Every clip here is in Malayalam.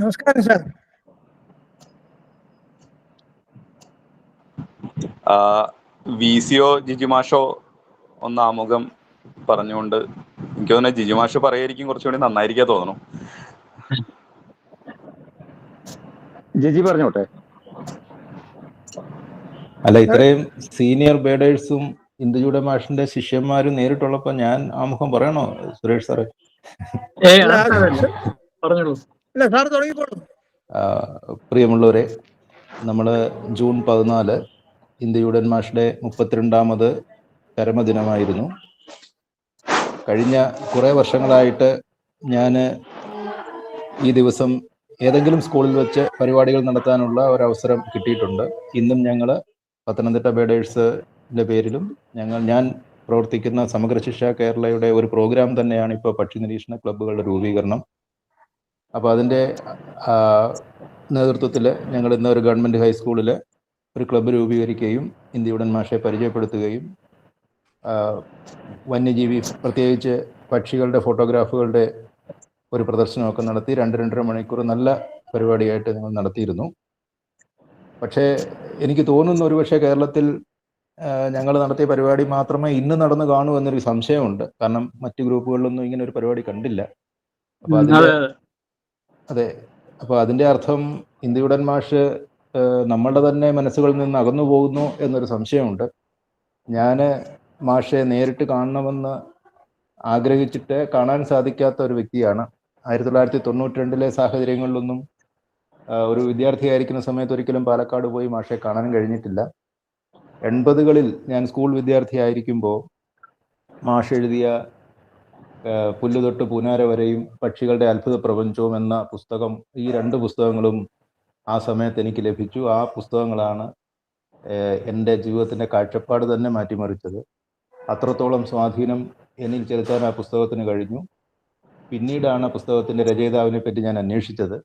നമസ്കാരം സാർ. വിസിയോ ജിജിമാഷോ ഒന്ന് ആമുഖം പറഞ്ഞുകൊണ്ട് എനിക്ക് തോന്നുന്നു ജിജിമാഷ് പറയായിരിക്കും കുറച്ചുകൂടി നന്നായിരിക്കാ തോന്നുന്നു. ജിജി പറഞ്ഞോട്ടെ. അല്ല, ഇത്രയും സീനിയർ ബേഡേഴ്സും ഇന്ദുജുടെ മാഷിന്റെ ശിഷ്യന്മാരും നേരിട്ടുള്ളപ്പോ ഞാൻ ആമുഖം പറയണോ സുരേഷ് സാറേ? പ്രിയമുള്ളവരെ, നമ്മള് ജൂൺ 14 ഇന്ദുജുടൻ മാഷിന്റെ 32ാമത് ചരമദിനമായിരുന്നു. കഴിഞ്ഞ കുറെ വർഷങ്ങളായിട്ട് ഞാൻ ഈ ദിവസം ഏതെങ്കിലും സ്കൂളിൽ വെച്ച് പരിപാടികൾ നടത്താനുള്ള ഒരവസരം കിട്ടിയിട്ടുണ്ട്. ഇന്നും ഞങ്ങൾ പത്തനംതിട്ട ബേഡേഴ്സിന്റെ പേരിലും ഞാൻ പ്രവർത്തിക്കുന്ന സമഗ്ര ശിക്ഷ കേരളയുടെ ഒരു പ്രോഗ്രാം തന്നെയാണ് ഇപ്പോൾ പക്ഷി നിരീക്ഷണ ക്ലബ്ബുകളുടെ രൂപീകരണം. അപ്പോൾ അതിൻ്റെ നേതൃത്വത്തിൽ ഞങ്ങൾ ഇന്ന് ഒരു ഗവൺമെൻറ് ഹൈസ്കൂളിൽ ഒരു ക്ലബ്ബ് രൂപീകരിക്കുകയും ഇന്ദുജുടൻ മാഷെ പരിചയപ്പെടുത്തുകയും വന്യജീവി പ്രത്യേകിച്ച് പക്ഷികളുടെ ഫോട്ടോഗ്രാഫുകളുടെ ഒരു പ്രദർശനമൊക്കെ നടത്തി 2-2.5 മണിക്കൂർ നല്ല പരിപാടിയായിട്ട് ഞങ്ങൾ നടത്തിയിരുന്നു. പക്ഷേ എനിക്ക് തോന്നുന്നു ഒരുപക്ഷെ കേരളത്തിൽ ഞങ്ങൾ നടത്തിയ പരിപാടി മാത്രമേ ഇന്ന് നടന്നു കാണൂ എന്നൊരു സംശയമുണ്ട്. കാരണം മറ്റു ഗ്രൂപ്പുകളിലൊന്നും ഇങ്ങനെ ഒരു പരിപാടി കണ്ടില്ല. അപ്പോൾ അതിൻ്റെ അർത്ഥം ഇന്ദുജുടൻ മാഷ് നമ്മളുടെ തന്നെ മനസ്സുകളിൽ നിന്ന് അകന്നു പോകുന്നു എന്നൊരു സംശയമുണ്ട്. ഞാൻ മാഷെ നേരിട്ട് കാണണമെന്ന് ആഗ്രഹിച്ചിട്ട് കാണാൻ സാധിക്കാത്ത ഒരു വ്യക്തിയാണ്. 1992 സാഹചര്യങ്ങളിലൊന്നും ഒരു വിദ്യാർത്ഥിയായിരിക്കുന്ന സമയത്ത് ഒരിക്കലും പാലക്കാട് പോയി മാഷെ കാണാൻ കഴിഞ്ഞിട്ടില്ല. 80കളിൽ ഞാൻ സ്കൂൾ വിദ്യാർത്ഥിയായിരിക്കുമ്പോൾ മാഷ് എഴുതിയ പുല്ലുതൊട്ട് പൂനാര വരെയും പക്ഷികളുടെ അത്ഭുത പ്രപഞ്ചവും എന്ന പുസ്തകം, ഈ 2 പുസ്തകങ്ങളും ആ സമയത്ത് എനിക്ക് ലഭിച്ചു. ആ പുസ്തകങ്ങളാണ് എൻ്റെ ജീവിതത്തിൻ്റെ കാഴ്ചപ്പാട് തന്നെ മാറ്റിമറിച്ചത്. അത്രത്തോളം സ്വാധീനം എന്നിൽ ചെലുത്താൻ ആ പുസ്തകത്തിന് കഴിഞ്ഞു. പിന്നീടാണ് ആ പുസ്തകത്തിൻ്റെ രചയിതാവിനെ പറ്റി ഞാൻ അന്വേഷിച്ചത്.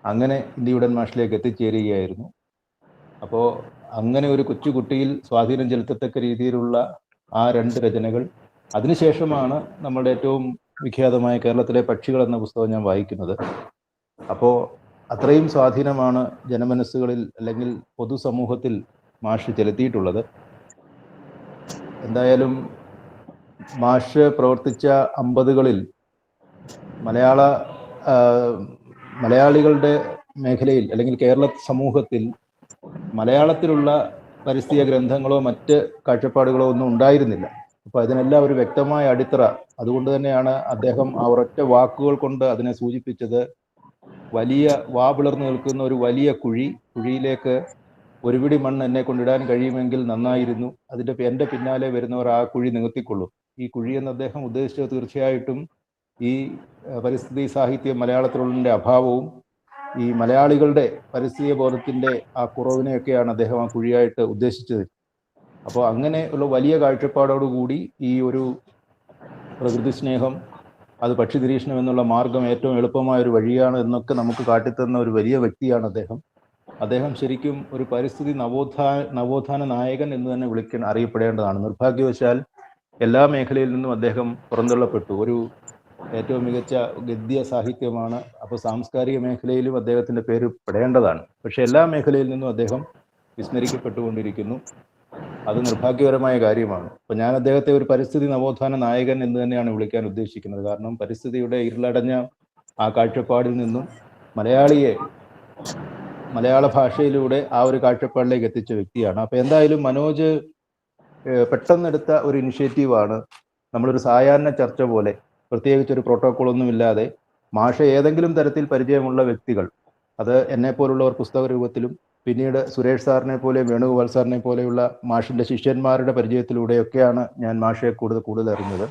അങ്ങനെ ഇന്ദുജുടൻ മാഷിലേക്ക് എത്തിച്ചേരുകയായിരുന്നു. അപ്പോൾ അങ്ങനെ ഒരു കൊച്ചുകുട്ടിയിൽ സ്വാധീനം ചെലുത്തത്തക്ക രീതിയിലുള്ള ആ 2 രചനകൾ, അതിനുശേഷമാണ് നമ്മളുടെ ഏറ്റവും വിഖ്യാതമായ കേരളത്തിലെ പക്ഷികൾ എന്ന പുസ്തകം ഞാൻ വായിക്കുന്നത്. അപ്പോൾ അത്രയും സ്വാധീനമാണ് ജനമനസ്സുകളിൽ അല്ലെങ്കിൽ പൊതുസമൂഹത്തിൽ മാഷ് ചെലുത്തിയിട്ടുള്ളത്. എന്തായാലും മാഷ് പ്രവർത്തിച്ച 50കളിൽ മലയാളികളുടെ മേഖലയിൽ അല്ലെങ്കിൽ കേരള സമൂഹത്തിൽ മലയാളത്തിലുള്ള പരിസ്ഥിതി ഗ്രന്ഥങ്ങളോ മറ്റ് കാഴ്ചപ്പാടുകളോ ഒന്നും ഉണ്ടായിരുന്നില്ല. അപ്പോൾ അതിനെല്ലാം ഒരു വ്യക്തമായ അടിത്തറ. അതുകൊണ്ട് തന്നെയാണ് അദ്ദേഹം ആ ഒരൊറ്റ വാക്കുകൾ കൊണ്ട് അതിനെ സൂചിപ്പിച്ചത്. വലിയ പിളർന്നു നിൽക്കുന്ന ഒരു വലിയ കുഴിയിലേക്ക് ഒരു പിടി മണ്ണ് എന്നെ കൊണ്ടിടാൻ കഴിയുമെങ്കിൽ നന്നായിരുന്നു, എൻ്റെ പിന്നാലെ വരുന്നവർ ആ കുഴി നികത്തിക്കൊള്ളും. ഈ കുഴി എന്ന് അദ്ദേഹം ഉദ്ദേശിച്ചത് തീർച്ചയായിട്ടും ഈ പരിസ്ഥിതി സാഹിത്യം മലയാളത്തിലുള്ളതിൻ്റെ അഭാവവും ഈ മലയാളികളുടെ പരിസ്ഥിതി ബോധത്തിൻ്റെ ആ കുറവിനെയൊക്കെയാണ് അദ്ദേഹം ആ കുഴിയായിട്ട് ഉദ്ദേശിച്ചത്. അപ്പോൾ അങ്ങനെ ഉള്ള വലിയ കാഴ്ചപ്പാടോടുകൂടി ഈ ഒരു പ്രകൃതി സ്നേഹം, അത് പക്ഷി നിരീക്ഷണം എന്നുള്ള മാർഗം ഏറ്റവും എളുപ്പമായ ഒരു വഴിയാണ് എന്നൊക്കെ നമുക്ക് കാട്ടിത്തന്ന ഒരു വലിയ വ്യക്തിയാണ് അദ്ദേഹം. അദ്ദേഹം ശരിക്കും ഒരു പരിസ്ഥിതി നവോത്ഥാന നായകൻ എന്ന് തന്നെ അറിയപ്പെടേണ്ടതാണ്. നിർഭാഗ്യവശാൽ എല്ലാ മേഖലയിൽ നിന്നും അദ്ദേഹം പുറന്തള്ളപ്പെട്ടു. ഒരു ഏറ്റവും മികച്ച ഗദ്യ സാഹിത്യമാണ്, അപ്പോൾ സാംസ്കാരിക മേഖലയിലും അദ്ദേഹത്തിൻ്റെ പേര് പെടേണ്ടതാണ്. പക്ഷെ എല്ലാ മേഖലയിൽ നിന്നും അദ്ദേഹം വിസ്മരിക്കപ്പെട്ടുകൊണ്ടിരിക്കുന്നു. അത് നിർഭാഗ്യകരമായ കാര്യമാണ്. അപ്പോൾ ഞാൻ അദ്ദേഹത്തെ ഒരു പരിസ്ഥിതി നവോത്ഥാന നായകൻ എന്ന് തന്നെയാണ് വിളിക്കാൻ ഉദ്ദേശിക്കുന്നത്. കാരണം പരിസ്ഥിതിയുടെ ഇരുളടഞ്ഞ ആ കാഴ്ചപ്പാടിൽ നിന്നും മലയാള ഭാഷയിലൂടെ ആ ഒരു കാഴ്ചപ്പാടിലേക്ക് എത്തിച്ച വ്യക്തിയാണ്. അപ്പോൾ എന്തായാലും മനോജ് പെട്ടെന്നെടുത്ത ഒരു ഇനിഷ്യേറ്റീവാണ്. നമ്മളൊരു സായാഹ്ന ചർച്ച പോലെ, പ്രത്യേകിച്ചൊരു പ്രോട്ടോക്കോളൊന്നും ഇല്ലാതെ മാഷ ഏതെങ്കിലും തരത്തിൽ പരിചയമുള്ള വ്യക്തികൾ, അത് എന്നെപ്പോലുള്ളവർ പുസ്തക രൂപത്തിലും പിന്നീട് സുരേഷ് സാറിനെ പോലെ വേണുഗോപാൽ സാറിനെ പോലെയുള്ള മാഷിൻ്റെ ശിഷ്യന്മാരുടെ പരിചയത്തിലൂടെയൊക്കെയാണ് ഞാൻ മാഷയെ കൂടുതൽ അറിഞ്ഞത്.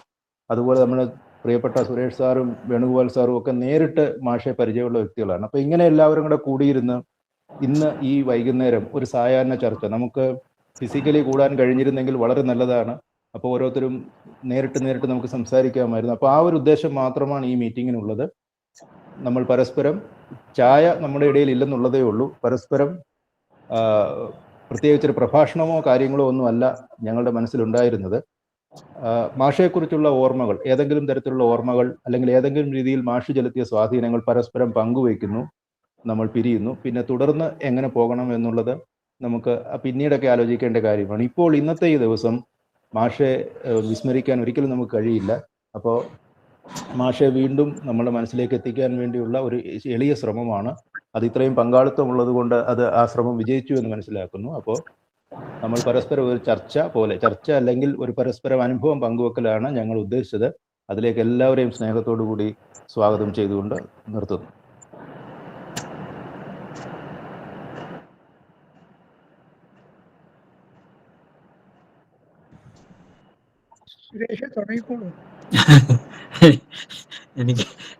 അതുപോലെ നമ്മൾ പ്രിയപ്പെട്ട സുരേഷ് സാറും വേണുഗോപാൽ സാറും ഒക്കെ നേരിട്ട് മാഷയെ പരിചയമുള്ള വ്യക്തികളാണ്. അപ്പോൾ ഇങ്ങനെ എല്ലാവരും കൂടെ കൂടിയിരുന്ന് ഇന്ന് ഈ വൈകുന്നേരം ഒരു സായാഹ്ന ചർച്ച, നമുക്ക് ഫിസിക്കലി കൂടാൻ കഴിഞ്ഞിരുന്നെങ്കിൽ വളരെ നല്ലതാണ്. അപ്പോൾ ഓരോരുത്തരും നേരിട്ട് നമുക്ക് സംസാരിക്കാമായിരുന്നു. അപ്പോൾ ആ ഒരു ഉദ്ദേശം മാത്രമാണ് ഈ മീറ്റിങ്ങിനുള്ളത്. നമ്മൾ പരസ്പരം ചായ നമ്മുടെ ഇടയിൽ ഇല്ലെന്നുള്ളതേ ഉള്ളൂ. പരസ്പരം പ്രത്യേകിച്ചൊരു പ്രഭാഷണമോ കാര്യങ്ങളോ ഒന്നുമല്ല ഞങ്ങളുടെ മനസ്സിലുണ്ടായിരുന്നത്. മാഷയെക്കുറിച്ചുള്ള ഓർമ്മകൾ, ഏതെങ്കിലും തരത്തിലുള്ള ഓർമ്മകൾ അല്ലെങ്കിൽ ഏതെങ്കിലും രീതിയിൽ മാഷ് ചെലുത്തിയ സ്വാധീനങ്ങൾ പരസ്പരം പങ്കുവയ്ക്കുന്നു. നമ്മൾ പിരിയുന്നു. പിന്നെ തുടർന്ന് എങ്ങനെ പോകണം എന്നുള്ളത് നമുക്ക് പിന്നീടൊക്കെ ആലോചിക്കേണ്ട കാര്യമാണ്. ഇപ്പോൾ ഇന്നത്തെ ഈ ദിവസം മാഷെ വിസ്മരിക്കാൻ ഒരിക്കലും നമുക്ക് കഴിയില്ല. അപ്പോൾ മാഷെ വീണ്ടും നമ്മുടെ മനസ്സിലേക്ക് എത്തിക്കാൻ വേണ്ടിയുള്ള ഒരു എളിയ ശ്രമമാണ്. അത് ഇത്രയും പങ്കാളിത്തം ഉള്ളത് കൊണ്ട് ആ ശ്രമം വിജയിച്ചു എന്ന് മനസ്സിലാക്കുന്നു. അപ്പോൾ നമ്മൾ പരസ്പരം ഒരു ചർച്ച അല്ലെങ്കിൽ ഒരു പരസ്പരം അനുഭവം പങ്കുവെക്കലാണ് ഞങ്ങൾ ഉദ്ദേശിച്ചത്. അതിലേക്ക് എല്ലാവരെയും സ്നേഹത്തോടു കൂടി സ്വാഗതം ചെയ്തുകൊണ്ട് നിർത്തുന്നു.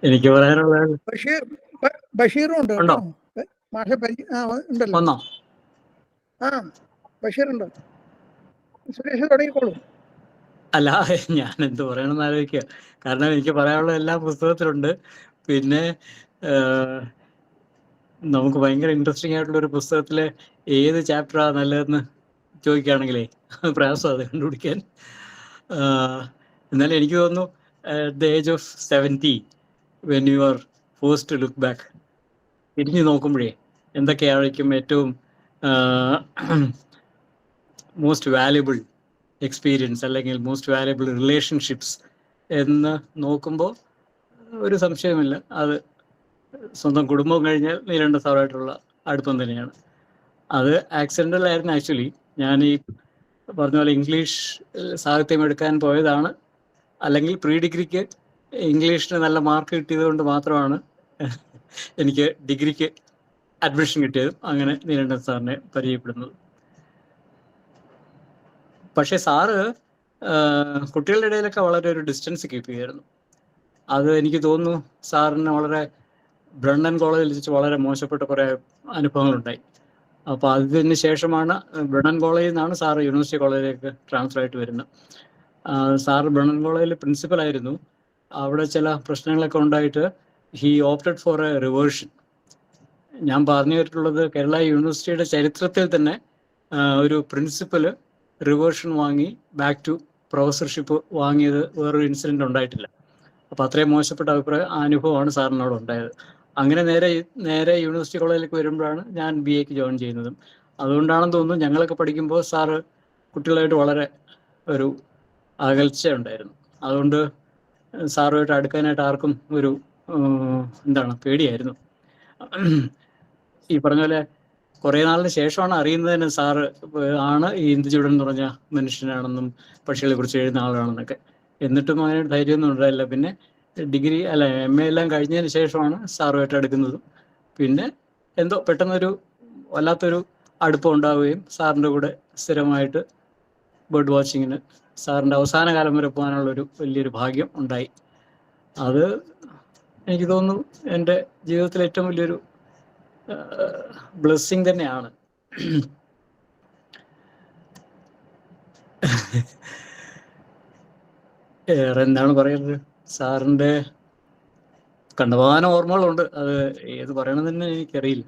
എനിക്ക് പറയാനുള്ളത് ബഷീറും ഉണ്ട് ഉണ്ടോ? ഉണ്ടല്ലോ. വന്നോ? ബഷീറുണ്ട്. സുരേഷ് തുടങ്ങിക്കോളൂ. അല്ല, ഞാൻ എന്ത് പറയണമെന്ന് ആലോചിക്കുക. കാരണം എനിക്ക് പറയാനുള്ള എല്ലാ പുസ്തകത്തിലുണ്ട്. പിന്നെ നമുക്ക് ഭയങ്കര ഇൻട്രസ്റ്റിംഗ് ആയിട്ടുള്ള ഒരു പുസ്തകത്തിലെ ഏത് ചാപ്റ്ററാ നല്ലതെന്ന് ചോദിക്കുകയാണെങ്കിലേ പ്രയാസം അത് കണ്ടുപിടിക്കാൻ. എന്നാലും എനിക്ക് തോന്നുന്നു the age of 70 when you are forced to look back, തിരിഞ്ഞു നോക്കുമ്പോഴേ എന്തൊക്കെയായിരിക്കും ഏറ്റവും മോസ്റ്റ് വാല്യുബിൾ എക്സ്പീരിയൻസ് അല്ലെങ്കിൽ മോസ്റ്റ് വാല്യുബിൾ റിലേഷൻഷിപ്സ് എന്ന് നോക്കുമ്പോൾ ഒരു സംശയമില്ല, അത് സ്വന്തം കുടുംബം കഴിഞ്ഞാൽ നീലണ്ട സാറുമായിട്ടുള്ള അടുപ്പം തന്നെയാണ്. അത് ആക്സിഡൻ്റൽ ആയിരുന്നു. ആക്ച്വലി ഞാൻ ഈ പറഞ്ഞ പോലെ ഇംഗ്ലീഷ് സാഹിത്യം എടുക്കാൻ പോയതാണ്. അല്ലെങ്കിൽ പ്രീ ഡിഗ്രിക്ക് ഇംഗ്ലീഷിന് നല്ല മാർക്ക് കിട്ടിയത് കൊണ്ട് മാത്രമാണ് എനിക്ക് ഡിഗ്രിക്ക് അഡ്മിഷൻ കിട്ടിയതും അങ്ങനെ നീലണ്ടൻ സാറിനെ പരിചയപ്പെടുന്നത്. പക്ഷേ സാറ് കുട്ടികളുടെ ഇടയിലൊക്കെ വളരെ ഒരു ഡിസ്റ്റൻസ് കീപ്പ് ചെയ്യുമായിരുന്നു. അത് എനിക്ക് തോന്നുന്നു സാറിന് വളരെ ബ്രണ്ണൻ കോളേജിൽ വെച്ച് വളരെ മോശപ്പെട്ട കുറേ അനുഭവങ്ങളുണ്ടായി. അപ്പോൾ അതിന് ശേഷമാണ് ബ്രണ്ണൻ കോളേജിൽ നിന്നാണ് സാറ് യൂണിവേഴ്സിറ്റി കോളേജിലേക്ക് ട്രാൻസ്ഫർ ആയിട്ട് വരുന്നത്. സാറ് ബ്രണ്ണൻ കോളേജിൽ പ്രിൻസിപ്പലായിരുന്നു. അവിടെ ചില പ്രശ്നങ്ങളൊക്കെ ഉണ്ടായിട്ട് he opted four A reversion. ഞാൻ പറഞ്ഞു കേട്ടിട്ടുള്ളത് കേരള യൂണിവേഴ്സിറ്റിയുടെ ചരിത്രത്തിൽ തന്നെ ഒരു പ്രിൻസിപ്പൽ റിവേർഷൻ വാങ്ങി ബാക്ക് ടു പ്രൊഫസർഷിപ്പ് വാങ്ങിയത് വേറൊരു ഇൻസിഡൻറ്റ് ഉണ്ടായിട്ടില്ല. അപ്പോൾ അത്രയും മോശപ്പെട്ട അനുഭവമാണ് സാറിനോട് ഉണ്ടായത്. അങ്ങനെ നേരെ യൂണിവേഴ്സിറ്റി കോളേജിലേക്ക് വരുമ്പോഴാണ് ഞാൻ BA ജോയിൻ ചെയ്യുന്നതും. അതുകൊണ്ടാണെന്ന് തോന്നുന്നു ഞങ്ങളൊക്കെ പഠിക്കുമ്പോൾ സാറ് കുട്ടികളായിട്ട് വളരെ ഒരു അകൽച്ച ഉണ്ടായിരുന്നു. അതുകൊണ്ട് സാറുമായിട്ട് അടുക്കാനായിട്ട് ആർക്കും ഒരു പേടിയായിരുന്നു. ഈ പറഞ്ഞ പോലെ കുറേ നാളിന് ശേഷമാണ് അറിയുന്നതിന് സാറ് ആണ് ഈ ഇന്ദുചൂടൻ എന്ന് പറഞ്ഞ മനുഷ്യനാണെന്നും പക്ഷികളെ കുറിച്ച് എഴുതുന്ന ആളാണെന്നൊക്കെ. എന്നിട്ടും അങ്ങനെ ധൈര്യമൊന്നും ഉണ്ടായില്ല. പിന്നെ ഡിഗ്രി MA എല്ലാം കഴിഞ്ഞതിന് ശേഷമാണ് സാറുമായിട്ട് അടുക്കുന്നതും. പിന്നെ എന്തോ പെട്ടെന്നൊരു വല്ലാത്തൊരു അടുപ്പം ഉണ്ടാവുകയും സാറിൻ്റെ കൂടെ സ്ഥിരമായിട്ട് ബേർഡ് വാച്ചിങ്ങിന് സാറിൻ്റെ അവസാന കാലം വരെ പോകാനുള്ളൊരു വലിയൊരു ഭാഗ്യം ഉണ്ടായി. അത് എനിക്ക് തോന്നുന്നു എൻ്റെ ജീവിതത്തിലെ ഏറ്റവും വലിയൊരു ബ്ലെസ്സിങ് തന്നെയാണ്. വേറെ എന്താണ് പറയുന്നത്? സാറിൻ്റെ കണ്ടമാനം ഓർമ്മകളുണ്ട്. അത് ഏത് പറയണമെന്ന് തന്നെ എനിക്കറിയില്ല.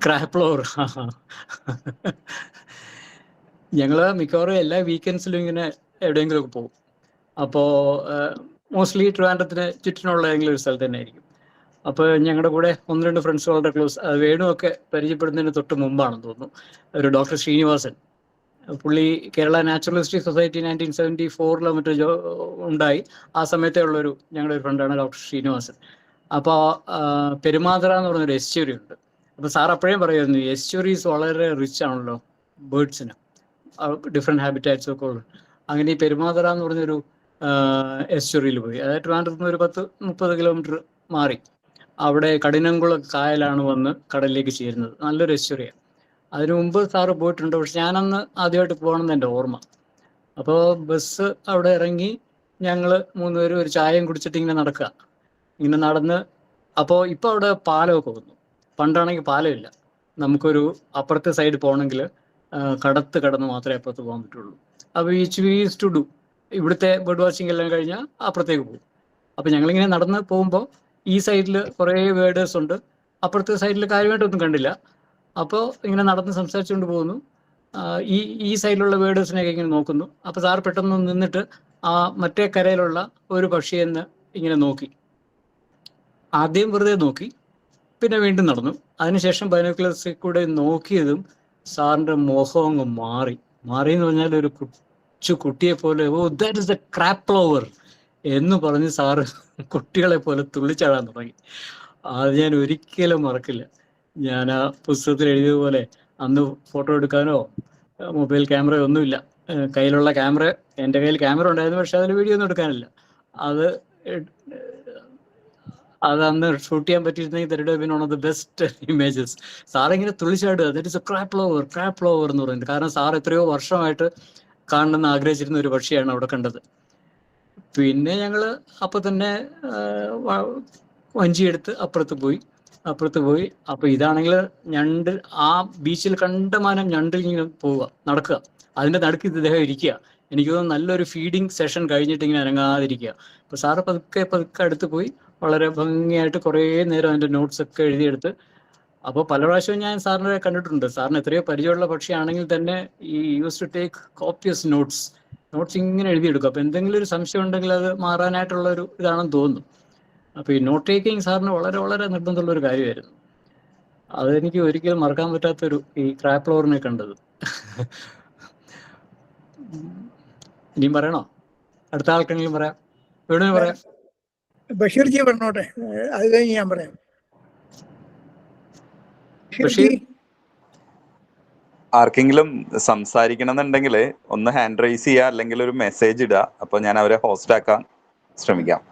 ക്രാപ്ലോർ ഞങ്ങള് മിക്കവാറും എല്ലാ വീക്കെൻഡ്സിലും ഇങ്ങനെ എവിടെയെങ്കിലുമൊക്കെ പോകും. അപ്പോൾ മോസ്റ്റ്ലി ട്രിവാൻഡ്രത്തിന് ചുറ്റിനുള്ള ഏതെങ്കിലും ഒരു സ്ഥലത്ത് തന്നെ ആയിരിക്കും. അപ്പോൾ ഞങ്ങളുടെ കൂടെ 1-2 ഫ്രണ്ട്സ് വളരെ ക്ലോസ്. വേണുവൊക്കെ പരിചയപ്പെടുന്നതിന് തൊട്ട് മുമ്പാണെന്ന് തോന്നുന്നു. ഒരു ഡോക്ടർ ശ്രീനിവാസൻ, പുള്ളി കേരള നാച്ചുറലിസ്റ്റി സൊസൈറ്റി 1974 മറ്റോ ഉണ്ടായി. ആ സമയത്തേ ഉള്ളൊരു ഞങ്ങളുടെ ഒരു ഫ്രണ്ടാണ് ഡോക്ടർ ശ്രീനിവാസൻ. അപ്പോൾ പെരുമാതുറ എന്ന് പറഞ്ഞൊരു എസ്ച്വറി ഉണ്ട്. അപ്പോൾ സാർ അപ്പോഴേ പറയുമായിരുന്നു എസ്ച്വറീസ് വളരെ റിച്ച് ആണല്ലോ ബേർഡ്സിന്, ഡിഫറെൻറ്റ് ഹാബിറ്റാറ്റ്സ് ഒക്കെ ഉള്ളു. അങ്ങനെ ഈ പെരുമാതുറ എന്ന് പറഞ്ഞൊരു എസ്ച്വറിയിൽ പോയി. അതായത് ട്രിവാൻഡ്രത്ത് നിന്ന് ഒരു 10-30 കിലോമീറ്റർ മാറി. അവിടെ കഠിനംകുളം കായലാണ് വന്ന് കടലിലേക്ക് ചേരുന്നത്. നല്ലൊരു എസ്ച്വറിയാണ്. അതിനു മുമ്പ് സാറ് പോയിട്ടുണ്ട്. പക്ഷെ ഞാനന്ന് ആദ്യമായിട്ട് പോകണമെന്ന് എൻ്റെ ഓർമ്മ. അപ്പോൾ ബസ് അവിടെ ഇറങ്ങി ഞങ്ങൾ 3 പേരും ഒരു ചായയും കുടിച്ചിട്ട് ഇങ്ങനെ നടക്കുക. ഇങ്ങനെ നടന്ന് അപ്പോൾ ഇപ്പോൾ അവിടെ പാലമൊക്കെ വന്നു. പണ്ടാണെങ്കിൽ പാലമില്ല. നമുക്കൊരു അപ്പുറത്തെ സൈഡ് പോകണമെങ്കിൽ കടന്ന് മാത്രമേ അപ്പുറത്ത് പോകാൻ പറ്റുള്ളൂ. അപ്പോൾ യൂസ് ടു ഡു ഇവിടുത്തെ ബേർഡ് വാച്ചിങ് എല്ലാം കഴിഞ്ഞാൽ അപ്പുറത്തേക്ക് പോകും. അപ്പോൾ ഞങ്ങളിങ്ങനെ നടന്ന് പോകുമ്പോൾ ഈ സൈഡിൽ കുറേ വേർഡേഴ്സ് ഉണ്ട്, അപ്പുറത്തെ സൈഡിൽ കാര്യമായിട്ടൊന്നും കണ്ടില്ല. അപ്പോൾ ഇങ്ങനെ നടന്ന് സംസാരിച്ചുകൊണ്ട് പോകുന്നു. ഈ സൈഡിലുള്ള വേർഡേഴ്സിനെയൊക്കെ ഇങ്ങനെ നോക്കുന്നു. അപ്പോൾ സാർ പെട്ടെന്ന് നിന്നിട്ട് ആ മറ്റേ കരയിലുള്ള ഒരു പക്ഷിയെന്ന് ഇങ്ങനെ നോക്കി. ആദ്യം വെറുതെ നോക്കി, പിന്നെ വീണ്ടും നടന്നു. അതിനുശേഷം ബൈനോക്കുലർസിൽ കൂടെ നോക്കിയതും സാറിൻ്റെ മുഖം അങ്ങ് മാറി എന്ന് പറഞ്ഞാൽ ഒരു കൊച്ചു കുട്ടിയെ പോലെ, ഓ ദാറ്റ് ഇസ് ദ ക്രാപ്ലോവർ എന്ന് പറഞ്ഞ് സാറ് കുട്ടികളെ പോലെ തുള്ളിച്ചാടാൻ തുടങ്ങി. അത് ഞാൻ ഒരിക്കലും മറക്കില്ല. ഞാൻ ആ പുസ്തകത്തിൽ എഴുതിയതുപോലെ അന്ന് ഫോട്ടോ എടുക്കാനോ മൊബൈൽ ക്യാമറയോ ഒന്നുമില്ല. കയ്യിലുള്ള ക്യാമറ, എൻ്റെ കയ്യിൽ ക്യാമറ ഉണ്ടായിരുന്നു, പക്ഷെ അതിൽ വീഡിയോ ഒന്നും എടുക്കാനില്ല. അത് അന്ന് ഷൂട്ട് ചെയ്യാൻ പറ്റിയിരുന്നെങ്കിൽ that would have been one of the best images. സാറിങ്ങനെ തുള്ളിച്ചാടുക, ദാറ്റ് ഇസ് എ ക്രാപ്ലോവർ എന്ന് പറയുന്നത്. കാരണം സാർ എത്രയോ വർഷമായിട്ട് കാണണമെന്ന് ആഗ്രഹിച്ചിരുന്ന ഒരു പക്ഷിയാണ് അവിടെ കണ്ടത്. പിന്നെ ഞങ്ങൾ അപ്പോൾ തന്നെ വഞ്ചിയെടുത്ത് അപ്പുറത്ത് പോയി. അപ്പോൾ ഇതാണെങ്കിൽ ഞണ്ട്, ആ ബീച്ചിൽ കണ്ടമാനം ഞണ്ട് ഇങ്ങനെ പോവുക, നടക്കുക, അതിൻ്റെ നടുക്ക് ഇദ്ദേഹം ഇരിക്കുക. എനിക്ക് തോന്നുന്നു നല്ലൊരു ഫീഡിങ് സെഷൻ കഴിഞ്ഞിട്ട് ഇങ്ങനെ അനങ്ങാതിരിക്കുക. അപ്പോൾ സാറ് പതുക്കെ അടുത്ത് പോയി വളരെ ഭംഗിയായിട്ട് കുറേ നേരം അതിൻ്റെ നോട്ട്സൊക്കെ എഴുതിയെടുത്ത്. അപ്പോൾ പല പ്രാവശ്യവും ഞാൻ സാറിനെ കണ്ടിട്ടുണ്ട്. സാറിന് എത്രയോ പരിചയമുള്ള പക്ഷിയാണെങ്കിൽ തന്നെ he use to take copious notes ഇങ്ങനെ എഴുതിയെടുക്കും. അപ്പോൾ എന്തെങ്കിലും ഒരു സംശയം ഉണ്ടെങ്കിൽ അത് മാറാനായിട്ടുള്ളൊരു ഇതാണെന്ന് തോന്നുന്നു. അപ്പോൾ ഈ നോട്ട് ടേക്കിങ് സാറിന് വളരെ വളരെ നിർബന്ധമുള്ളൊരു കാര്യമായിരുന്നു. അതെനിക്ക് ഒരിക്കലും മറക്കാൻ പറ്റാത്തൊരു ഈ ക്രാപ്ലോവറിനെ കണ്ടത്. ഇനിയും പറയണോ? അടുത്ത ആൾക്കെങ്കിലും പറയാം, എവിടെയും പറയാം. ബഷീർ ജി പറഞ്ഞോട്ടെ, അത് കഴിഞ്ഞ് ഞാൻ പറയാം. ബഷീർ, ആർക്കെങ്കിലും സംസാരിക്കണം എന്നുണ്ടെങ്കിൽ ഒന്ന് ഹാൻഡ് റൈസ് ചെയ്യുക, അല്ലെങ്കിൽ ഒരു മെസ്സേജ് ഇടുക. അപ്പോൾ ഞാൻ അവരെ ഹോസ്റ്റ് ആക്കാൻ ശ്രമിക്കാം.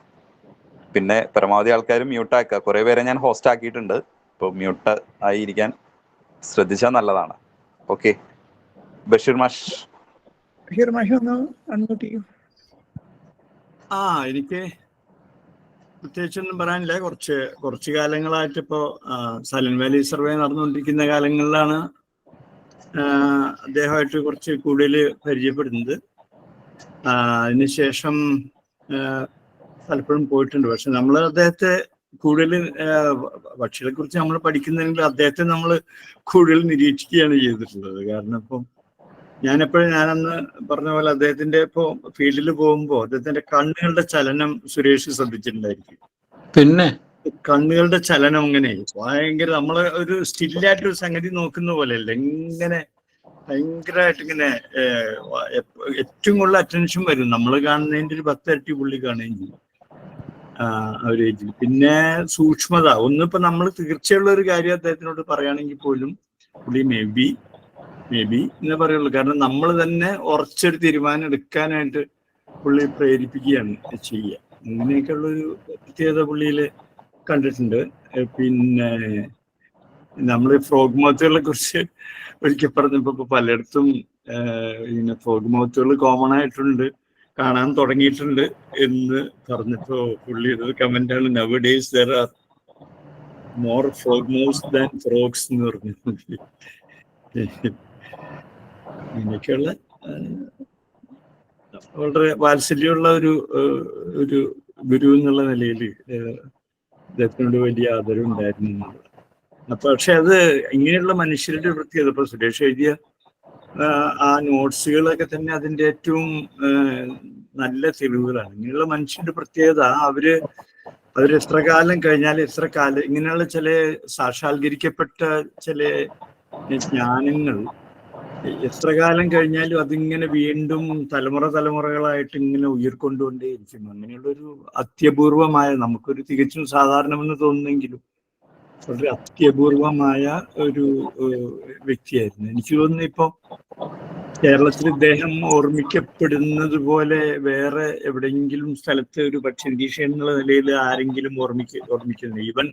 പിന്നെ പരമാവധി ആൾക്കാർ മ്യൂട്ടാക്കുക. കുറേ പേരെ ഞാൻ ഹോസ്റ്റ് ആക്കിയിട്ടുണ്ട്. ഇപ്പോൾ മ്യൂട്ട് ആയിരിക്കാൻ ശ്രദ്ധിച്ചാൽ നല്ലതാണ്. ഓക്കെ, ബഷീർ മാഷ് ഒന്ന് അൺമ്യൂട്ട് ചെയ്യും. എനിക്ക് പ്രത്യേകിച്ചൊന്നും പറയാനില്ല. കുറച്ച് കാലങ്ങളായിട്ട് ഇപ്പോൾ സൈലന്റ് വാലി സർവേ നടന്നുകൊണ്ടിരിക്കുന്ന കാലങ്ങളിലാണ് അദ്ദേഹമായിട്ട് കുറച്ച് കൂടുതൽ പരിചയപ്പെടുന്നത്. അതിനുശേഷം പലപ്പോഴും പോയിട്ടുണ്ട്. പക്ഷെ നമ്മൾ അദ്ദേഹത്തെ കൂടുതൽ പക്ഷികളെ കുറിച്ച് നമ്മൾ പഠിക്കുന്നെങ്കിൽ അദ്ദേഹത്തെ നമ്മൾ കൂടുതൽ നിരീക്ഷിക്കുകയാണ് ചെയ്തിട്ടുള്ളത്. കാരണം ഇപ്പം ഞാനന്ന് പറഞ്ഞ പോലെ അദ്ദേഹത്തിന്റെ ഇപ്പോൾ ഫീൽഡിൽ പോകുമ്പോൾ അദ്ദേഹത്തിന്റെ കണ്ണുകളുടെ ചലനം സുരേഷ് ശ്രദ്ധിച്ചിട്ടുണ്ടായിരിക്കും. പിന്നെ കണ്ണുകളുടെ ചലനം അങ്ങനെ ഭയങ്കര, നമ്മള് ഒരു സ്റ്റില്ലായിട്ടൊരു സംഗതി നോക്കുന്ന പോലെയല്ല, ഇങ്ങനെ ഭയങ്കരമായിട്ട് ഇങ്ങനെ ഏറ്റവും കൂടുതൽ അറ്റൻഷൻ വരും. നമ്മൾ കാണുന്നതിന്റെ ഒരു 10 ഇരട്ടി പുള്ളി കാണുകയും ചെയ്യും ഒരു ഏജിൽ. പിന്നെ സൂക്ഷ്മത, ഒന്നിപ്പോ നമ്മൾ തീർച്ചയുള്ള ഒരു കാര്യം അദ്ദേഹത്തിനോട് പറയുകയാണെങ്കിൽ പോലും പുള്ളി മേ ബി എന്നേ പറയുള്ളൂ. കാരണം നമ്മൾ തന്നെ ഉറച്ചൊരു തീരുമാനം എടുക്കാനായിട്ട് പുള്ളി പ്രേരിപ്പിക്കുകയാണ് ചെയ്യുക. അങ്ങനെയൊക്കെയുള്ളൊരു പ്രത്യേകത പുള്ളിയിൽ കണ്ടിട്ടുണ്ട്. പിന്നെ നമ്മൾ ഫ്രോഗ് മൗത്തുകളെ കുറിച്ച് ഒരിക്കൽ പറഞ്ഞപ്പോ പലയിടത്തും ഇങ്ങനെ ഫ്രോഗ് മൗത്തുകൾ കോമൺ ആയിട്ടുണ്ട്, കാണാൻ തുടങ്ങിയിട്ടുണ്ട് എന്ന് പറഞ്ഞപ്പോ പുള്ളി ഒരു കമന്റാണ്, nowadays there are more frog mouths than frogs എന്ന് പറഞ്ഞു. ഇങ്ങനെയൊക്കെയുള്ള വളരെ വാത്സല്യമുള്ള ഒരു ഗുരു എന്നുള്ള നിലയിൽ അദ്ദേഹത്തിനോട് വലിയ ആദരവ് ഉണ്ടായിരുന്നു. അപ്പൊ പക്ഷെ അത് ഇങ്ങനെയുള്ള മനുഷ്യരുടെ പ്രത്യേകത, ഇപ്പൊ സുരേഷ് എഴുതിയ ആ നോട്ട്സുകളൊക്കെ തന്നെ അതിന്റെ ഏറ്റവും നല്ല തെളിവുകളാണ്. ഇങ്ങനെയുള്ള മനുഷ്യരുടെ പ്രത്യേകത, അവര് എത്ര കാലം കഴിഞ്ഞാൽ ഇങ്ങനെയുള്ള ചില സാക്ഷാത്കരിക്കപ്പെട്ട ചില ജ്ഞാനങ്ങൾ എത്ര കാലം കഴിഞ്ഞാലും അതിങ്ങനെ വീണ്ടും തലമുറകളായിട്ട് ഇങ്ങനെ ഉയർക്കൊണ്ടുകൊണ്ടേയിരിക്കും. അങ്ങനെയുള്ളൊരു അത്യപൂർവമായ, നമുക്കൊരു തികച്ചും സാധാരണമെന്ന് തോന്നുന്നെങ്കിലും വളരെ അത്യപൂർവമായ ഒരു വ്യക്തിയായിരുന്നു. എനിക്ക് തോന്നുന്നു ഇപ്പൊ കേരളത്തിൽ ഇദ്ദേഹം ഓർമ്മിക്കപ്പെടുന്നത് പോലെ വേറെ എവിടെയെങ്കിലും സ്ഥലത്ത് ഒരു പക്ഷി നിരീക്ഷകൻ എന്നുള്ള നിലയിൽ ആരെങ്കിലും ഓർമ്മിക്കുന്നില്ല. ഈവൻ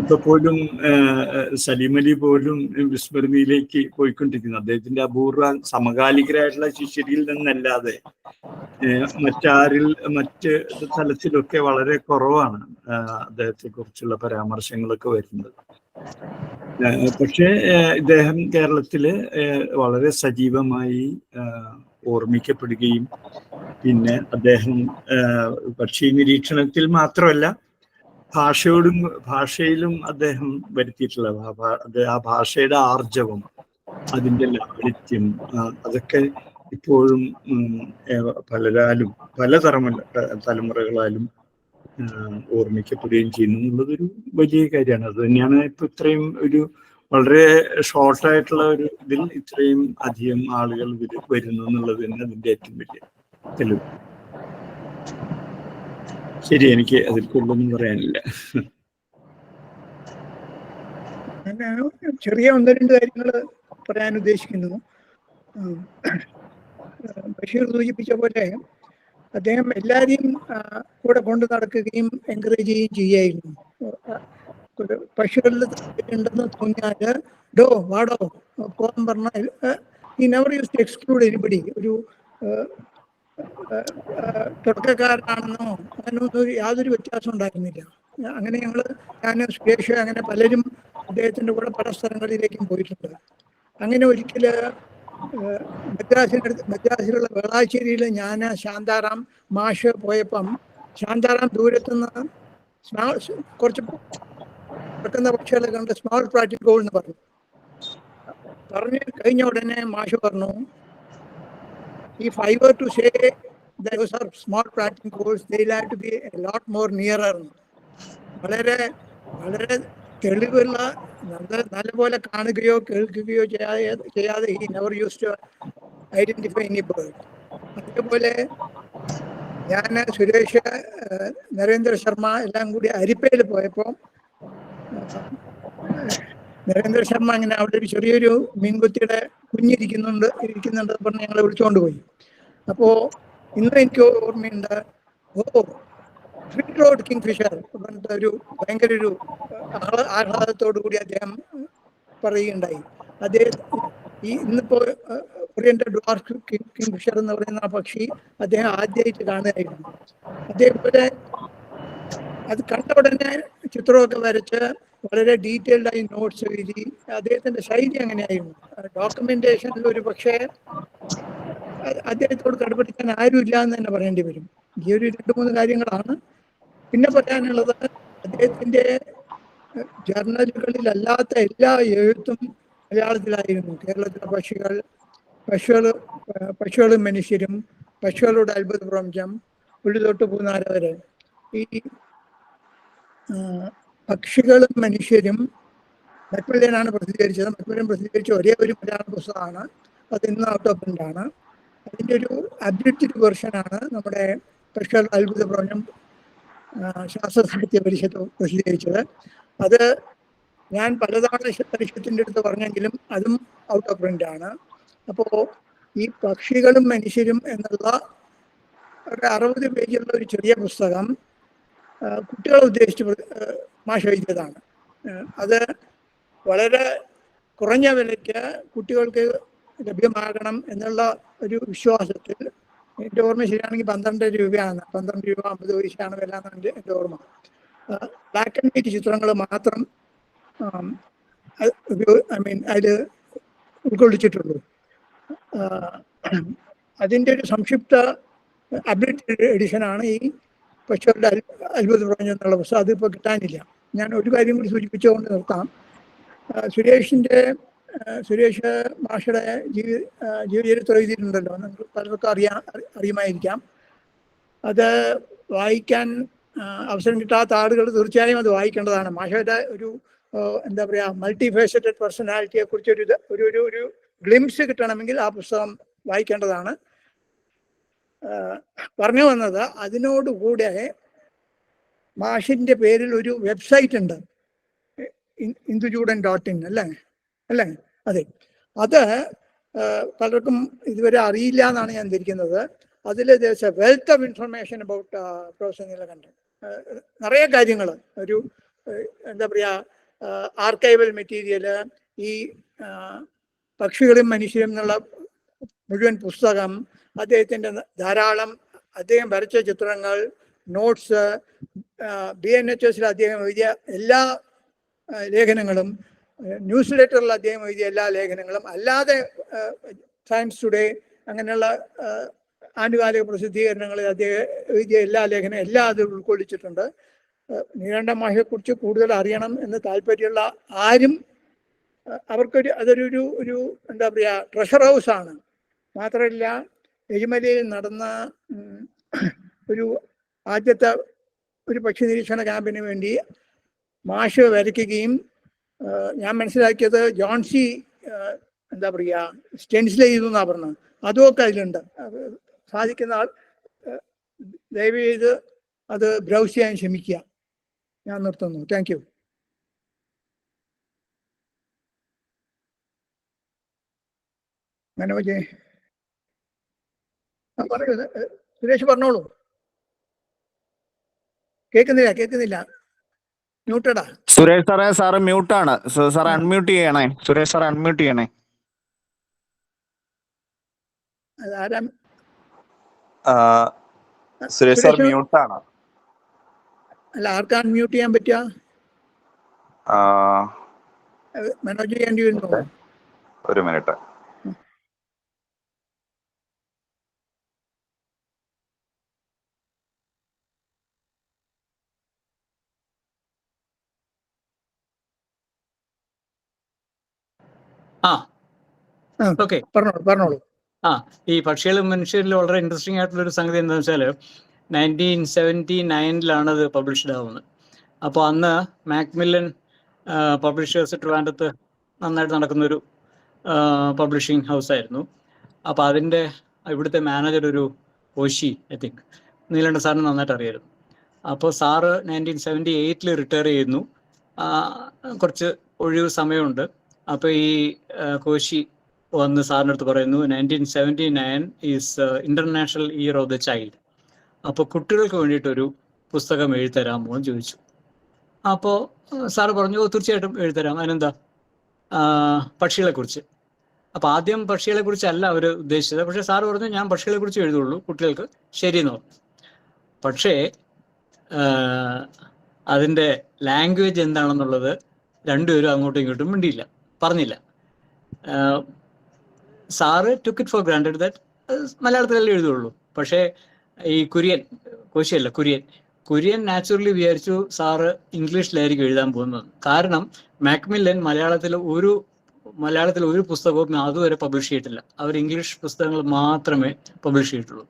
ഇപ്പൊ പോലും സലീം അലി പോലും വിസ്മൃതിയിലേക്ക് പോയിക്കൊണ്ടിരിക്കുന്നു. അദ്ദേഹത്തിന്റെ അപൂർവ സമകാലികരായിട്ടുള്ള ശിഷ്യരിൽ നിന്നല്ലാതെ മറ്റ് തലത്തിലൊക്കെ വളരെ കുറവാണ് അദ്ദേഹത്തെ കുറിച്ചുള്ള പരാമർശങ്ങളൊക്കെ വരുന്നത്. പക്ഷേ ഇദ്ദേഹം കേരളത്തില് വളരെ സജീവമായി ഓർമ്മിക്കപ്പെടുകയും പിന്നെ അദ്ദേഹം പക്ഷി നിരീക്ഷണത്തിൽ മാത്രമല്ല ഭാഷയിലും അദ്ദേഹം വരുത്തിയിട്ടുള്ള ആ ഭാഷയുടെ ആർജവം, അതിൻ്റെ ലാളിത്യം, അതൊക്കെ ഇപ്പോഴും പല തലമുറകളാലും ഓർമ്മിക്കപ്പെടുകയും ചെയ്യുന്നു എന്നുള്ളതൊരു വലിയ കാര്യമാണ്. അത് തന്നെയാണ് ഇപ്പൊ ഇത്രയും ഒരു വളരെ ഷോർട്ടായിട്ടുള്ള ഒരു ഇതിൽ ഇത്രയും അധികം ആളുകൾ വരുന്നു എന്നുള്ളത് തന്നെ അതിന്റെ ഏറ്റവും വലിയ തെളിവ്. ശരി, എനിക്ക് അതിൽ കൂടുതലൊന്നും പറയാനില്ല. ചെറിയ ഒന്ന് രണ്ട് കാര്യങ്ങൾ പറയാൻ ഉദ്ദേശിക്കുന്നു. ബഷീർ സൂചിപ്പിച്ച പോലെ അദ്ദേഹം എല്ലാവരെയും കൂടെ കൊണ്ടു നടക്കുകയും എൻകറേജ് ചെയ്യുകയും ചെയ്യായിരുന്നു. പശുക്കളിൽ ഉണ്ടെന്ന് തോന്നിയാല് ഡോ വാടോ പോകാൻ പറഞ്ഞാൽ he never use to exclude anybody. ഒരു തുടക്കക്കാരനാണെന്നോ അങ്ങനൊന്നും യാതൊരു വ്യത്യാസം ഉണ്ടായിരുന്നില്ല. അങ്ങനെ ഞാൻ സുരേഷ് അങ്ങനെ പലരും അദ്ദേഹത്തിൻ്റെ കൂടെ പല സ്ഥലങ്ങളിലേക്കും പോയിട്ടുണ്ട്. അങ്ങനെ ഒരിക്കല് മദ്രാസിലുള്ള വേളാശ്ശേരിയിൽ ഞാൻ ശാന്താറാം മാഷ് പോയപ്പം ശാന്താറാം ദൂരത്തുനിന്ന് കുറച്ച് കിടക്കുന്ന പക്ഷികളെ കണ്ട് സ്മോൾ പ്രാക്ടിക്കൽ ഗോൾ എന്ന് പറഞ്ഞു കഴിഞ്ഞ ഉടനെ മാഷ് പറഞ്ഞു, if I were to say those are small practical goals, they'll have to be a lot more nearer. വളരെ വളരെ തെളിവുള്ള നല്ലപോലെ കാണുകയോ കേൾക്കുകയോ ചെയ്യാതെ he never use to identify any bird. അതേപോലെ ഞാൻ സുരേഷ് നരേന്ദ്ര ശർമ്മ എല്ലാം കൂടി അരിപ്പയിൽ പോയപ്പോൾ നരേന്ദ്ര ശർമ്മ ഇങ്ങനെ അവിടെ ഒരു ചെറിയൊരു മീൻകുത്തിയുടെ കുഞ്ഞിരിക്കുന്നുണ്ട് പറഞ്ഞ് ഞങ്ങളെ വിളിച്ചുകൊണ്ട് പോയി. അപ്പോൾ ഇന്ന് എനിക്ക് ഓർമ്മയുണ്ട്, ഫ്രീ റോഡ് കിങ് ഫിഷർ പറഞ്ഞിട്ട് ഒരു ഭയങ്കര ഒരു ആഹ്ലാദത്തോടു കൂടി അദ്ദേഹം പറയുകയുണ്ടായി. അദ്ദേഹം ഇന്നിപ്പോ ഓറിയന്റൽ ഡ്വാർഫ് കിങ് ഫിഷർ എന്ന് പറയുന്ന ആ പക്ഷി അദ്ദേഹം ആദ്യമായിട്ട് കാണുകയായിരുന്നു. അതേപോലെ അത് കണ്ട ഉടനെ ചിത്രമൊക്കെ വരച്ച് വളരെ ഡീറ്റെയിൽഡ് ആയി നോട്ട്സ് എഴുതി. അദ്ദേഹത്തിന്റെ ശൈലി അങ്ങനെയായിരുന്നു. ഡോക്യുമെന്റേഷനിൽ ഒരു പക്ഷേ അദ്ദേഹത്തോട് കടുപിടിക്കാൻ ആരുമില്ല എന്ന് തന്നെ പറയേണ്ടി വരും. ഈ ഒരു 2-3 കാര്യങ്ങളാണ്. പിന്നെ പറയാനുള്ളത്, അദ്ദേഹത്തിന്റെ ജേർണലുകളിലല്ലാത്ത എല്ലാ എഴുത്തും മലയാളത്തിലായിരുന്നു. കേരളത്തിലെ പക്ഷികളും മനുഷ്യരും, പക്ഷികളുടെ അത്ഭുത പ്രപഞ്ചം, ഉള്ളി തൊട്ട് പൂനാര വരെ. ഈ പക്ഷികളും മനുഷ്യരും മക്മില്ലനാണ് പ്രസിദ്ധീകരിച്ചത്. മക്മില്ലൻ പ്രസിദ്ധീകരിച്ച ഒരേ ഒരു മലയാള പുസ്തകമാണ്. അത് ഇന്ന് ഔട്ട് ഓഫ് പ്രിന്റ്. അതിൻ്റെ ഒരു അബ്രിഡ്ജ്ഡ് വെർഷനാണ് നമ്മുടെ പക്ഷികളുടെ അത്ഭുത പ്രപഞ്ചം ശാസ്ത്ര സാഹിത്യ പരിഷത്ത് പ്രസിദ്ധീകരിച്ചത്. അത് ഞാൻ പലതവണ പരിഷത്തിൻ്റെ അടുത്ത് പറഞ്ഞെങ്കിലും അതും ഔട്ട് ഓഫ് പ്രിന്റ് ആണ്. അപ്പോൾ ഈ പക്ഷികളും മനുഷ്യരും എന്നുള്ള ഒരു 60 പേജുള്ള ഒരു ചെറിയ പുസ്തകം കുട്ടികളെ ഉദ്ദേശിച്ച് മാഷ് എഴുതിയതാണ്. അത് വളരെ കുറഞ്ഞ വിലയ്ക്ക് കുട്ടികൾക്ക് ലഭ്യമാകണം എന്നുള്ള ഒരു വിശ്വാസത്തിൽ, എൻ്റെ ഓർമ്മ ശരിയാണെങ്കിൽ 12 രൂപയാണ്, 12 രൂപ 50 പൈസയാണ് വില എന്നാണ് എൻ്റെ ഓർമ്മ. ബ്ലാക്ക് ആൻഡ് വൈറ്റ് ചിത്രങ്ങൾ മാത്രം അതിൽ ഉൾക്കൊള്ളിച്ചിട്ടുള്ളൂ. അതിൻ്റെ ഒരു സംക്ഷിപ്ത അബ്രിഡ്ജ്ഡ് എഡിഷനാണ് ഈ പക്ഷികളുടെ അത്ഭുത പ്രപഞ്ചം എന്നുള്ള പുസ്തകം. അതിപ്പോൾ കിട്ടാനില്ല. ഞാൻ ഒരു കാര്യം കൂടി സൂചിപ്പിച്ചുകൊണ്ട് നിർത്താം. സുരേഷ് മാഷയുടെ ജീവചരിത്രം എഴുതിയിട്ടുണ്ടല്ലോ, നിങ്ങൾക്ക് പലർക്കും അറിയുമായിരിക്കാം. അത് വായിക്കാൻ അവസരം കിട്ടാത്ത ആളുകൾ തീർച്ചയായും അത് വായിക്കേണ്ടതാണ്. മാഷയുടെ ഒരു എന്താ പറയുക, മൾട്ടി ഫേസറ്റഡ് പേഴ്സണാലിറ്റിയെ കുറിച്ച് ഒരു ഗ്ലിംസ് കിട്ടണമെങ്കിൽ ആ പുസ്തകം വായിക്കേണ്ടതാണ്. പറഞ്ഞു വന്നത്, അതിനോടുകൂടെ മാഷിന്റെ പേരിൽ ഒരു വെബ്സൈറ്റ് ഉണ്ട്, ഇന്ദുചൂടൻ.in അല്ലേ? അതെ, അത് പലർക്കും ഇതുവരെ അറിയില്ല എന്നാണ് ഞാൻ ധരിക്കുന്നത്. അതിൽ wealth of information about professor Neelakantan. നിറയെ കാര്യങ്ങൾ, ഒരു എന്താ പറയുക, ആർക്കൈവൽ മെറ്റീരിയൽ, ഈ പക്ഷികളും മനുഷ്യരും എന്നുള്ള മുഴുവൻ പുസ്തകം, അദ്ദേഹത്തിൻ്റെ ധാരാളം അദ്ദേഹം വരച്ച ചിത്രങ്ങൾ, നോട്ട്സ്, BNHS അദ്ദേഹം എഴുതിയ എല്ലാ ലേഖനങ്ങളും, ന്യൂസ് ലെറ്ററിൽ അദ്ദേഹം എഴുതിയ എല്ലാ ലേഖനങ്ങളും, അല്ലാതെ സയൻസ് ടുഡേ അങ്ങനെയുള്ള ആനുകാലിക പ്രസിദ്ധീകരണങ്ങളിൽ അദ്ദേഹം എഴുതിയ എല്ലാ ലേഖനം എല്ലാം അത് ഉൾക്കൊള്ളിച്ചിട്ടുണ്ട്. നീലകണ്ഠൻ മാഷെക്കുറിച്ച് കൂടുതൽ അറിയണം എന്ന് താല്പര്യമുള്ള ആരും അതൊരു എന്താ പറയുക, ട്രഷർ ഹൗസാണ്. മാത്രമല്ല, എഴിമലയിൽ നടന്ന ഒരു ആദ്യത്തെ ഒരു പക്ഷി നിരീക്ഷണ ക്യാമ്പിന് വേണ്ടി മാഷ് വരയ്ക്കുകയും ഞാൻ മനസ്സിലാക്കിയത് ജോൺസി എന്താ പറയുക സ്റ്റെൻസിൽ ചെയ്തു എന്നാണ് പറഞ്ഞത്. അതുമൊക്കെ അതിലുണ്ട്. സാധിക്കുന്ന ആൾ ദയവ് ചെയ്ത് അത് ബ്രൗസ് ചെയ്യാൻ ശ്രമിക്കുക. ഞാൻ നിർത്തുന്നു. Thank you. മനോജ് പറയൂ, സുരേഷ് പറഞ്ഞോളൂ. കേൾക്കുന്നില്ല. മ്യൂട്ടഡാ. സുരേഷ് സാറേ, സാറ് മ്യൂട്ടാണ്. സാർ അൺമ്യൂട്ട് ചെയ്യണേ. സുരേഷ് സാർ അൺമ്യൂട്ട് ചെയ്യണേ. അതാരാ? സുരേഷ് സാർ മ്യൂട്ടാണ്. അല്ല, ആർക്കാ അൺമ്യൂട്ട് ചെയ്യാൻ പറ്റുക? മനോജ് ചെയ്യേണ്ടി വരുന്നു. ഒരു മിനിറ്റ്. ഓക്കെ, പറഞ്ഞോളൂ. ഈ പക്ഷികളും മനുഷ്യരിലും വളരെ ഇൻട്രസ്റ്റിംഗ് ആയിട്ടുള്ള ഒരു സംഗതി എന്താണെന്ന് വെച്ചാൽ 1979 അത് പബ്ലിഷ്ഡ് ആവുന്നത്. അപ്പോൾ അന്ന് മാക്മില്ലൻ പബ്ലിഷേഴ്സ് ട്രിവാൻഡ്രത്ത് നന്നായിട്ട് നടക്കുന്നൊരു പബ്ലിഷിംഗ് ഹൗസായിരുന്നു. അപ്പോൾ അതിൻ്റെ ഇവിടുത്തെ മാനേജർ ഒരു ഓഷി, ഐ തിങ്ക് നീലകണ്ഠ സാറിന് നന്നായിട്ട് അറിയായിരുന്നു. അപ്പോൾ സാറ് 1978 റിട്ടയർ ചെയ്യുന്നു. കുറച്ച് ഒഴിവ് സമയമുണ്ട്. അപ്പോൾ ഈ കോശി വന്ന് സാറിൻ്റെ അടുത്ത് പറയുന്നു 1979 is international year of the child. അപ്പോൾ കുട്ടികൾക്ക് വേണ്ടിയിട്ടൊരു പുസ്തകം എഴുതരാമോ എന്ന് ചോദിച്ചു. അപ്പോൾ സാറ് പറഞ്ഞു, തീർച്ചയായിട്ടും എഴുതരാം, അതിനെന്താ, പക്ഷികളെക്കുറിച്ച്. അപ്പോൾ ആദ്യം പക്ഷികളെക്കുറിച്ചല്ല അവർ ഉദ്ദേശിച്ചത്. പക്ഷേ സാറ് പറഞ്ഞു, ഞാൻ പക്ഷികളെക്കുറിച്ച് എഴുതുള്ളൂ കുട്ടികൾക്ക്, ശരിയെന്ന് പറഞ്ഞു. പക്ഷേ അതിൻ്റെ ലാംഗ്വേജ് എന്താണെന്നുള്ളത് രണ്ടുപേരും അങ്ങോട്ടും ഇങ്ങോട്ടും മിണ്ടിയില്ല, പറഞ്ഞില്ല. Sir took it for granted that മലയാളത്തിലല്ലേ എഴുതുള്ളൂ. പക്ഷേ ഈ കുര്യൻ നാച്ചുറലി വിചാരിച്ചു സാറ് ഇംഗ്ലീഷിലായിരിക്കും എഴുതാൻ പോകുന്നത്. കാരണം മാക്മില്ലൻ മലയാളത്തിൽ ഒരു പുസ്തകവും അതുവരെ പബ്ലിഷ് ചെയ്തിട്ടില്ല. അവർ ഇംഗ്ലീഷ് പുസ്തകങ്ങൾ മാത്രമേ പബ്ലിഷ് ചെയ്തിട്ടുള്ളൂ.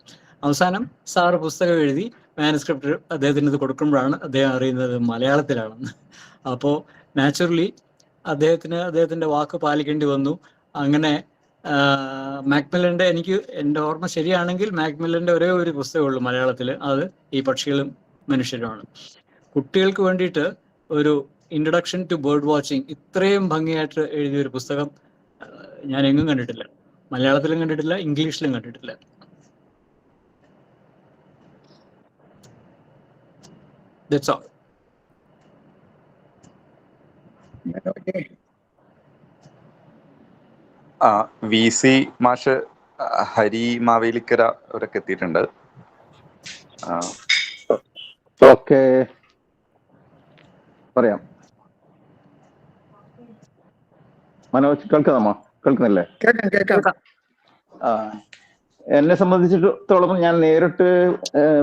അവസാനം സാറ് പുസ്തകം എഴുതി മാനുസ്ക്രിപ്റ്റ് അദ്ദേഹത്തിന് ഇത് കൊടുക്കുമ്പോഴാണ് അദ്ദേഹം അറിയുന്നത് മലയാളത്തിലാണെന്ന്. അപ്പോൾ നാച്ചുറലി അദ്ദേഹത്തിൻ്റെ വാക്ക് പാലിക്കേണ്ടി വന്നു. അങ്ങനെ മാക്മില്ലൻ്റെ, എൻ്റെ ഓർമ്മ ശരിയാണെങ്കിൽ മാക്മില്ലൻ്റെ ഒരേ ഒരു പുസ്തകമുള്ളൂ മലയാളത്തിൽ, അത് ഈ പക്ഷികളും മനുഷ്യരുമാണ്. കുട്ടികൾക്ക് വേണ്ടിയിട്ട് ഒരു ഇൻട്രൊഡക്ഷൻ ടു ബേർഡ് വാച്ചിങ് ഇത്രയും ഭംഗിയായിട്ട് എഴുതിയൊരു പുസ്തകം ഞാൻ എങ്ങും കണ്ടിട്ടില്ല. മലയാളത്തിലും കണ്ടിട്ടില്ല, ഇംഗ്ലീഷിലും കണ്ടിട്ടില്ല. That's all. VC മാഷ്, ഹരി മാവേലിക്കര അവരൊക്കെ എത്തിയിട്ടുണ്ട്. ഓക്കെ, പറയാം. മനോജ് കേൾക്കുന്നില്ലേ? എന്നെ സംബന്ധിച്ചിടത്തോളം ഞാൻ നേരിട്ട്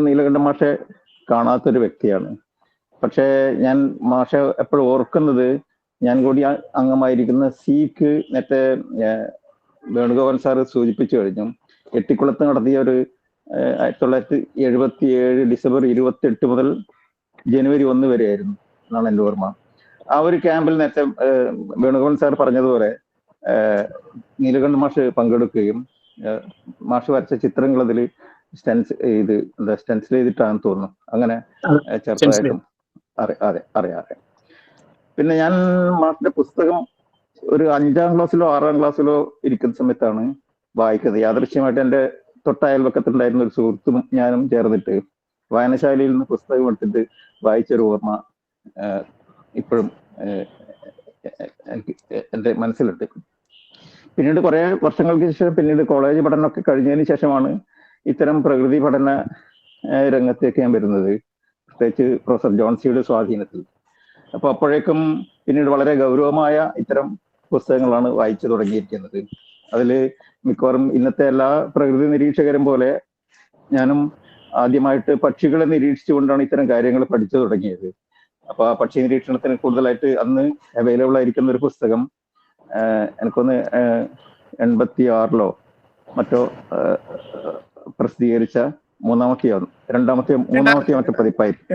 നീലകണ്ഠ മാഷെ കാണാത്തൊരു വ്യക്തിയാണ്. പക്ഷേ ഞാൻ മാഷെ എപ്പോഴും ഓർക്കുന്നത്, ഞാൻ കൂടി അംഗമായിരിക്കുന്ന സീക്ക് നേരത്തെ വേണുഗോപാൽ സാറ് സൂചിപ്പിച്ചു കഴിഞ്ഞു. എട്ടിക്കുളത്ത് നടത്തിയ ഒരു 1977 ഡിസംബർ 28 മുതൽ ജനുവരി 1 വരെയായിരുന്നു എന്നാണ് എൻ്റെ ഓർമ്മ. ആ ഒരു ക്യാമ്പിൽ നേരത്തെ വേണുഗോപാൽ സാർ പറഞ്ഞതുപോലെ നീലകണ്ഠ മാഷ് പങ്കെടുക്കുകയും മാഷ് വരച്ച ചിത്രങ്ങൾ അതിൽ സ്റ്റെൻസിൽ ചെയ്തിട്ടാണെന്ന് തോന്നുന്നു. അങ്ങനെ ചെറുതായിട്ടും അറിയാം. പിന്നെ ഞാൻ മാഷിന്റെ പുസ്തകം ഒരു 5ാം ക്ലാസ്സിലോ 6ാം ക്ലാസ്സിലോ ഇരിക്കുന്ന സമയത്താണ് വായിക്കുന്നത്. യാദൃശ്യമായിട്ട് എൻ്റെ തൊട്ടയൽവക്കത്തുണ്ടായിരുന്ന ഒരു സുഹൃത്തും ഞാനും ചേർന്നിട്ട് വായനശാലയിൽ നിന്ന് പുസ്തകം എടുത്തിട്ട് വായിച്ചൊരു ഓർമ്മ ഇപ്പോഴും എൻ്റെ മനസ്സിലുണ്ട്. പിന്നീട് കുറെ വർഷങ്ങൾക്ക് ശേഷം, പിന്നീട് കോളേജ് പഠനമൊക്കെ കഴിഞ്ഞതിന് ശേഷമാണ് ഇത്തരം പ്രകൃതി പഠന രംഗത്തേക്ക് ഞാൻ വരുന്നത്, പ്രത്യേകിച്ച് പ്രൊഫസർ ജോൺസിയുടെ സ്വാധീനത്തിൽ. അപ്പൊ അപ്പോഴേക്കും പിന്നീട് വളരെ ഗൗരവമായ ഇത്തരം പുസ്തകങ്ങളാണ് വായിച്ചു തുടങ്ങിയിരിക്കുന്നത്. അതിൽ മിക്കവാറും ഇന്നത്തെ എല്ലാ പ്രകൃതി നിരീക്ഷകരും പോലെ ഞാനും ആദ്യമായിട്ട് പക്ഷികളെ നിരീക്ഷിച്ചുകൊണ്ടാണ് ഇത്തരം കാര്യങ്ങൾ പഠിച്ചു തുടങ്ങിയത്. അപ്പൊ ആ പക്ഷി നിരീക്ഷണത്തിന് കൂടുതലായിട്ട് അന്ന് അവൈലബിൾ ആയിരിക്കുന്ന ഒരു പുസ്തകം എനിക്കൊന്ന് 86 മറ്റോ പ്രസിദ്ധീകരിച്ച മൂന്നാമത്തെ മറ്റു പതിപ്പായിരിക്കും.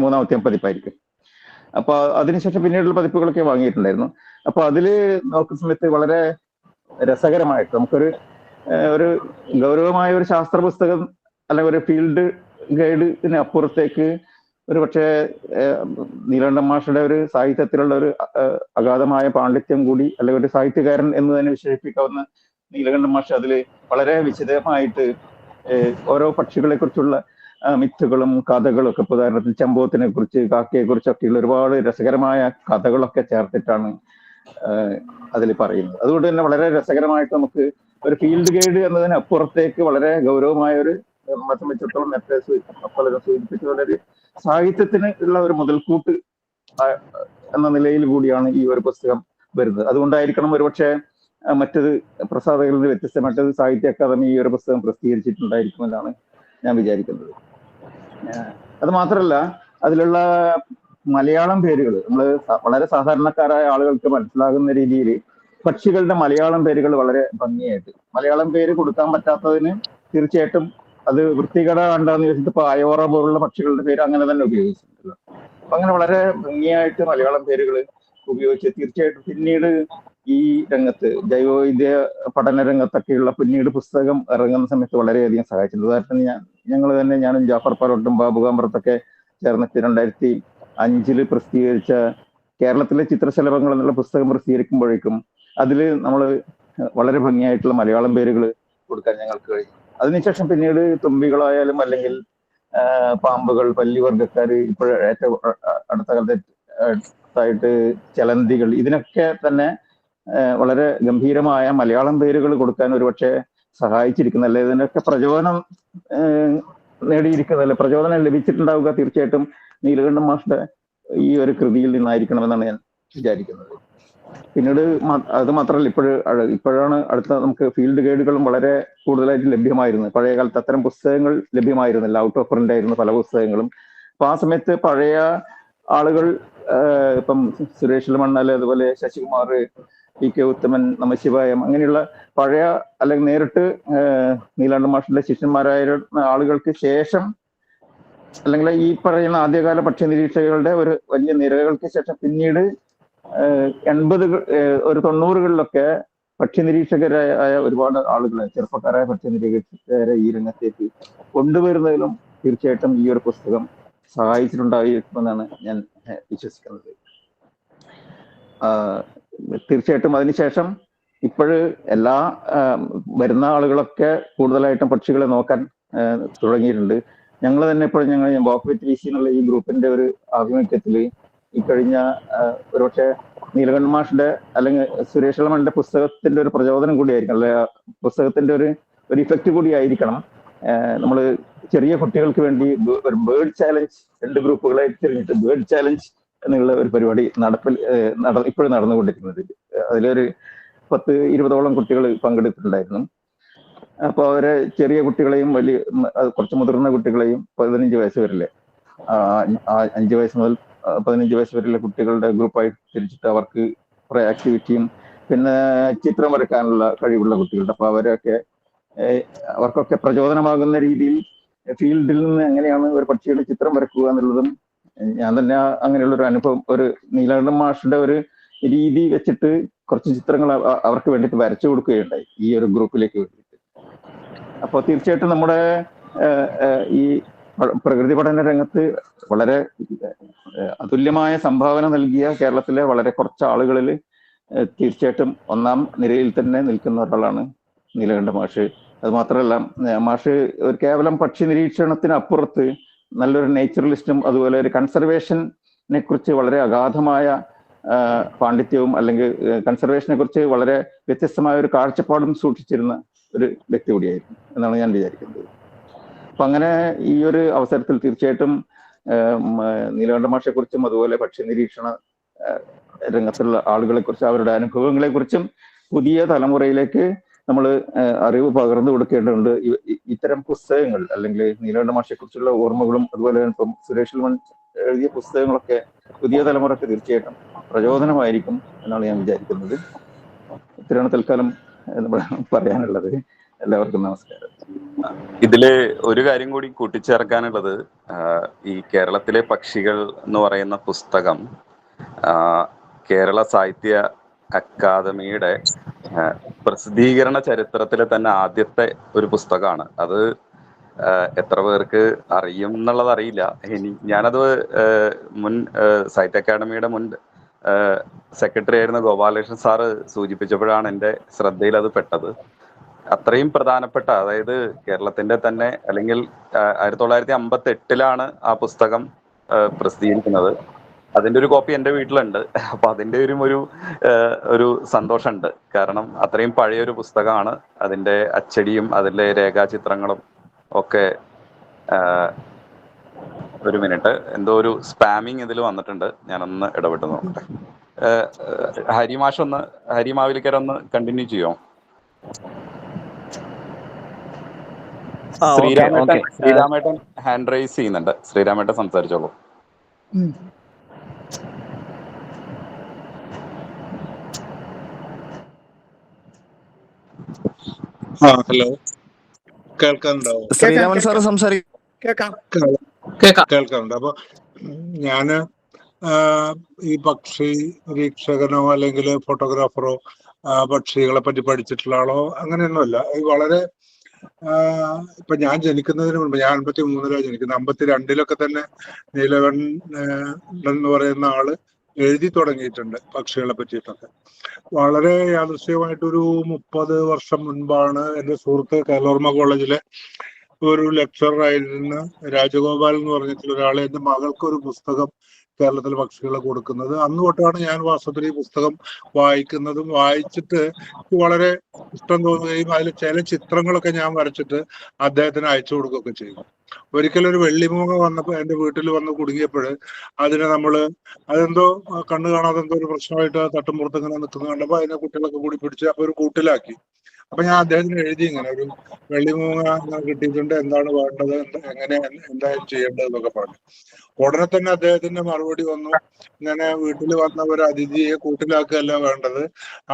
മൂന്നാമത്തെയും പതിപ്പായിരിക്കും. അപ്പൊ അതിനുശേഷം പിന്നീടുള്ള പതിപ്പുകളൊക്കെ വാങ്ങിയിട്ടുണ്ടായിരുന്നു. അപ്പൊ അതില് നോക്കുന്ന സമയത്ത് വളരെ രസകരമായിട്ട് നമുക്കൊരു ഒരു ഗൗരവമായ ഒരു ശാസ്ത്ര പുസ്തകം അല്ലെങ്കിൽ ഒരു ഫീൽഡ് ഗൈഡിന് അപ്പുറത്തേക്ക് ഒരു പക്ഷേ നീലകണ്ഠൻ മാഷയുടെ ഒരു സാഹിത്യത്തിലുള്ള ഒരു അഗാധമായ പാണ്ഡിത്യം കൂടി, അല്ലെങ്കിൽ ഒരു സാഹിത്യകാരൻ എന്ന് തന്നെ വിശേഷിപ്പിക്കാവുന്ന നീലകണ്ഠൻ മാഷ് അതിൽ വളരെ വിശദമായിട്ട് ഓരോ പക്ഷികളെ കുറിച്ചുള്ള മിത്തുകളും കഥകളും ഒക്കെ, ഉദാഹരണത്തിന് ചെമ്പോത്തിനെ കുറിച്ച്, കാക്കയെ കുറിച്ചൊക്കെയുള്ള ഒരുപാട് രസകരമായ കഥകളൊക്കെ ചേർത്തിട്ടാണ് അതിൽ പറയുന്നത്. അതുകൊണ്ട് തന്നെ വളരെ രസകരമായിട്ട് നമുക്ക് ഒരു ഫീൽഡ് ഗൈഡ് എന്നതിന് അപ്പുറത്തേക്ക് വളരെ ഗൗരവമായ ഒരു സംബന്ധിച്ചിടത്തോളം നേരത്തെ പലരും സൂചിപ്പിച്ചതുപോലെ ഒരു സാഹിത്യത്തിന് ഉള്ള ഒരു മുതൽക്കൂട്ട് എന്ന നിലയിൽ കൂടിയാണ് ഈ ഒരു പുസ്തകം വരുന്നത്. അതുകൊണ്ടായിരിക്കണം ഒരുപക്ഷെ മറ്റത് പ്രസാധകരിൽ നിന്ന് വ്യത്യസ്തമായിട്ടത് സാഹിത്യ അക്കാദമി ഈ ഒരു പുസ്തകം പ്രസിദ്ധീകരിച്ചിട്ടുണ്ടായിരിക്കുമെന്നാണ് ഞാൻ വിചാരിക്കുന്നത്. അത് മാത്രമല്ല, അതിലുള്ള മലയാളം പേരുകൾ നമ്മൾ വളരെ സാധാരണക്കാരായ ആളുകൾക്ക് മനസ്സിലാകുന്ന രീതിയിൽ പക്ഷികളുടെ മലയാളം പേരുകൾ വളരെ ഭംഗിയായിട്ട്, മലയാളം പേര് കൊടുക്കാൻ പറ്റാത്തതിന് തീർച്ചയായിട്ടും അത് വൃത്തികേട കണ്ടാന്ന് ചോദിച്ചിട്ട് ഇപ്പൊ അയോറ പോലുള്ള പക്ഷികളുടെ പേര് അങ്ങനെ തന്നെ ഉപയോഗിച്ചിട്ടുണ്ടല്ലോ. അപ്പൊ അങ്ങനെ വളരെ ഭംഗിയായിട്ട് മലയാളം പേരുകൾ ഉപയോഗിച്ച് തീർച്ചയായിട്ടും പിന്നീട് ഈ രംഗത്ത് ജൈവവൈദ്യ പഠന രംഗത്തൊക്കെയുള്ള പിന്നീട് പുസ്തകം ഇറങ്ങുന്ന സമയത്ത് വളരെയധികം സഹായിച്ചിട്ടുണ്ട്. ഉദാഹരണത്തിന് ഞാനും ജാഫർ പാലോട്ടും ബാബു കാമ്പ്രത്തൊക്കെ ചേർന്നിട്ട് 2005 പ്രസിദ്ധീകരിച്ച കേരളത്തിലെ ചിത്രശലഭങ്ങൾ എന്നുള്ള പുസ്തകം പ്രസിദ്ധീകരിക്കുമ്പോഴേക്കും അതിൽ നമ്മൾ വളരെ ഭംഗിയായിട്ടുള്ള മലയാളം പേരുകൾ കൊടുക്കാൻ ഞങ്ങൾക്ക് കഴിയും. അതിനുശേഷം പിന്നീട് തുമ്പികളായാലും അല്ലെങ്കിൽ പാമ്പുകൾ, പല്ലിവർഗക്കാർ, ഇപ്പോൾ ഏറ്റവും അടുത്ത കാലത്തായിട്ട് ചലന്തികൾ, ഇതിനൊക്കെ തന്നെ വളരെ ഗംഭീരമായ മലയാളം പേരുകൾ കൊടുക്കാൻ ഒരുപക്ഷെ സഹായിച്ചിരിക്കുന്നതല്ലേ, ഇതിനൊക്കെ പ്രചോദനം നേടിയിരിക്കുന്നതല്ലേ, പ്രചോദനം ലഭിച്ചിട്ടുണ്ടാവുക തീർച്ചയായിട്ടും നീലകണ്ഠൻ മാഷിന്റെ ഈ ഒരു കൃതിയിൽ നിന്നായിരിക്കണമെന്നാണ് ഞാൻ വിചാരിക്കുന്നത്. പിന്നീട് അത് മാത്രമല്ല, ഇപ്പോഴാണ് അടുത്ത നമുക്ക് ഫീൽഡ് ഗൈഡുകളും വളരെ കൂടുതലായിട്ട് ലഭ്യമായിരുന്നത്. പഴയ കാലത്ത് അത്തരം പുസ്തകങ്ങൾ ലഭ്യമായിരുന്നില്ല, ഔട്ട് ഓഫ് പ്രിന്റ് ആയിരുന്നു പല പുസ്തകങ്ങളും. അപ്പൊ ആ സമയത്ത് പഴയ ആളുകൾ ഇപ്പം സുരേഷ് മണ്ണാല്, അതുപോലെ ശശികുമാർ, PK ഉത്തമൻ, നമശിവായം, അങ്ങനെയുള്ള പഴയ അല്ലെങ്കിൽ നേരിട്ട് നീലകണ്ഠൻ മാഷിന്റെ ശിഷ്യന്മാരായ ആളുകൾക്ക് ശേഷം, അല്ലെങ്കിൽ ഈ പറയുന്ന ആദ്യകാല പക്ഷി നിരീക്ഷകരുടെ ഒരു വലിയ നിരകൾക്ക് ശേഷം പിന്നീട് 90-കളിലൊക്കെ പക്ഷി നിരീക്ഷകരായ ഒരുപാട് ആളുകളെ, ചെറുപ്പക്കാരായ പക്ഷി നിരീക്ഷകരെ ഈ രംഗത്തേക്ക് കൊണ്ടുവരുന്നതിലും തീർച്ചയായിട്ടും ഈ ഒരു പുസ്തകം സഹായിച്ചിട്ടുണ്ടായിരിക്കുമെന്നാണ് ഞാൻ വിശ്വസിക്കുന്നത്. തീർച്ചയായിട്ടും അതിനുശേഷം ഇപ്പോഴ് എല്ലാ വരുന്ന ആളുകളൊക്കെ കൂടുതലായിട്ടും പക്ഷികളെ നോക്കാൻ തുടങ്ങിയിട്ടുണ്ട്. ഞങ്ങൾ തന്നെ ഇപ്പോൾ ബോക്ക്വിറ്റ് VC എന്നുള്ള ഈ ഗ്രൂപ്പിന്റെ ഒരു ആഭിമുഖ്യത്തിൽ ഈ കഴിഞ്ഞ ഒരുപക്ഷെ നീലകണ്ഠൻ മാഷിന്റെ അല്ലെങ്കിൽ സുരേഷ് മണ്ണിന്റെ പുസ്തകത്തിന്റെ ഒരു പ്രചോദനം കൂടിയായിരിക്കണം, അല്ലെ പുസ്തകത്തിന്റെ ഒരു ഇഫക്റ്റ് കൂടി ആയിരിക്കണം, നമ്മൾ ചെറിയ കുട്ടികൾക്ക് വേണ്ടി ഒരു ബേർഡ് ചാലഞ്ച് 2 ഗ്രൂപ്പുകളായി തിരിഞ്ഞിട്ട് ബേർഡ് ചാലഞ്ച് എന്നുള്ള ഒരു പരിപാടി ഇപ്പോഴും നടന്നുകൊണ്ടിരിക്കുന്നത്. അതിലൊരു 10-20ഓളം കുട്ടികൾ പങ്കെടുത്തിട്ടുണ്ടായിരുന്നു. അപ്പോൾ അവരെ ചെറിയ കുട്ടികളെയും കുറച്ച് മുതിർന്ന കുട്ടികളെയും 15 വയസ്സ് വരില്ലേ, 5 വയസ്സ് മുതൽ 15 വയസ്സ് വരെയുള്ള കുട്ടികളുടെ ഗ്രൂപ്പായി തിരിച്ചിട്ട് അവർക്ക് കുറെ ആക്ടിവിറ്റിയും പിന്നെ ചിത്രം വരയ്ക്കാനുള്ള കഴിവുള്ള കുട്ടികളുടെ, അപ്പൊ അവർക്കൊക്കെ പ്രചോദനമാകുന്ന രീതിയിൽ ഫീൽഡിൽ നിന്ന് എങ്ങനെയാണ് ഒരു പക്ഷിയുടെ ചിത്രം വരക്കുക എന്നുള്ളതും ഞാൻ തന്നെ അങ്ങനെയുള്ള ഒരു അനുഭവം, ഒരു നീലകണ്ഠൻ മാഷിന്റെ ഒരു രീതി വെച്ചിട്ട് കുറച്ച് ചിത്രങ്ങൾ അവർക്ക് വേണ്ടിയിട്ട് വരച്ചു കൊടുക്കുകയുണ്ടായി ഈ ഒരു ഗ്രൂപ്പിലേക്ക് വേണ്ടിയിട്ട്. അപ്പോൾ തീർച്ചയായിട്ടും നമ്മുടെ ഈ പ്രകൃതി പഠന രംഗത്ത് വളരെ അതുല്യമായ സംഭാവന നൽകിയ കേരളത്തിലെ വളരെ കുറച്ച് ആളുകളിൽ തീർച്ചയായിട്ടും ഒന്നാം നിരയിൽ തന്നെ നിൽക്കുന്ന ഒരാളാണ് നീലകണ്ഠൻ മാഷ്. അത് മാത്രമല്ല, മാഷ് ഒരു കേവലം പക്ഷി നിരീക്ഷണത്തിന് അപ്പുറത്ത് നല്ലൊരു നേച്ചറലിസ്റ്റും അതുപോലെ ഒരു കൺസർവേഷനെ കുറിച്ച് വളരെ അഗാധമായ പാണ്ഡിത്യവും അല്ലെങ്കിൽ കൺസർവേഷനെ കുറിച്ച് വളരെ വ്യത്യസ്തമായ ഒരു കാഴ്ചപ്പാടും സൂക്ഷിച്ചിരുന്ന ഒരു വ്യക്തി കൂടിയായിരുന്നു എന്നാണ് ഞാൻ വിചാരിക്കുന്നത്. അപ്പൊ അങ്ങനെ ഈ ഒരു അവസരത്തിൽ തീർച്ചയായിട്ടും നീലകണ്ഠൻ മാഷെ കുറിച്ചും അതുപോലെ പക്ഷി നിരീക്ഷണ രംഗത്തുള്ള ആളുകളെ കുറിച്ച് അവരുടെ അനുഭവങ്ങളെ കുറിച്ചും പുതിയ തലമുറയിലേക്ക് നമ്മൾ അറിവ് പകർന്നു കൊടുക്കേണ്ടതുണ്ട്. ഇത്തരം പുസ്തകങ്ങൾ അല്ലെങ്കിൽ നീലകണ്ഠൻ മാഷെ കുറിച്ചുള്ള ഓർമ്മകളും അതുപോലെ ഇപ്പം സുരേഷ് എഴുതിയ പുസ്തകങ്ങളൊക്കെ പുതിയ തലമുറക്ക് തീർച്ചയായിട്ടും പ്രചോദനമായിരിക്കും എന്നാണ് ഞാൻ വിചാരിക്കുന്നത്. ഇത്രയാണ് തൽക്കാലം പറയാനുള്ളത്. എല്ലാവർക്കും നമസ്കാരം. ഇതില് ഒരു കാര്യം കൂടി കൂട്ടിച്ചേർക്കാനുള്ളത്, ഈ കേരളത്തിലെ പക്ഷികൾ എന്ന് പറയുന്ന പുസ്തകം കേരള സാഹിത്യ അക്കാദമിയുടെ പ്രസിദ്ധീകരണ ചരിത്രത്തിലെ തന്നെ ആദ്യത്തെ ഒരു പുസ്തകമാണ്. അത് എത്ര പേർക്ക് അറിയും എന്നുള്ളത് അറിയില്ല. ഞാനത് മുൻ സാഹിത്യ അക്കാദമിയുടെ മുൻ സെക്രട്ടറി ആയിരുന്ന ഗോപാലകൃഷ്ണൻ സാറ് സൂചിപ്പിച്ചപ്പോഴാണ് എൻ്റെ ശ്രദ്ധയിൽ അത് പെട്ടത്. അത്രയും പ്രധാനപ്പെട്ട, അതായത് കേരളത്തിന്റെ തന്നെ, അല്ലെങ്കിൽ 1958 ആ പുസ്തകം പ്രസിദ്ധീകരിക്കുന്നത്. അതിന്റെ ഒരു കോപ്പി എൻ്റെ വീട്ടിലുണ്ട്. അപ്പൊ അതിന്റെ ഒരു സന്തോഷമുണ്ട്. കാരണം അത്രയും പഴയൊരു പുസ്തകമാണ്. അതിന്റെ അച്ചടിയും അതിലെ രേഖാചിത്രങ്ങളും ഒക്കെ. ഒരു മിനിറ്റ്, എന്തോ ഒരു സ്പാമിങ് ഇതിൽ വന്നിട്ടുണ്ട്, ഞാനൊന്ന് ഇടപെട്ട് നോക്കട്ടെ. ഹരി മാവേലിക്കരൊന്ന് കണ്ടിന്യൂ ചെയ്യോ? ശ്രീരാമേട്ടൻ ഹാൻഡ് റൈസ് ചെയ്യുന്നുണ്ട്. ശ്രീരാമേട്ടൻ സംസാരിച്ചോളൂ. ഹലോ, കേൾക്കാനുണ്ടാവും? ശ്രീരാമൻ സാർ കേൾക്കാനുണ്ട്. അപ്പൊ ഞാന് ഈ പക്ഷി നിരീക്ഷകനോ അല്ലെങ്കിൽ ഫോട്ടോഗ്രാഫറോ പക്ഷികളെ പറ്റി പഠിച്ചിട്ടുള്ള ആളോ അങ്ങനെയൊന്നുമല്ല. വളരെ ഇപ്പൊ ഞാൻ ജനിക്കുന്നതിന് മുൻപ്, ഞാൻ 53 ജനിക്കുന്നത്, 52 തന്നെ നീലകണ്ഠൻ എന്ന് പറയുന്ന ആള് എഴുതി തുടങ്ങിയിട്ടുണ്ട് പക്ഷികളെ പറ്റിയിട്ടൊക്കെ. വളരെ യാദൃശ്ചികമായിട്ടൊരു 30 വർഷം മുൻപാണ് എൻ്റെ സുഹൃത്ത് കേരളോർമ്മ കോളേജിലെ ഒരു ലെക്ചറർ ആയിരുന്ന രാജഗോപാൽ എന്ന് പറഞ്ഞിട്ടുള്ള ഒരാൾ എൻ്റെ മകൾക്ക് ഒരു പുസ്തകം കേരളത്തിലെ പക്ഷികളെ കൊടുക്കുന്നത്. അന്ന് തൊട്ടാണ് ഞാൻ വാസ്തവത്തിൽ ഈ പുസ്തകം വായിക്കുന്നതും വായിച്ചിട്ട് വളരെ ഇഷ്ടം തോന്നുകയും അതിൽ ചില ചിത്രങ്ങളൊക്കെ ഞാൻ വരച്ചിട്ട് അദ്ദേഹത്തിന് അയച്ചു കൊടുക്കുകയൊക്കെ ചെയ്തു. ഒരിക്കലും ഒരു വെള്ളിമൂങ്ങ വന്നപ്പോൾ എൻ്റെ വീട്ടിൽ വന്ന് കുടുങ്ങിയപ്പോൾ അതിനെ അതെന്തോ കണ്ണു കാണാതെ എന്തോ ഒരു പ്രശ്നമായിട്ട് തട്ടുമ്പുറത്ത് ഇങ്ങനെ നിൽക്കുന്ന കണ്ടപ്പോൾ അതിനെ കുട്ടികളൊക്കെ കൂടി പിടിച്ച് അപ്പോൾ ഒരു കൂട്ടിലാക്കി. അപ്പൊ ഞാൻ അദ്ദേഹത്തിന് എഴുതി, ഇങ്ങനെ ഒരു വെള്ളിമൂങ്ങ കിട്ടിയിട്ടുണ്ട്, എന്താണ് വേണ്ടത്, എങ്ങനെ എന്തായാലും ചെയ്യേണ്ടത് എന്നൊക്കെ പറഞ്ഞു. ഉടനെ തന്നെ അദ്ദേഹത്തിന്റെ മറുപടി വന്നു, ഇങ്ങനെ വീട്ടിൽ വന്ന ഒരു അതിഥിയെ കൂട്ടിലാക്കുകയല്ല വേണ്ടത്,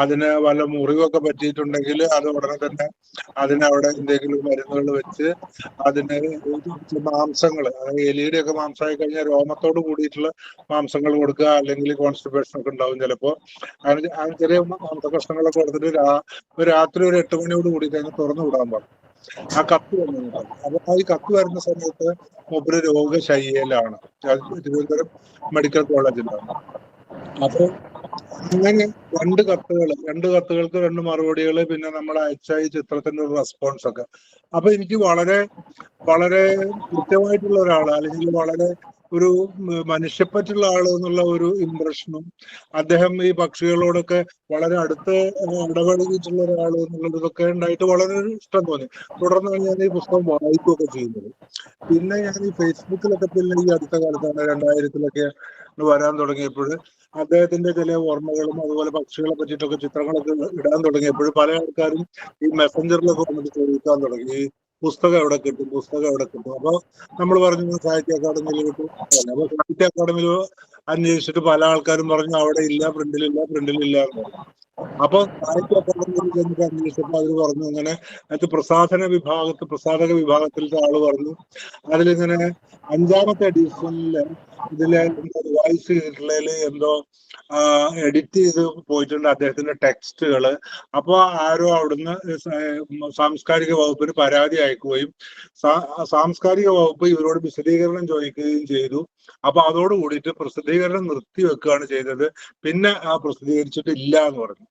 അതിന് വല്ല മുറിവൊക്കെ പറ്റിയിട്ടുണ്ടെങ്കിൽ അത് ഉടനെ തന്നെ അതിനവിടെ എന്തെങ്കിലും മരുന്നുകൾ വെച്ച് അതിന് മാംസങ്ങൾ, അതായത് എലിയുടെ ഒക്കെ മാംസമായി കഴിഞ്ഞാൽ രോമത്തോട് കൂടിയിട്ടുള്ള മാംസങ്ങൾ കൊടുക്കുക, അല്ലെങ്കിൽ കോൺസ്റ്റിപ്പേഷൻ ഒക്കെ ഉണ്ടാവും ചിലപ്പോൾ. അതിന് ചെറിയ മാംസകഷ്ണങ്ങളൊക്കെ കൊടുത്തിട്ട് രാത്രി ഒരു 8 മണിയോട് കൂടി കഴിഞ്ഞാൽ തുറന്നു വിടാൻ പറഞ്ഞു. ആ കത്ത് വന്നിട്ടുണ്ട്. അപ്പൊ ഈ കത്ത് വരുന്ന സമയത്ത് മൂപ്പര് രോഗശയ്യയിലാണ്, തിരുവനന്തപുരം മെഡിക്കൽ കോളേജിലാണ്. അപ്പൊ അങ്ങനെ 2 കത്തുകൾക്ക് 2 മറുപടികൾ, പിന്നെ നമ്മൾ അയച്ച ഈ ചിത്രത്തിന്റെ ഒരു റെസ്പോൺസ് ഒക്കെ. അപ്പൊ എനിക്ക് വളരെ വളരെ കൃത്യമായിട്ടുള്ള ഒരാൾ, അല്ലെങ്കിൽ വളരെ ഒരു മനുഷ്യപ്പറ്റുള്ള ആള് എന്നുള്ള ഒരു ഇംപ്രഷനും, അദ്ദേഹം ഈ പക്ഷികളോടൊക്കെ വളരെ അടുത്ത് ഇടപഴകിയിട്ടുള്ള ഒരാള് എന്നുള്ളതൊക്കെ ഉണ്ടായിട്ട് വളരെ ഇഷ്ടം തോന്നി. തുടർന്ന് ഞാൻ ഈ പുസ്തകം വായിക്കുകയൊക്കെ ചെയ്യുന്നത്. പിന്നെ ഞാൻ ഈ ഫേസ്ബുക്കിലൊക്കെ പിന്നെ ഈ അടുത്ത കാലത്താണ് 2000-ലൊക്കെ വരാൻ തുടങ്ങിയപ്പോൾ അദ്ദേഹത്തിന്റെ ചില ഓർമ്മകളും അതുപോലെ പക്ഷികളെ പറ്റിയിട്ടൊക്കെ ചിത്രങ്ങളൊക്കെ ഇടാൻ തുടങ്ങിയപ്പോൾ പല ആൾക്കാരും ഈ മെസ്സഞ്ചറിലൊക്കെ വന്നിട്ട് ചോദിക്കാൻ തുടങ്ങി, ഈ പുസ്തകം എവിടെ കിട്ടും. അപ്പൊ നമ്മൾ പറഞ്ഞു സാഹിത്യ അക്കാദമിയിൽ കിട്ടും. അപ്പൊ സാഹിത്യ അക്കാദമിയിൽ അന്വേഷിച്ചിട്ട് പല ആൾക്കാരും പറഞ്ഞു അവിടെ ഇല്ല, പ്രിന്റിലില്ല എന്ന് പറഞ്ഞു. അപ്പൊ സാഹിത്യ അക്കാദമിയിൽ ചെന്നിട്ട് അന്വേഷിച്ചപ്പോൾ അവർ പറഞ്ഞു, ഇങ്ങനെ അത് പ്രസാധക വിഭാഗത്തിലത്തെ ആള് പറഞ്ഞു, അതിലിങ്ങനെ 5ാമത്തെ എഡിഷനില് ഇതിലെ റിവൈസ് ചെയ്തിട്ടുള്ളതിൽ എന്തോ എഡിറ്റ് ചെയ്ത് പോയിട്ടുണ്ട് അദ്ദേഹത്തിന്റെ ടെക്സ്റ്റുകള്. അപ്പൊ ആരോ അവിടുന്ന് സാംസ്കാരിക വകുപ്പിന് പരാതി അയക്കുകയും സാംസ്കാരിക വകുപ്പ് ഇവരോട് വിശദീകരണം ചോദിക്കുകയും ചെയ്തു. അപ്പൊ അതോട് കൂടിയിട്ട് പ്രസിദ്ധീകരണം നിർത്തിവെക്കുകയാണ് ചെയ്തത്. പിന്നെ പ്രസിദ്ധീകരിച്ചിട്ടില്ല എന്ന് പറഞ്ഞു.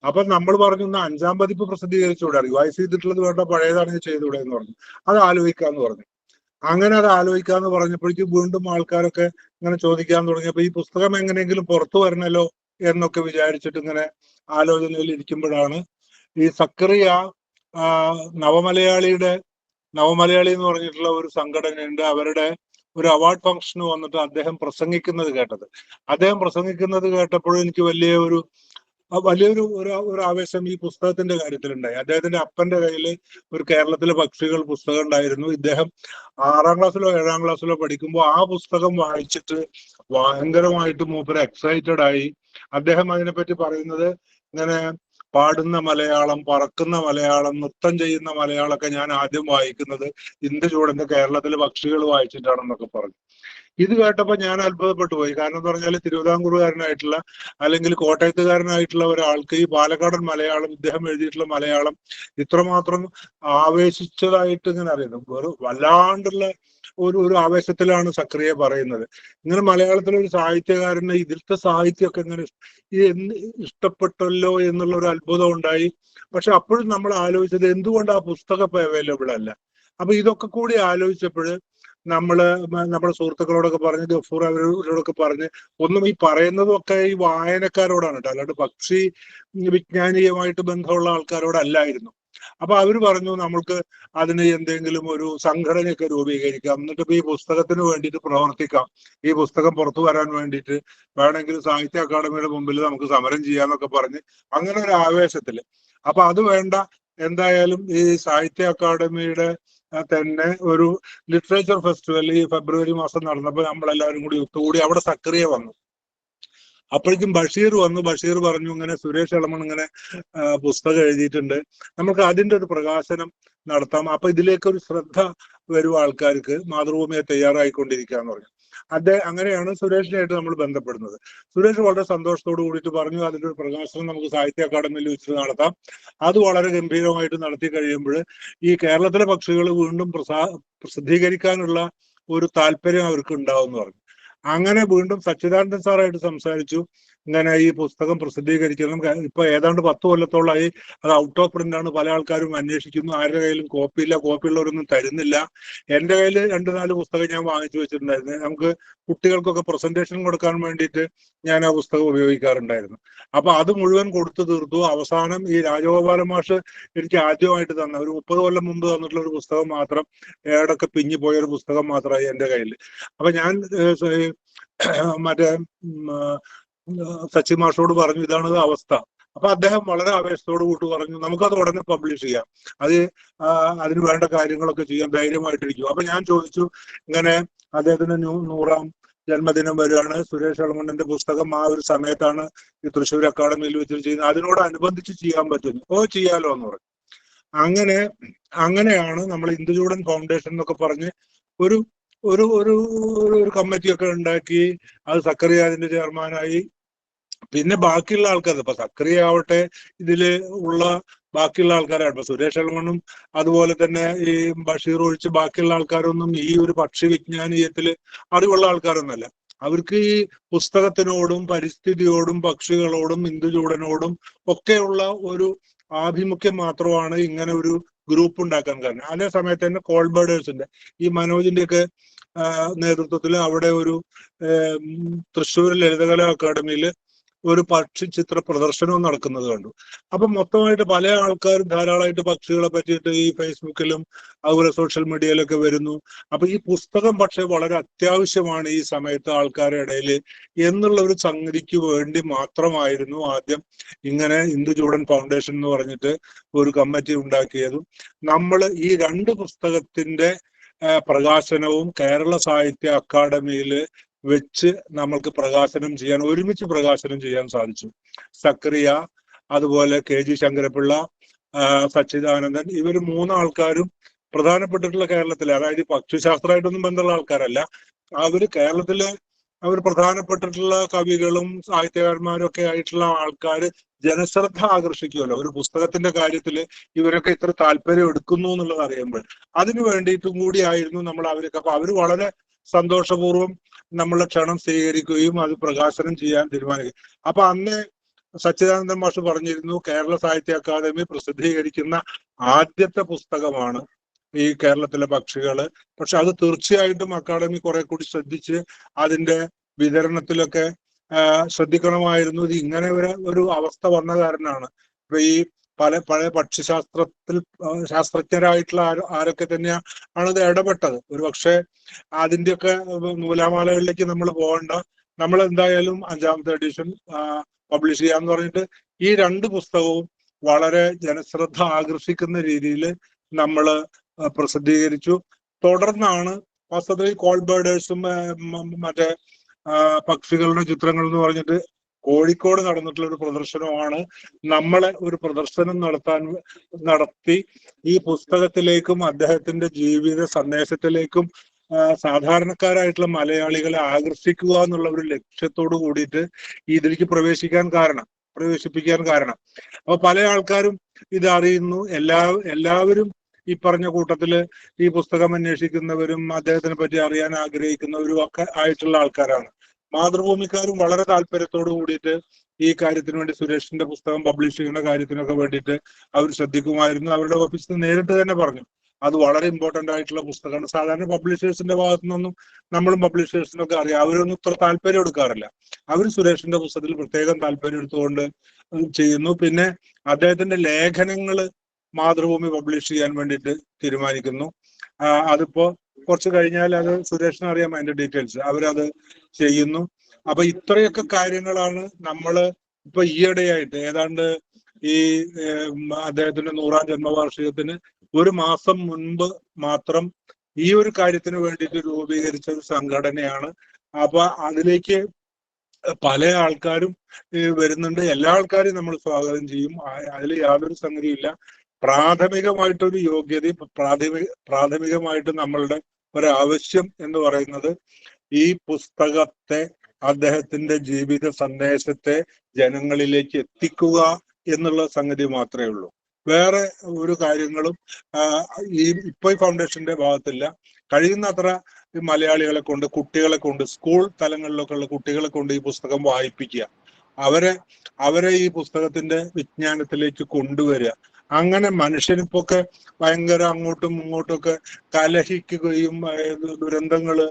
അപ്പൊ നമ്മൾ പറഞ്ഞു, 5ാം പതിപ്പ് പ്രസിദ്ധീകരിച്ചുകൂടെ, റിവൈസ് ചെയ്തിട്ടുള്ളത് വേണ്ട, പഴയതാണെങ്കിൽ ചെയ്തുകൂടെ എന്ന് പറഞ്ഞു. അത് ആലോചിക്കാന്ന് പറഞ്ഞു. അങ്ങനെ അത് ആലോചിക്കാന്ന് പറഞ്ഞപ്പോഴേക്കും വീണ്ടും ആൾക്കാരൊക്കെ ഇങ്ങനെ ചോദിക്കാൻ തുടങ്ങിയപ്പോ ഈ പുസ്തകം എങ്ങനെയെങ്കിലും പുറത്തു വരണല്ലോ എന്നൊക്കെ വിചാരിച്ചിട്ട് ഇങ്ങനെ ആലോചനയിൽ ഇരിക്കുമ്പോഴാണ് ഈ സക്കറിയ നവമലയാളി എന്ന് പറഞ്ഞിട്ടുള്ള ഒരു സംഘടനയുണ്ട്, അവരുടെ ഒരു അവാർഡ് ഫംഗ്ഷന് വന്നിട്ട് അദ്ദേഹം പ്രസംഗിക്കുന്നത് കേട്ടപ്പോഴും എനിക്ക് വലിയൊരു ആവേശം ഈ പുസ്തകത്തിന്റെ കാര്യത്തിലുണ്ടായി. അദ്ദേഹത്തിന്റെ അപ്പന്റെ കയ്യിൽ ഒരു കേരളത്തിലെ പക്ഷികൾ പുസ്തകം ഉണ്ടായിരുന്നു. ഇദ്ദേഹം 6ാം ക്ലാസ്സിലോ 7ാം ക്ലാസ്സിലോ പഠിക്കുമ്പോൾ ആ പുസ്തകം വായിച്ചിട്ട് ഭയങ്കരമായിട്ട് മൂപ്പര് എക്സൈറ്റഡ് ആയി. അദ്ദേഹം അതിനെപ്പറ്റി പറയുന്നത്, ഇങ്ങനെ പാടുന്ന മലയാളം, പറക്കുന്ന മലയാളം, നൃത്തം ചെയ്യുന്ന മലയാളമൊക്കെ ഞാൻ ആദ്യം വായിക്കുന്നത് ഇന്ദുചൂടന്റെ കേരളത്തിലെ പക്ഷികൾ വായിച്ചിട്ടാണെന്നൊക്കെ പറഞ്ഞു. ഇത് കേട്ടപ്പോൾ ഞാൻ അത്ഭുതപ്പെട്ടു പോയി. കാരണം എന്ന് പറഞ്ഞാൽ തിരുവിതാംകൂറുകാരനായിട്ടുള്ള അല്ലെങ്കിൽ കോട്ടയത്തുകാരനായിട്ടുള്ള ഒരാൾക്ക് ഈ പാലക്കാടൻ മലയാളം, ഇദ്ദേഹം എഴുതിയിട്ടുള്ള മലയാളം ഇത്രമാത്രം ആവേശിച്ചതായിട്ട് ഇങ്ങനെ അറിയുന്നു. വെറും വല്ലാണ്ടുള്ള ഒരു ആവേശത്തിലാണ് സക്രിയ പറയുന്നത്. ഇങ്ങനെ മലയാളത്തിലെ ഒരു സാഹിത്യകാരന് ഇതിലത്തെ സാഹിത്യമൊക്കെ ഇങ്ങനെ ഇഷ്ടപ്പെട്ടല്ലോ എന്നുള്ള ഒരു അത്ഭുതം ഉണ്ടായി. പക്ഷെ അപ്പോഴും നമ്മൾ ആലോചിച്ചത് എന്തുകൊണ്ട് ആ പുസ്തകം ഇപ്പൊ അവൈലബിൾ അല്ല. അപ്പൊ ഇതൊക്കെ കൂടി ആലോചിച്ചപ്പോൾ നമ്മുടെ സുഹൃത്തുക്കളോടൊക്കെ പറഞ്ഞ്, ഗഫൂർ അവരോടൊക്കെ പറഞ്ഞ്, ഒന്നും ഈ പറയുന്നതും ഒക്കെ ഈ വായനക്കാരോടാണ് കേട്ടോ, അല്ലാണ്ട് പക്ഷി വിജ്ഞാനീയമായിട്ട് ബന്ധമുള്ള ആൾക്കാരോടല്ലായിരുന്നു. അപ്പൊ അവര് പറഞ്ഞു നമ്മൾക്ക് അതിന് എന്തെങ്കിലും ഒരു സംഘടനയൊക്കെ രൂപീകരിക്കാം, എന്നിട്ട് ഈ പുസ്തകത്തിന് വേണ്ടിയിട്ട് പ്രവർത്തിക്കാം, ഈ പുസ്തകം പുറത്തു വരാൻ വേണ്ടിയിട്ട് വേണമെങ്കിൽ സാഹിത്യ അക്കാദമിയുടെ മുമ്പിൽ നമുക്ക് സമരം ചെയ്യാന്നൊക്കെ പറഞ്ഞ് അങ്ങനെ ഒരു ആവേശത്തില്. അപ്പൊ അത് വേണ്ട, എന്തായാലും ഈ സാഹിത്യ അക്കാദമിയുടെ തന്നെ ഒരു ലിറ്ററേച്ചർ ഫെസ്റ്റിവൽ ഈ ഫെബ്രുവരി മാസം നടന്നപ്പോൾ നമ്മളെല്ലാവരും കൂടി ഒത്തുകൂടി. അവിടെ സക്രിയ വന്നു. അപ്പോഴേക്കും ബഷീർ വന്നു. ബഷീർ പറഞ്ഞു ഇങ്ങനെ സുരേഷ് എളമൺ ഇങ്ങനെ പുസ്തകം എഴുതിയിട്ടുണ്ട്, നമുക്ക് അതിന്റെ ഒരു പ്രകാശനം നടത്താം. അപ്പൊ ഇതിലേക്കൊരു ശ്രദ്ധ വരും ആൾക്കാർക്ക്, മാതൃഭൂമിയെ തയ്യാറായിക്കൊണ്ടിരിക്കുകയെന്ന് പറഞ്ഞു. അങ്ങനെയാണ് സുരേഷിനായിട്ട് നമ്മൾ ബന്ധപ്പെടുന്നത്. സുരേഷ് വളരെ സന്തോഷത്തോട് കൂടിയിട്ട് പറഞ്ഞു അതിന്റെ ഒരു പ്രകാശനം നമുക്ക് സാഹിത്യ അക്കാദമിയിൽ വെച്ച് നടത്താം. അത് വളരെ ഗംഭീരമായിട്ട് നടത്തി കഴിയുമ്പോൾ ഈ കേരളത്തിലെ പക്ഷികൾ വീണ്ടും പ്രസിദ്ധീകരിക്കാനുള്ള ഒരു താല്പര്യം അവർക്ക് ഉണ്ടാവും എന്ന് പറഞ്ഞു. അങ്ങനെ വീണ്ടും സച്ചിദാനന്ദൻ സാറായിട്ട് സംസാരിച്ചു. ഇങ്ങനെ ഈ പുസ്തകം പ്രസിദ്ധീകരിക്കണം, ഇപ്പൊ ഏതാണ്ട് 10 കൊല്ലത്തോളമായി അത് ഔട്ട് ഓഫ് പ്രിന്റ് ആണ്, പല ആൾക്കാരും അന്വേഷിക്കുന്നു, ആരുടെ കയ്യിലും കോപ്പിയില്ല, കോപ്പിയുള്ളവരൊന്നും തരുന്നില്ല. എന്റെ കയ്യിൽ 2-4 പുസ്തകം ഞാൻ വാങ്ങിച്ചു വെച്ചിട്ടുണ്ടായിരുന്നു. നമുക്ക് കുട്ടികൾക്കൊക്കെ പ്രസന്റേഷൻ കൊടുക്കാൻ വേണ്ടിയിട്ട് ഞാൻ ആ പുസ്തകം ഉപയോഗിക്കാറുണ്ടായിരുന്നു. അപ്പൊ അത് മുഴുവൻ കൊടുത്തു തീർത്തു. അവസാനം ഈ രാജഗോപാല മാഷ് എനിക്ക് ആദ്യമായിട്ട് തന്ന ഒരു 30 കൊല്ലം മുമ്പ് തന്നിട്ടുള്ള ഒരു പുസ്തകം മാത്രം, ഏടൊക്കെ പിഞ്ഞു പോയൊരു പുസ്തകം മാത്രമായി എന്റെ കയ്യിൽ. അപ്പൊ ഞാൻ മറ്റേ സച്ചി മാഷോട് പറഞ്ഞു ഇതാണ് അവസ്ഥ. അപ്പൊ അദ്ദേഹം വളരെ ആവേശത്തോട് കൂട്ടി പറഞ്ഞു നമുക്കത് ഉടനെ പബ്ലിഷ് ചെയ്യാം, അതിന് വേണ്ട കാര്യങ്ങളൊക്കെ ചെയ്യാൻ ധൈര്യമായിട്ടിരിക്കും. അപ്പൊ ഞാൻ ചോദിച്ചു ഇങ്ങനെ അദ്ദേഹത്തിന് 100ാം ജന്മദിനം വരികയാണ്, സുരേഷ് എളമണ്ണിന്റെ പുസ്തകം ആ ഒരു സമയത്താണ് ഈ തൃശ്ശൂർ അക്കാദമിയിൽ വെച്ച് ചെയ്യുന്നത്, അതിനോടനുബന്ധിച്ച് ചെയ്യാൻ പറ്റുന്നു. ഓ ചെയ്യാലോ എന്ന് പറഞ്ഞു. അങ്ങനെയാണ് നമ്മൾ ഇന്ദുചൂടൻ ഫൗണ്ടേഷൻ എന്നൊക്കെ പറഞ്ഞ് ഒരു ഒരു ഒരു ഒരു കമ്മിറ്റിയൊക്കെ ഉണ്ടാക്കി. അത് സക്കറിയ അതിന്റെ ചെയർമാനായി. പിന്നെ ബാക്കിയുള്ള ആൾക്കാർ, ഇപ്പൊ സക്രിയ ആവട്ടെ ഇതില് ഉള്ള ബാക്കിയുള്ള ആൾക്കാരാണ്. ഇപ്പൊ സുരേഷ് എളമണ്ണും അതുപോലെ തന്നെ ഈ ബഷീർ ഒഴിച്ച് ബാക്കിയുള്ള ആൾക്കാരൊന്നും ഈ ഒരു പക്ഷി വിജ്ഞാനീയത്തില് അറിവുള്ള ആൾക്കാരൊന്നുമല്ല. അവർക്ക് ഈ പുസ്തകത്തിനോടും പരിസ്ഥിതിയോടും പക്ഷികളോടും ഇന്ദുചൂടനോടും ഒക്കെയുള്ള ഒരു ആഭിമുഖ്യം മാത്രമാണ് ഇങ്ങനെ ഒരു ഗ്രൂപ്പ് ഉണ്ടാക്കാൻ കാരണം. അതേ സമയത്ത് തന്നെ കോൾബേഡേഴ്സിന്റെ ഈ മനോജിന്റെ ഒക്കെ നേതൃത്വത്തിൽ അവിടെ ഒരു തൃശ്ശൂർ ലളിതകലാ അക്കാദമിയിൽ ഒരു പക്ഷി ചിത്ര പ്രദർശനവും നടക്കുന്നത് കണ്ടു. അപ്പൊ മൊത്തമായിട്ട് പല ആൾക്കാരും ധാരാളമായിട്ട് പക്ഷികളെ പറ്റിയിട്ട് ഈ ഫേസ്ബുക്കിലും അതുപോലെ സോഷ്യൽ മീഡിയയിലൊക്കെ വരുന്നു. അപ്പൊ ഈ പുസ്തകം പക്ഷെ വളരെ അത്യാവശ്യമാണ് ഈ സമയത്ത് ആൾക്കാരുടെ ഇടയിൽ എന്നുള്ള ഒരു സംഗതിക്ക് വേണ്ടി മാത്രമായിരുന്നു ആദ്യം ഇങ്ങനെ ഇന്ദുചൂടൻ ഫൗണ്ടേഷൻ എന്ന് പറഞ്ഞിട്ട് ഒരു കമ്മിറ്റി ഉണ്ടാക്കിയതും. നമ്മൾ ഈ 2 പുസ്തകത്തിന്റെ പ്രകാശനവും കേരള സാഹിത്യ അക്കാദമിയിൽ വെച്ച് നമ്മൾക്ക് ഒരുമിച്ച് പ്രകാശനം ചെയ്യാൻ സാധിച്ചു. സക്രിയ, അതുപോലെ KG ശങ്കരപ്പിള്ള, സച്ചിദാനന്ദൻ, ഇവർ 3 ആൾക്കാരും പ്രധാനപ്പെട്ടിട്ടുള്ള കേരളത്തിലെ, അതായത് പക്ഷിശാസ്ത്രമായിട്ടൊന്നും ബന്ധമുള്ള ആൾക്കാരല്ല, അവർ പ്രധാനപ്പെട്ടിട്ടുള്ള കവികളും സാഹിത്യകാരന്മാരും ഒക്കെ ആയിട്ടുള്ള ആൾക്കാർ ജനശ്രദ്ധ ആകർഷിക്കുമല്ലോ ഒരു പുസ്തകത്തിന്റെ കാര്യത്തിൽ. ഇവരൊക്കെ ഇത്ര താല്പര്യം എടുക്കുന്നു എന്നുള്ളത് അറിയുമ്പോൾ അതിനു വേണ്ടിയിട്ടും കൂടി ആയിരുന്നു നമ്മൾ അവരൊക്കെ. അപ്പൊ അവർ വളരെ സന്തോഷപൂർവ്വം നമ്മളെ ക്ഷണം സ്വീകരിക്കുകയും അത് പ്രകാശനം ചെയ്യാൻ തീരുമാനിക്കും. അപ്പൊ അന്ന് സച്ചിദാനന്ദൻ മാഷ് പറഞ്ഞിരുന്നു കേരള സാഹിത്യ അക്കാദമി പ്രസിദ്ധീകരിക്കുന്ന ആദ്യത്തെ പുസ്തകമാണ് ഈ കേരളത്തിലെ പക്ഷികള്. പക്ഷെ അത് തീർച്ചയായിട്ടും അക്കാദമി കുറെ കൂടി ശ്രദ്ധിച്ച് അതിന്റെ വിതരണത്തിലൊക്കെ ശ്രദ്ധിക്കണമായിരുന്നു. ഇത് ഇങ്ങനെ ഒരു അവസ്ഥ വന്ന കാരണമാണ് ഇപ്പൊ ഈ പഴയ ശാസ്ത്രജ്ഞരായിട്ടുള്ള ആരൊക്കെ തന്നെയാണ് ഇത് ഇടപെട്ടത്. ഒരു പക്ഷെ അതിന്റെയൊക്കെ നൂലാമാലകളിലേക്ക് നമ്മൾ പോകണ്ട, നമ്മൾ എന്തായാലും 5ാമത്തെ എഡിഷൻ പബ്ലിഷ് ചെയ്യാന്ന് പറഞ്ഞിട്ട് ഈ 2 പുസ്തകവും വളരെ ജനശ്രദ്ധ ആകർഷിക്കുന്ന രീതിയിൽ നമ്മൾ പ്രസിദ്ധീകരിച്ചു. തുടർന്നാണ് വാസ്തവത്തിൽ കോൾബേഡേഴ്സും മറ്റേ പക്ഷികളുടെ ചിത്രങ്ങൾ എന്ന് പറഞ്ഞിട്ട് കോഴിക്കോട് നടന്നിട്ടുള്ള ഒരു പ്രദർശനമാണ് നമ്മളെ ഒരു പ്രദർശനം നടത്തി ഈ പുസ്തകത്തിലേക്കും അദ്ദേഹത്തിന്റെ ജീവിത സന്ദേശത്തിലേക്കും സാധാരണക്കാരായിട്ടുള്ള മലയാളികളെ ആകർഷിക്കുക എന്നുള്ള ഒരു ലക്ഷ്യത്തോട് കൂടിയിട്ട് ഇതിലേക്ക് പ്രവേശിപ്പിക്കാൻ കാരണം. അപ്പൊ പല ആൾക്കാരും ഇത് അറിയുന്നു. എല്ലാവരും ഈ പറഞ്ഞ കൂട്ടത്തില് ഈ പുസ്തകം അന്വേഷിക്കുന്നവരും അദ്ദേഹത്തിനെ പറ്റി അറിയാൻ ആഗ്രഹിക്കുന്നവരും ഒക്കെ ആയിട്ടുള്ള ആൾക്കാരാണ്. മാതൃഭൂമിക്കാരും വളരെ താല്പര്യത്തോട് കൂടിയിട്ട് ഈ കാര്യത്തിന് വേണ്ടി സുരേഷിന്റെ പുസ്തകം പബ്ലിഷ് ചെയ്യുന്ന കാര്യത്തിനൊക്കെ വേണ്ടിയിട്ട് അവർ ശ്രദ്ധിക്കുമായിരുന്നു. അവരുടെ ഓഫീസിൽ നിന്ന് നേരിട്ട് തന്നെ പറഞ്ഞു അത് വളരെ ഇമ്പോർട്ടന്റ് ആയിട്ടുള്ള പുസ്തകമാണ്. സാധാരണ പബ്ലിഷേഴ്സിന്റെ ഭാഗത്തു നിന്നൊന്നും നമ്മളും പബ്ലിഷേഴ്സിനൊക്കെ അറിയാം, അവരൊന്നും ഇത്ര താല്പര്യം എടുക്കാറില്ല. അവർ സുരേഷിന്റെ പുസ്തകത്തിൽ പ്രത്യേകം താല്പര്യം എടുത്തുകൊണ്ട് ചെയ്യുന്നു. പിന്നെ അദ്ദേഹത്തിന്റെ ലേഖനങ്ങൾ മാതൃഭൂമി പബ്ലിഷ് ചെയ്യാൻ വേണ്ടിയിട്ട് തീരുമാനിക്കുന്നു. അതിപ്പോ കുറച്ച് കഴിഞ്ഞാൽ അത് സുരേഷിന് അറിയാം അതിന്റെ ഡീറ്റെയിൽസ്, അവരത് ചെയ്യുന്നു. അപ്പൊ ഇത്രയൊക്കെ കാര്യങ്ങളാണ് നമ്മള് ഇപ്പൊ ഈയിടെയായിട്ട് ഏതാണ്ട് ഈ അദ്ദേഹത്തിന്റെ 100ാം ജന്മവാർഷികത്തിന് ഒരു മാസം മുൻപ് മാത്രം ഈ ഒരു കാര്യത്തിന് വേണ്ടിയിട്ട് രൂപീകരിച്ച ഒരു സംഘടനയാണ്. അപ്പൊ അതിലേക്ക് പല ആൾക്കാരും വരുന്നുണ്ട്. എല്ലാ ആൾക്കാരെയും നമ്മൾ സ്വാഗതം ചെയ്യും, അതിൽ യാതൊരു സംഗതിയില്ല. പ്രാഥമികമായിട്ടൊരു യോഗ്യത, പ്രാഥമികമായിട്ട് നമ്മളുടെ ഒരാവശ്യം എന്ന് പറയുന്നത് ഈ പുസ്തകത്തെ, അദ്ദേഹത്തിന്റെ ജീവിത സന്ദേശത്തെ ജനങ്ങളിലേക്ക് എത്തിക്കുക എന്നുള്ള സംഗതി മാത്രമേ ഉള്ളൂ. വേറെ ഒരു കാര്യങ്ങളും ഈ ഫൗണ്ടേഷന്റെ ഭാഗത്തില്ല. കഴിയുന്നത്ര മലയാളികളെ കൊണ്ട്, കുട്ടികളെ കൊണ്ട്, സ്കൂൾ തലങ്ങളിലൊക്കെ ഉള്ള കുട്ടികളെ കൊണ്ട് ഈ പുസ്തകം വായിപ്പിക്കുക, അവരെ ഈ പുസ്തകത്തിന്റെ വിജ്ഞാനത്തിലേക്ക് കൊണ്ടുവരിക. അങ്ങനെ മനുഷ്യനിപ്പൊക്കെ ഭയങ്കര അങ്ങോട്ടും ഇങ്ങോട്ടും ഒക്കെ കലഹിക്കുകയും ദുരന്തങ്ങള്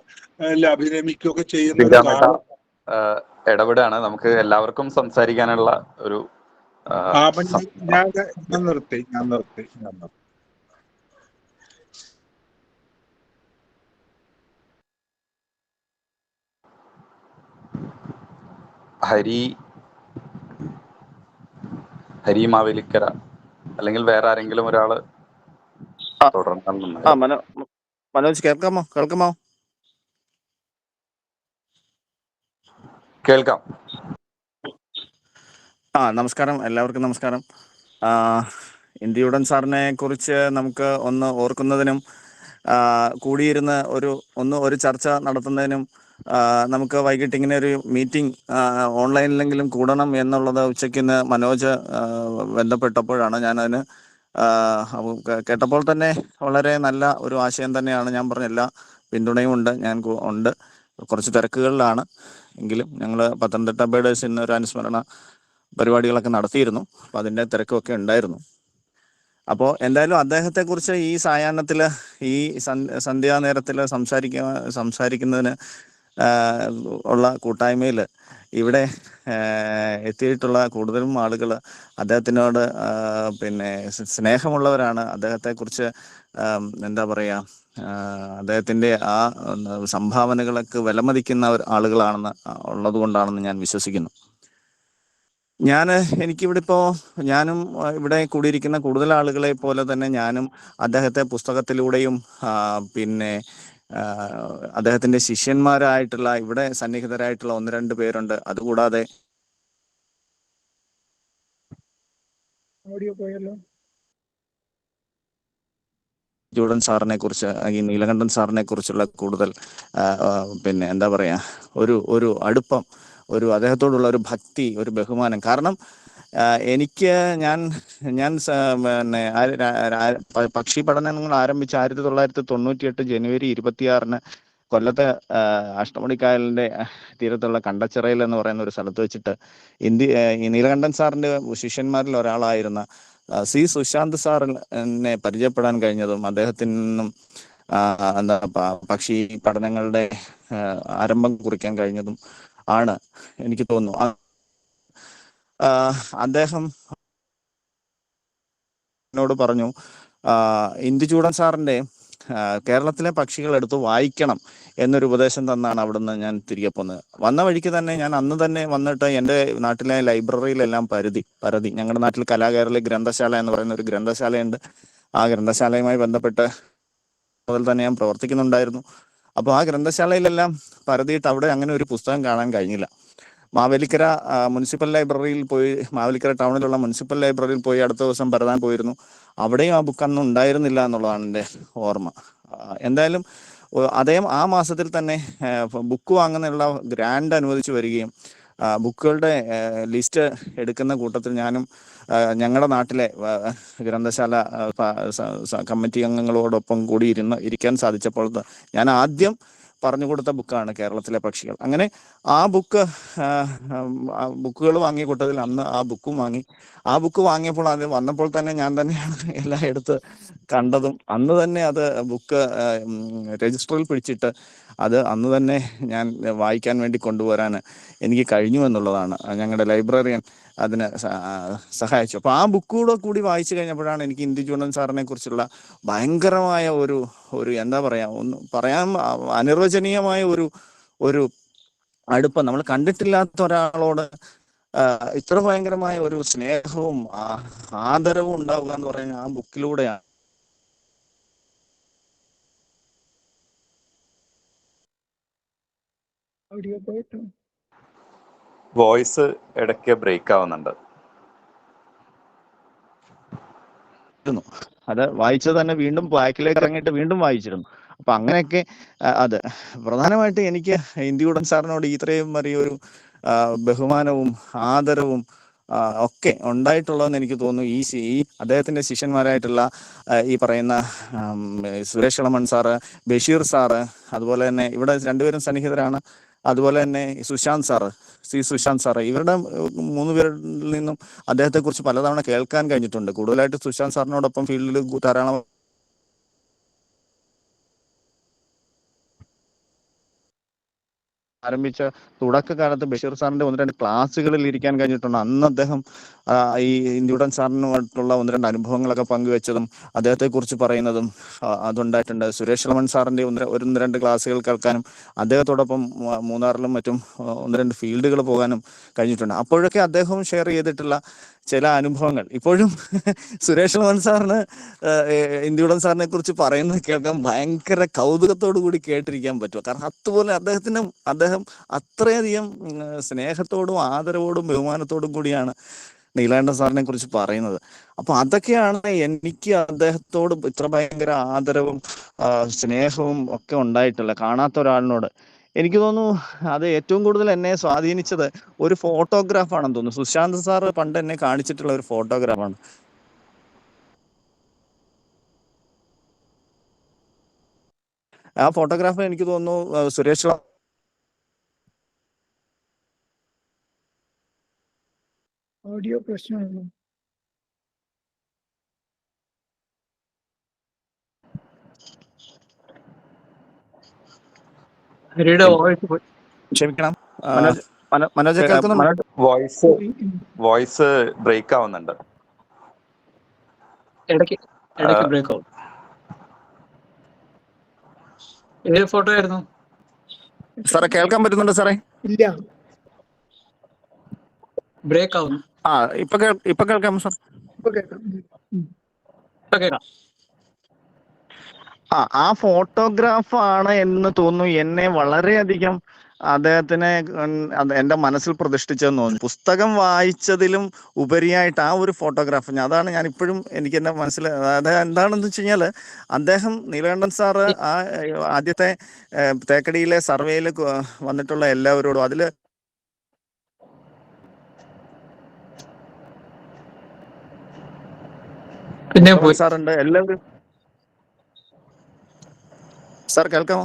അഭിരമിക്കുകയൊക്കെ ചെയ്യുന്ന ഇടപെടാണ്. നമുക്ക് എല്ലാവർക്കും സംസാരിക്കാനുള്ള ഒരു ഞാൻ നിർത്തി. ഹരി മാവേലിക്കര അല്ലെങ്കിൽ വേറെ ആരെങ്കിലും ഒരാള് തുടർന്ന് മനോജ് കേൾക്കാമോ? കേൾക്കാം. നമസ്കാരം, എല്ലാവർക്കും നമസ്കാരം. ഇന്ത്യയുടൻ സാറിനെ കുറിച്ച് നമുക്ക് ഒന്ന് ഓർക്കുന്നതിനും കൂടിയിരുന്ന് ഒരു ചർച്ച നടത്തുന്നതിനും നമുക്ക് വൈകിട്ട് ഇങ്ങനെ ഒരു മീറ്റിംഗ് ഓൺലൈനിലെങ്കിലും കൂടണം എന്നുള്ളത് ഉച്ചയ്ക്ക് മനോജ് ബന്ധപ്പെട്ടപ്പോഴാണ് ഞാനതിന് കേട്ടപ്പോൾ തന്നെ വളരെ നല്ല ഒരു ആശയം തന്നെയാണ്. ഞാൻ പറഞ്ഞ എല്ലാ പിന്തുണയും ഉണ്ട്. കുറച്ച് തിരക്കുകളിലാണ് എങ്കിലും ഞങ്ങൾ പത്തനംതിട്ട ബേഡേഴ്സിന് ഒരു അനുസ്മരണ പരിപാടികളൊക്കെ നടത്തിയിരുന്നു. അപ്പോൾ അതിൻ്റെ തിരക്കൊക്കെ ഉണ്ടായിരുന്നു. അപ്പോൾ എന്തായാലും അദ്ദേഹത്തെക്കുറിച്ച് ഈ സായാഹ്നത്തിൽ, ഈ സന്ധ്യാനേരത്തിൽ സംസാരിക്കുന്നതിന് ഉള്ള കൂട്ടായ്മയിൽ ഇവിടെ എത്തിയിട്ടുള്ള കൂടുതലും ആളുകൾ അദ്ദേഹത്തിനോട് സ്നേഹമുള്ളവരാണ്. അദ്ദേഹത്തെക്കുറിച്ച് എന്താ പറയുക, അദ്ദേഹത്തിൻ്റെ ആ സംഭാവനകളൊക്കെ വിലമതിക്കുന്ന ആളുകളാണെന്ന് ഉള്ളതുകൊണ്ടാണെന്ന് ഞാൻ വിശ്വസിക്കുന്നു. ഞാനും ഇവിടെ കൂടിയിരിക്കുന്ന കൂടുതൽ ആളുകളെ പോലെ തന്നെ ഞാനും അദ്ദേഹത്തെ പുസ്തകത്തിലൂടെയും അദ്ദേഹത്തിന്റെ ശിഷ്യന്മാരായിട്ടുള്ള ഇവിടെ സന്നിഹിതരായിട്ടുള്ള 1-2 പേരുണ്ട്. അതുകൂടാതെ ജൂഡൻ സാറിനെ കുറിച്ച്, ഈ നീലകണ്ഠൻ സാറിനെ കുറിച്ചുള്ള കൂടുതൽ എന്താ പറയാ, ഒരു അടുപ്പം, അദ്ദേഹത്തോടുള്ള ഒരു ഭക്തി, ഒരു ബഹുമാനം. കാരണം ഞാൻ പക്ഷി പഠനങ്ങൾ ആരംഭിച്ച 1998 ജനുവരി 26 കൊല്ലത്തെ അഷ്ടമുടിക്കായലിന്റെ തീരത്തുള്ള കണ്ടച്ചിറയിൽ എന്ന് പറയുന്ന ഒരു സ്ഥലത്ത് വെച്ചിട്ട് ഈ നീലകണ്ഠൻ സാറിന്റെ ശിഷ്യന്മാരിൽ ഒരാളായിരുന്ന സി സുശാന്ത് സാറിനെ പരിചയപ്പെടാൻ കഴിഞ്ഞതും അദ്ദേഹത്തിൽ നിന്നും പക്ഷി പഠനങ്ങളുടെ ആരംഭം കുറിക്കാൻ കഴിഞ്ഞതും ആണ് എനിക്ക് തോന്നുന്നു. അദ്ദേഹം എന്നോട് പറഞ്ഞു, ഇന്ദുചൂഡൻ സാറിന്റെ കേരളത്തിലെ പക്ഷികൾ എടുത്ത് വായിക്കണം എന്നൊരു ഉപദേശം തന്നാണ് അവിടുന്ന് ഞാൻ തിരികെ പോന്നത്. വന്ന വഴിക്ക് തന്നെ ഞാൻ അന്ന് തന്നെ വന്നിട്ട് എൻ്റെ നാട്ടിലെ ലൈബ്രറിയിലെല്ലാം പരതി. ഞങ്ങളുടെ നാട്ടിൽ കലാകേരളി ഗ്രന്ഥശാല എന്ന് പറയുന്ന ഒരു ഗ്രന്ഥശാലയുണ്ട്. ആ ഗ്രന്ഥശാലയുമായി ബന്ധപ്പെട്ട് മുതൽ തന്നെ ഞാൻ പ്രവർത്തിക്കുന്നുണ്ടായിരുന്നു. അപ്പോൾ ആ ഗ്രന്ഥശാലയിലെല്ലാം പരതിയിട്ട് അവിടെ അങ്ങനെ ഒരു പുസ്തകം കാണാൻ കഴിഞ്ഞില്ല. മാവേലിക്കര മുനിസിപ്പൽ ലൈബ്രറിയിൽ പോയി, മാവേലിക്കര ടൗണിലുള്ള മുനിസിപ്പൽ ലൈബ്രറിയിൽ പോയി അടുത്ത ദിവസം പരതാൻ പോയിരുന്നു. അവിടെയും ആ ബുക്ക് അന്ന് ഉണ്ടായിരുന്നില്ല എന്നുള്ളതാണ് എൻ്റെ ഓർമ്മ. എന്തായാലും ആ മാസത്തിൽ തന്നെ ബുക്ക് വാങ്ങുന്നതിനുള്ള ഗ്രാൻഡ് അനുവദിച്ചു വരികയും ബുക്കുകളുടെ ലിസ്റ്റ് എടുക്കുന്ന കൂട്ടത്തിൽ ഞാനും ഞങ്ങളുടെ നാട്ടിലെ ഗ്രന്ഥശാല കമ്മിറ്റി അംഗങ്ങളോടൊപ്പം കൂടി ഇരിക്കാൻ സാധിച്ചപ്പോൾ ഞാൻ ആദ്യം പറഞ്ഞു കൊടുത്ത ബുക്കാണ് കേരളത്തിലെ പക്ഷികൾ. അങ്ങനെ ആ ബുക്കുകൾ വാങ്ങിയ കൂട്ടത്തിൽ അന്ന് ആ ബുക്കും വാങ്ങി. ആ ബുക്ക് വാങ്ങിയപ്പോൾ അത് വന്നപ്പോൾ തന്നെ ഞാൻ തന്നെയാണ് എല്ലാം എടുത്ത് കണ്ടതും അന്ന് തന്നെ അത് ബുക്ക് രജിസ്റ്ററിൽ പിടിച്ചിട്ട് അത് അന്ന് തന്നെ ഞാൻ വായിക്കാൻ വേണ്ടി കൊണ്ടുവരാൻ എനിക്ക് കഴിഞ്ഞു എന്നുള്ളതാണ്. ഞങ്ങളുടെ ലൈബ്രറിയൻ അതിന് സഹായിച്ചു. അപ്പോൾ ആ ബുക്കൂടെ കൂടി വായിച്ചു കഴിഞ്ഞപ്പോഴാണ് എനിക്ക് ഇന്ദുചൂടൻ സാറിനെ കുറിച്ചുള്ള ഭയങ്കരമായ ഒരു എന്താ പറയാ, പറയാൻ അനിർവചനീയമായ ഒരു അടുപ്പം. നമ്മൾ കണ്ടിട്ടില്ലാത്ത ഒരാളോട് ഇത്ര ഭയങ്കരമായ ഒരു സ്നേഹവും ആദരവും ഉണ്ടാവുക എന്ന് പറയുന്നത് ആ ബുക്കിലൂടെയാണ്. വോയിസ് ഇടയ്ക്ക് ബ്രേക്ക് ആവുന്നുണ്ട്. അത് വായിച്ചത് തന്നെ വീണ്ടും ബാക്കിലേക്ക് ഇറങ്ങിയിട്ട് വീണ്ടും വായിച്ചിരുന്നു. അപ്പൊ അങ്ങനെയൊക്കെ അത് പ്രധാനമായിട്ട് എനിക്ക് ഇന്ദുചൂടൻ സാറിനോട് ഇത്രയും വലിയൊരു ബഹുമാനവും ആദരവും ഒക്കെ ഉണ്ടായിട്ടുള്ളതെന്ന് എനിക്ക് തോന്നുന്നു ഈ അദ്ദേഹത്തിന്റെ ശിഷ്യന്മാരായിട്ടുള്ള ഈ പറയുന്ന സുരേഷ് ഇളമൺ സാറ്, ബഷീർ സാറ്, അതുപോലെ തന്നെ ഇവിടെ രണ്ടുപേരും സന്നിഹിതരാണ്, അതുപോലെ തന്നെ സുശാന്ത് സാറ്, ഇവരുടെ 3 പേരിൽ നിന്നും അദ്ദേഹത്തെ കുറിച്ച് പലതവണ കേൾക്കാൻ കഴിഞ്ഞിട്ടുണ്ട്. കൂടുതലായിട്ട് സുശാന്ത് സാറിനോടൊപ്പം ഫീൽഡിൽ ധാരാളം ആരംഭിച്ച തുടക്കകാലത്ത് ബഷീർ സാറിന്റെ 1-2 ക്ലാസ്സുകളിൽ ഇരിക്കാൻ കഴിഞ്ഞിട്ടുണ്ട്. അന്ന് അദ്ദേഹം ഈ ഇന്ദുചൂടൻ സാറിനുമായിട്ടുള്ള 1-2 അനുഭവങ്ങളൊക്കെ പങ്കുവെച്ചതും അദ്ദേഹത്തെ കുറിച്ച് പറയുന്നതും അതുണ്ടായിട്ടുണ്ട്. സുരേഷ് ഇളമൺ സാറിന്റെ 1-2 ക്ലാസ്സുകൾ കേൾക്കാനും അദ്ദേഹത്തോടൊപ്പം മൂന്നാറിലും മറ്റും 1-2 ഫീൽഡുകൾ പോകാനും കഴിഞ്ഞിട്ടുണ്ട്. അപ്പോഴൊക്കെ അദ്ദേഹവും ഷെയർ ചെയ്തിട്ടുള്ള ചില അനുഭവങ്ങൾ ഇപ്പോഴും സുരേഷ് ഇളമൺ സാറിന് ഇന്ദുചൂടൻ സാറിനെ കുറിച്ച് പറയുന്നത് കേൾക്കാൻ ഭയങ്കര കൗതുകത്തോടു കൂടി കേട്ടിരിക്കാൻ പറ്റും. കാരണം അതുപോലെ അദ്ദേഹം അത്രയധികം സ്നേഹത്തോടും ആദരവോടും ബഹുമാനത്തോടും കൂടിയാണ് നീലകണ്ഠൻ സാറിനെ കുറിച്ച് പറയുന്നത്. അപ്പൊ അതൊക്കെയാണ് എനിക്ക് അദ്ദേഹത്തോട് ഇത്ര ഭയങ്കര ആദരവും സ്നേഹവും ഒക്കെ ഉണ്ടായിട്ടില്ല കാണാത്ത ഒരാളിനോട്. എനിക്ക് തോന്നുന്നു അത് ഏറ്റവും കൂടുതൽ എന്നെ സ്വാധീനിച്ചത് ഒരു ഫോട്ടോഗ്രാഫാണെന്ന് തോന്നുന്നു. സുശാന്ത് സാറ് പണ്ട് എന്നെ കാണിച്ചിട്ടുള്ള ഒരു ഫോട്ടോഗ്രാഫാണ്. ആ ഫോട്ടോഗ്രാഫ് എനിക്ക് തോന്നുന്നു സുരേഷ് ഓഡിയോ പ്രശ്നമാണോ? ഹരിയുടെ വോയിസ് ക്ഷമിക്കണം, മനോജ് കേൾക്കുന്നുണ്ട്? വോയിസ് ബ്രേക്ക് ആവുന്നുണ്ട്. ഇടയ്ക്ക് ബ്രേക്ക് ആവും. ഏത് ഫോട്ടോ ആയിരുന്നു സാറേ? കേൾക്കാൻ പറ്റുന്നുണ്ടോ സാറേ? ഇല്ല, ബ്രേക്ക് ആവുന്നു. ഇപ്പൊ കേൾക്കാമോ സാർ? ഇപ്പൊ കേൾക്കാം. കേൾക്കാം. ആ ഫോട്ടോഗ്രാഫാണ് എന്ന് തോന്നുന്നു എന്നെ വളരെയധികം അദ്ദേഹത്തിനെ എൻ്റെ മനസ്സിൽ പ്രതിഷ്ഠിച്ചെന്ന് തോന്നുന്നു. പുസ്തകം വായിച്ചതിലും ഉപരിയായിട്ട് ആ ഒരു ഫോട്ടോഗ്രാഫ്, അതാണ് ഞാൻ ഇപ്പോഴും എനിക്ക് എൻ്റെ മനസ്സിൽ. അതായത് എന്താണെന്ന് വെച്ച് കഴിഞ്ഞാൽ അദ്ദേഹം നീലകണ്ഠൻ സാറ് ആ ആദ്യത്തെ തേക്കടിയിലെ സർവേയിൽ വന്നിട്ടുള്ള എല്ലാവരോടും അതിൽ പിന്നെ സാറുണ്ട്, എല്ലാവരും. സാർ കേൾക്കാമോ?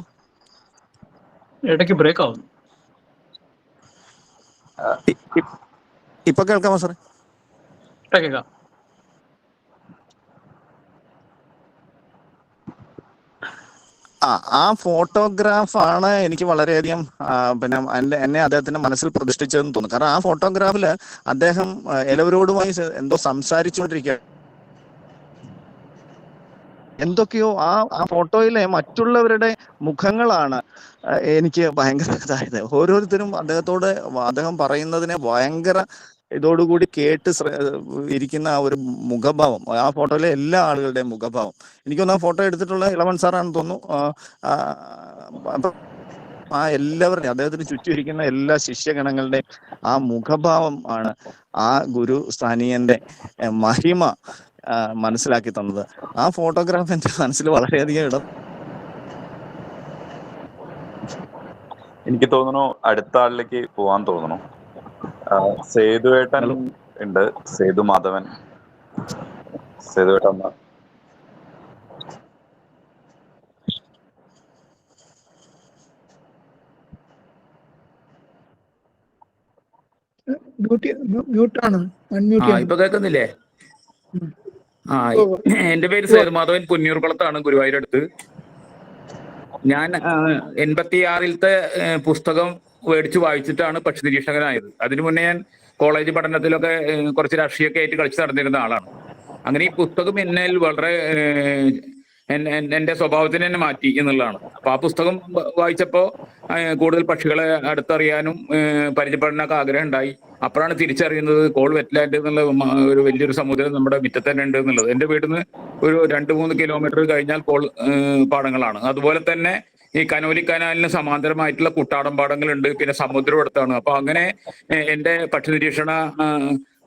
ഇടയ്ക്ക് ബ്രേക്ക് ആവുന്നു. ഇപ്പൊ കേൾക്കാമോ സാറേ? കേൾക്കാം. ആ ഫോട്ടോഗ്രാഫാണ് എനിക്ക് വളരെയധികം പിന്നെ എന്നെ അദ്ദേഹത്തിന്റെ മനസ്സിൽ പ്രതിഷ്ഠിച്ചതെന്ന് തോന്നുന്നു. കാരണം ആ ഫോട്ടോഗ്രാഫില് അദ്ദേഹം എല്ലാവരോടുമായി എന്തോ സംസാരിച്ചുകൊണ്ടിരിക്കുക, എന്തൊക്കെയോ ആ ഫോട്ടോയിലെ മറ്റുള്ളവരുടെ മുഖങ്ങളാണ് എനിക്ക് ഭയങ്കര ഇതായത്. ഓരോരുത്തരും അദ്ദേഹം പറയുന്നതിനെ ഭയങ്കര ഇതോടുകൂടി കേട്ട് ഇരിക്കുന്ന ആ ഒരു മുഖഭാവം, ആ ഫോട്ടോയിലെ എല്ലാ ആളുകളുടെയും മുഖഭാവം. എനിക്കൊന്ന് ആ ഫോട്ടോ എടുത്തിട്ടുള്ള ഇളവൻ സാറാണെന്ന് തോന്നുന്നു. ആ എല്ലാവരുടെയും അദ്ദേഹത്തിന് ചുറ്റും ഇരിക്കുന്ന എല്ലാ ശിഷ്യഗണങ്ങളുടെയും ആ മുഖഭാവം ആണ് ആ ഗുരു സ്ഥാനീയന്റെ മഹിമ മനസ്സിലാക്കി തന്നത്. ആ ഫോട്ടോഗ്രാഫ് എന്റെ മനസ്സിൽ വളരെയധികം ഇടം. എനിക്ക് തോന്നുന്നു അടുത്ത ആളിലേക്ക് പോവാൻ തോന്നുന്നു. സേതുവേട്ടൻ ഉണ്ട്, സേതു മാധവൻ. സേതുവേട്ടൻ മ്യൂട്ടാണ്. ഇപ്പൊ കേൾക്കുന്നില്ലേ? എന്റെ പേര് സേതുമാധവൻ, പുന്നൂർകുളത്താണ്, ഗുരുവായൂരടുത്ത്. ഞാൻ 86-ത്തെ പുസ്തകം മേടിച്ച് വായിച്ചിട്ടാണ് പക്ഷി നിരീക്ഷകനായത്. അതിനു മുന്നേ ഞാൻ കോളേജ് പഠനത്തിലൊക്കെ കുറച്ച് രാഷ്ട്രീയമൊക്കെ ആയിട്ട് കളിച്ച് നടന്നിരുന്ന ആളാണ്. അങ്ങനെ ഈ പുസ്തകം എന്നെ വളരെ എന്റെ സ്വഭാവത്തിന് തന്നെ മാറ്റി എന്നുള്ളതാണ്. അപ്പൊ ആ പുസ്തകം വായിച്ചപ്പോ കൂടുതൽ പക്ഷികളെ അടുത്തറിയാനും പരിചയപ്പെടാനൊക്കെ ആഗ്രഹം ഉണ്ടായി. അപ്പോഴാണ് തിരിച്ചറിയുന്നത് കോൾ വെറ്റ്ലാൻഡ് എന്നുള്ള ഒരു വലിയൊരു സമുദ്രം നമ്മുടെ മുറ്റത്ത് തന്നെ ഉണ്ട് എന്നുള്ളത്. എന്റെ വീട്ടിൽ നിന്ന് ഒരു 2-3 കിലോമീറ്റർ കഴിഞ്ഞാൽ കോൾ പാടങ്ങളാണ്. അതുപോലെ തന്നെ ഈ കനോലി കനാലിന് സമാന്തരമായിട്ടുള്ള കുട്ടാടൻ പാടങ്ങളുണ്ട്, പിന്നെ സമുദ്രം അടുത്താണ്. അപ്പൊ അങ്ങനെ എന്റെ പക്ഷി നിരീക്ഷണ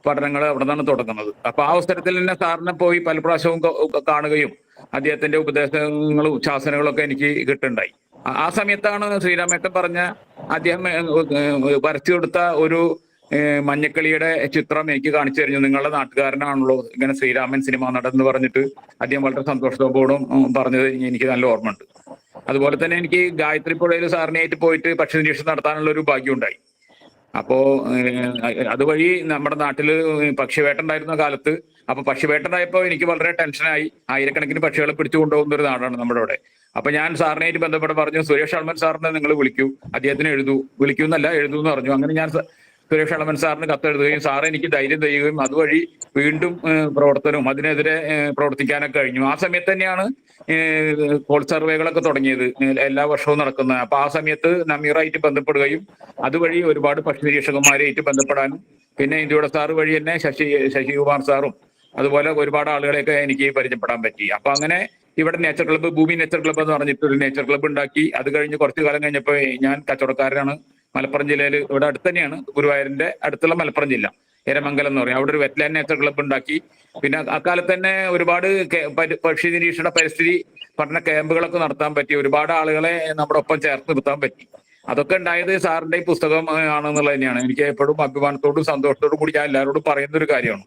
പഠനങ്ങൾ അവിടെ നിന്നാണ് തുടങ്ങുന്നത്. അപ്പൊ ആ അവസരത്തിൽ തന്നെ സാറിനെ പോയി പല പ്രാവശ്യവും കാണുകയും അദ്ദേഹത്തിന്റെ ഉപദേശങ്ങളും ശാസനകളും ഒക്കെ എനിക്ക് കിട്ടുണ്ടായി. ആ സമയത്താണ് ശ്രീരാമേട്ടൻ പറഞ്ഞ അദ്ദേഹം വരച്ചു കൊടുത്ത ഒരു മഞ്ഞക്കിളിയുടെ ചിത്രം എനിക്ക് കാണിച്ചു തരുന്നു. നിങ്ങളുടെ നാട്ടുകാരനാണല്ലോ ഇങ്ങനെ ശ്രീരാമൻ സിനിമ നടൻ എന്ന് പറഞ്ഞിട്ട് അദ്ദേഹം വളരെ സന്തോഷത്തോടും പറഞ്ഞത് എനിക്ക് നല്ല ഓർമ്മയുണ്ട്. അതുപോലെ തന്നെ എനിക്ക് ഗായത്രി പുഴയിൽ സാറിനായിട്ട് പോയിട്ട് പക്ഷി നിരീക്ഷണം നടത്താനുള്ള ഒരു ഭാഗ്യം ഉണ്ടായി. അപ്പോ അതുവഴി നമ്മുടെ നാട്ടില് പക്ഷിവേട്ട ഉണ്ടായിരുന്ന കാലത്ത്, അപ്പൊ പക്ഷിവേട്ട ഉണ്ടായപ്പോ എനിക്ക് വളരെ ടെൻഷനായി. ആയിരക്കണക്കിന് പക്ഷികളെ പിടിച്ചു കൊണ്ടുപോകുന്ന ഒരു നാടാണ് നമ്മുടെ അവിടെ. അപ്പൊ ഞാൻ സാറിനായിട്ട് ബന്ധപ്പെട്ട് പറഞ്ഞു, സുരേഷ് അളമൻ സാറിനെ നിങ്ങൾ വിളിക്കൂ, അദ്ദേഹത്തിന് വിളിക്കൂന്നല്ല എഴുതൂ എന്ന് പറഞ്ഞു. അങ്ങനെ ഞാൻ സുരേഷ് അളമൻ സാറിന് കത്തെഴുതുകയും സാർ എനിക്ക് ധൈര്യം തരികയും അതുവഴി വീണ്ടും പ്രവർത്തനവും അതിനെതിരെ പ്രവർത്തിക്കാനൊക്കെ കഴിഞ്ഞു. ആ സമയത്ത് തന്നെയാണ് കോൾ സർവേകളൊക്കെ തുടങ്ങിയത്, എല്ലാ വർഷവും നടക്കുന്നത്. അപ്പൊ ആ സമയത്ത് നമീറായിട്ട് ബന്ധപ്പെടുകയും അതുവഴി ഒരുപാട് പക്ഷി നിരീക്ഷകന്മാരായിട്ട് ബന്ധപ്പെടാനും പിന്നെ ഇന്ത്യയുടെ സാറ് വഴി തന്നെ ശശികുമാർ സാറും അതുപോലെ ഒരുപാട് ആളുകളെയൊക്കെ എനിക്ക് പരിചയപ്പെടാൻ പറ്റി. അപ്പൊ അങ്ങനെ ഇവിടെ നേച്ചർ ക്ലബ്ബ്, ഭൂമി നേച്ചർ ക്ലബ്ബ് എന്ന് പറഞ്ഞിട്ട് ഒരു നേച്ചർ ക്ലബ്ബ് ഉണ്ടാക്കി. അത് കഴിഞ്ഞ് കുറച്ചു കാലം കഴിഞ്ഞപ്പോൾ ഞാൻ കച്ചവടക്കാരനാണ്. മലപ്പുറം ജില്ലയിൽ ഇവിടെ അടുത്ത് തന്നെയാണ്, ഗുരുവായൂരിന്റെ അടുത്തുള്ള മലപ്പുറം ജില്ല, എരമംഗലം എന്ന് പറയും. അവിടെ ഒരു വെറ്റ്ലാൻഡ് നേച്ചർ ക്ലബ്ബ് ഉണ്ടാക്കി. പിന്നെ അക്കാലത്ത് തന്നെ ഒരുപാട് പക്ഷി നിരീക്ഷണ പരിസ്ഥിതി പഠന ക്യാമ്പുകളൊക്കെ നടത്താൻ പറ്റി. ഒരുപാട് ആളുകളെ നമ്മുടെ ഒപ്പം ചേർത്ത് നിർത്താൻ പറ്റി. അതൊക്കെ ഉണ്ടായത് സാറിന്റെ ഈ പുസ്തകം ആണെന്നുള്ളത് തന്നെയാണ്. എനിക്ക് എപ്പോഴും അഭിമാനത്തോടും സന്തോഷത്തോടും കൂടി ഞാൻ എല്ലാവരോടും പറയുന്ന ഒരു കാര്യമാണ്.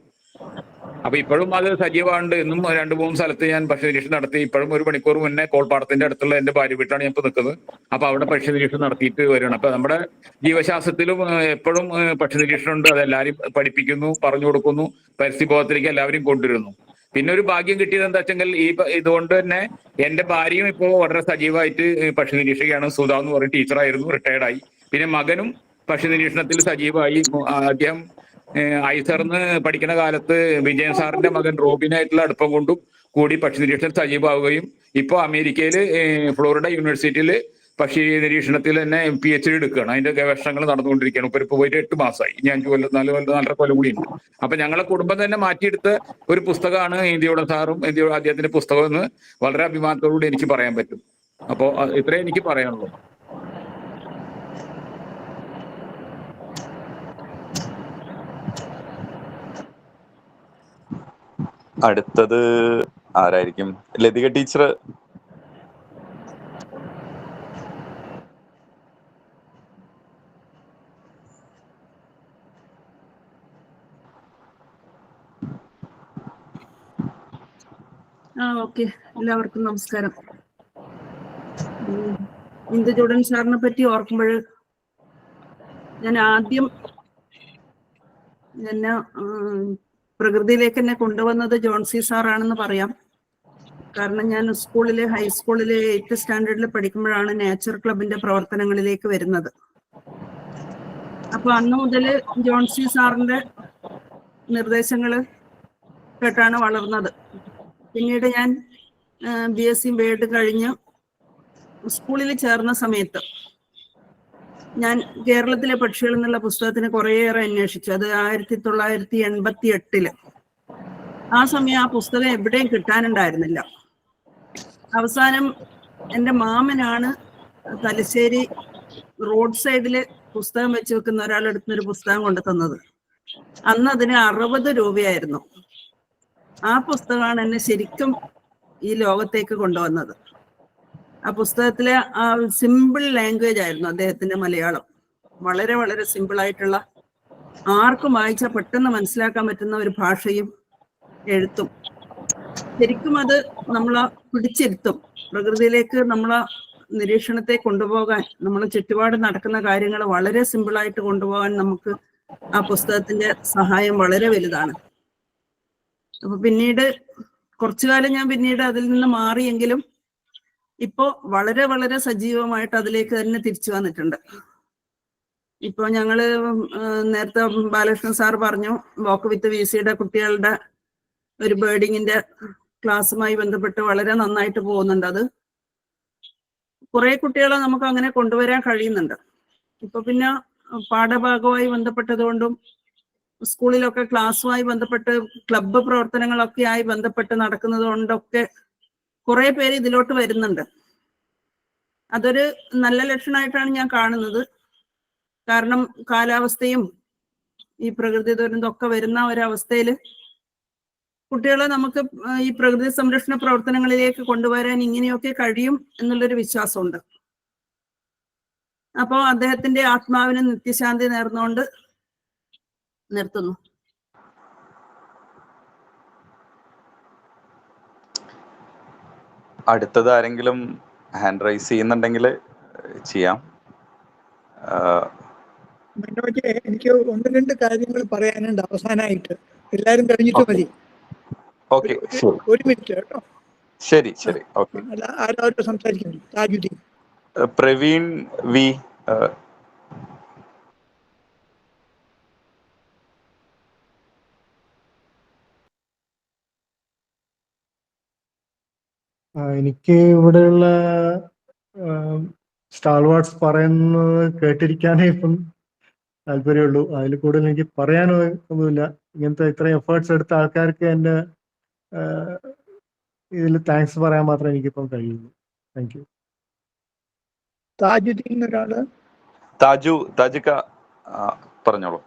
അപ്പൊ ഇപ്പോഴും അത് സജീവമുണ്ട്. എന്നും 2-3 സ്ഥലത്ത് ഞാൻ പക്ഷി നിരീക്ഷണം നടത്തി. ഇപ്പോഴും 1 മണിക്കൂർ മുന്നേ കോൾപ്പാടത്തിന്റെ അടുത്തുള്ള എന്റെ ഭാര്യ വീട്ടാണ് ഞാൻ ഇപ്പൊ നിൽക്കുന്നത്. അപ്പൊ അവിടെ പക്ഷി നിരീക്ഷണം നടത്തിയിട്ട് വരികയാണ്. അപ്പൊ നമ്മുടെ ജീവശാസ്ത്രത്തിലും എപ്പോഴും പക്ഷി നിരീക്ഷണം ഉണ്ട്. അതെല്ലാവരും പഠിപ്പിക്കുന്നു, പറഞ്ഞു കൊടുക്കുന്നു, പരിസ്ഥിതി ബോധത്തിലേക്ക് എല്ലാവരും കൊണ്ടുവരുന്നു. പിന്നെ ഒരു ഭാഗ്യം കിട്ടിയത് എന്താ വെച്ചെങ്കിൽ ഇതുകൊണ്ട് തന്നെ എന്റെ ഭാര്യയും ഇപ്പോൾ വളരെ സജീവമായിട്ട് പക്ഷി നിരീക്ഷകയാണ്. സുധ എന്ന് പറയും, ടീച്ചറായിരുന്നു, റിട്ടയർഡായി. പിന്നെ മകനും പക്ഷി നിരീക്ഷണത്തിൽ സജീവമായി. അദ്ദേഹം ഐസർന്ന് പഠിക്കുന്ന കാലത്ത് വിജയൻ സാറിന്റെ മകൻ റോബിനായിട്ടുള്ള അടുപ്പം കൊണ്ടും കൂടി പക്ഷി നിരീക്ഷണം സജീവമാവുകയും ഇപ്പൊ അമേരിക്കയില് ഫ്ലോറിഡ യൂണിവേഴ്സിറ്റിയിൽ പക്ഷി നിരീക്ഷണത്തിൽ തന്നെ PhD എടുക്കുകയാണ്. അതിന്റെ ഗവേഷണങ്ങൾ നടന്നുകൊണ്ടിരിക്കുകയാണ്. ഇപ്പൊ പോയിട്ട് 8 മാസമായി. ഞാൻ 4 കൊല്ലം കൂടി ഉണ്ട്. അപ്പൊ ഞങ്ങളെ കുടുംബം തന്നെ മാറ്റിയെടുത്ത ഒരു പുസ്തകമാണ് ഇന്ത്യയുടെ സാറും അദ്ദേഹത്തിന്റെ പുസ്തകം എന്ന് വളരെ അഭിമാനത്തോടുകൂടി എനിക്ക് പറയാൻ പറ്റും. അപ്പോ ഇത്രയും എനിക്ക് പറയാനുള്ളൂ. അടുത്തത് ആരായിരിക്കും? ലതിക ടീച്ചർ. ഓക്കെ, എല്ലാവർക്കും നമസ്കാരം. ഇന്ദുചൂടൻ സാറിനെ പറ്റി ഓർക്കുമ്പോൾ ഞാൻ ആദ്യം എന്നെ പ്രകൃതിയിലേക്ക് എന്നെ കൊണ്ടുവന്നത് ജോൺസി സാറാണെന്ന് പറയാം. കാരണം ഞാൻ ഹൈസ്കൂളിലെ 8th സ്റ്റാൻഡേർഡിൽ പഠിക്കുമ്പോഴാണ് നേച്ചർ ക്ലബിന്റെ പ്രവർത്തനങ്ങളിലേക്ക് വരുന്നത്. അപ്പൊ അന്ന് മുതൽ ജോൺസി സാറിന്റെ നിർദ്ദേശങ്ങൾ കേട്ടാണ് വളർന്നത്. പിന്നീട് ഞാൻ BSc B.Ed കഴിഞ്ഞ് സ്കൂളിൽ ചേർന്ന സമയത്ത് ഞാൻ കേരളത്തിലെ പക്ഷികൾ എന്നുള്ള പുസ്തകത്തിന് കുറേയേറെ അന്വേഷിച്ചു. അത് 1988. ആ സമയം ആ പുസ്തകം എവിടെയും കിട്ടാനുണ്ടായിരുന്നില്ല. അവസാനം എൻ്റെ മാമനാണ് തലശ്ശേരി റോഡ് സൈഡില് പുസ്തകം വെച്ച് വെക്കുന്ന ഒരാളെടുത്തൊരു പുസ്തകം കൊണ്ടു തന്നത്. അന്ന് അതിന് 60 രൂപയായിരുന്നു. ആ പുസ്തകമാണ് എന്നെ ശരിക്കും ഈ ലോകത്തേക്ക് കൊണ്ടുവന്നത്. ആ പുസ്തകത്തിലെ ആ സിമ്പിൾ ലാംഗ്വേജ് ആയിരുന്നു അദ്ദേഹത്തിന്റെ മലയാളം. വളരെ വളരെ സിമ്പിൾ ആയിട്ടുള്ള, ആർക്കും വായിച്ചാൽ പെട്ടെന്ന് മനസ്സിലാക്കാൻ പറ്റുന്ന ഒരു ഭാഷയും എഴുത്തും. ശരിക്കും അത് നമ്മളെ പിടിച്ചിരുത്തും. പ്രകൃതിയിലേക്ക് നമ്മളെ നിരീക്ഷണത്തെ കൊണ്ടുപോകാൻ, നമ്മളെ ചുറ്റുപാട് നടക്കുന്ന കാര്യങ്ങൾ വളരെ സിമ്പിളായിട്ട് കൊണ്ടുപോകാൻ നമുക്ക് ആ പുസ്തകത്തിന്റെ സഹായം വളരെ വലുതാണ്. അപ്പൊ പിന്നീട് കുറച്ചു കാലം ഞാൻ പിന്നീട് അതിൽ നിന്ന് മാറിയെങ്കിലും ഇപ്പോ വളരെ വളരെ സജീവമായിട്ട് അതിലേക്ക് തന്നെ തിരിച്ചു വന്നിട്ടുണ്ട്. ഇപ്പൊ ഞങ്ങള് നേരത്തെ ബാലകൃഷ്ണൻ സാർ പറഞ്ഞു, വോക്ക് വിത്ത് VCയുടെ കുട്ടികളുടെ ഒരു ബേർഡിങ്ങിന്റെ ക്ലാസ്സുമായി ബന്ധപ്പെട്ട് വളരെ നന്നായിട്ട് പോകുന്നുണ്ട്. അത് കുറെ കുട്ടികളെ നമുക്ക് അങ്ങനെ കൊണ്ടുവരാൻ കഴിയുന്നുണ്ട്. ഇപ്പൊ പിന്നെ പാഠഭാഗവുമായി ബന്ധപ്പെട്ടതുകൊണ്ടും സ്കൂളിലൊക്കെ ക്ലാസ്സുമായി ബന്ധപ്പെട്ട് ക്ലബ്ബ് പ്രവർത്തനങ്ങളൊക്കെ ആയി ബന്ധപ്പെട്ട് നടക്കുന്നത് കൊണ്ടൊക്കെ കുറെ പേര് ഇതിലോട്ട് വരുന്നുണ്ട്. അതൊരു നല്ല ലക്ഷണമായിട്ടാണ് ഞാൻ കാണുന്നത്. കാരണം കാലാവസ്ഥയും ഈ പ്രകൃതി ദുരന്തമൊക്കെ വരുന്ന ഒരവസ്ഥയിൽ കുട്ടികളെ നമുക്ക് ഈ പ്രകൃതി സംരക്ഷണ പ്രവർത്തനങ്ങളിലേക്ക് കൊണ്ടുവരാൻ ഇങ്ങനെയൊക്കെ കഴിയും എന്നുള്ളൊരു വിശ്വാസമുണ്ട്. അപ്പോൾ അദ്ദേഹത്തിന്റെ ആത്മാവിന് നിത്യശാന്തി നേർന്നുകൊണ്ട് നിർത്തുന്നു. അടുത്തത് ആരെങ്കിലും ഹാൻഡ് റൈസ് ചെയ്യുന്നുണ്ടെങ്കിൽ ചെയ്യാം. മനോജ്, എനിക്ക് 1-2 കാര്യങ്ങൾ പറയാനുണ്ട് അവസാനമായിട്ട്. എല്ലാരും കഴിഞ്ഞിട്ട് മതി. ഓക്കെ, 1 മിനിറ്റ് കേട്ടോ. ശരി ശരി, ഓക്കെ. അല്ല, ആരോട് സംസാരിക്കുന്നു? താജുദ്ദീൻ. പ്രവീൺ വി. എനിക്ക് ഇവിടെയുള്ള സ്റ്റാൾവാർഡ്സ് പറയുന്നത് കേട്ടിരിക്കാനേ ഇപ്പം താല്പര്യമുള്ളൂ. അതിൽ കൂടുതൽ എനിക്ക് പറയാനോ ഒന്നുമില്ല. ഇങ്ങനത്തെ ഇത്രയും എഫേർട്സ് എടുത്ത ആൾക്കാർക്ക് എൻ്റെ ഇതിൽ താങ്ക്സ് പറയാൻ മാത്രമേ എനിക്കിപ്പം കഴിയുള്ളൂ. Thank you. താജുദ്ദീൻ ഒരാള്. താജിക്ക പറഞ്ഞോളൂ.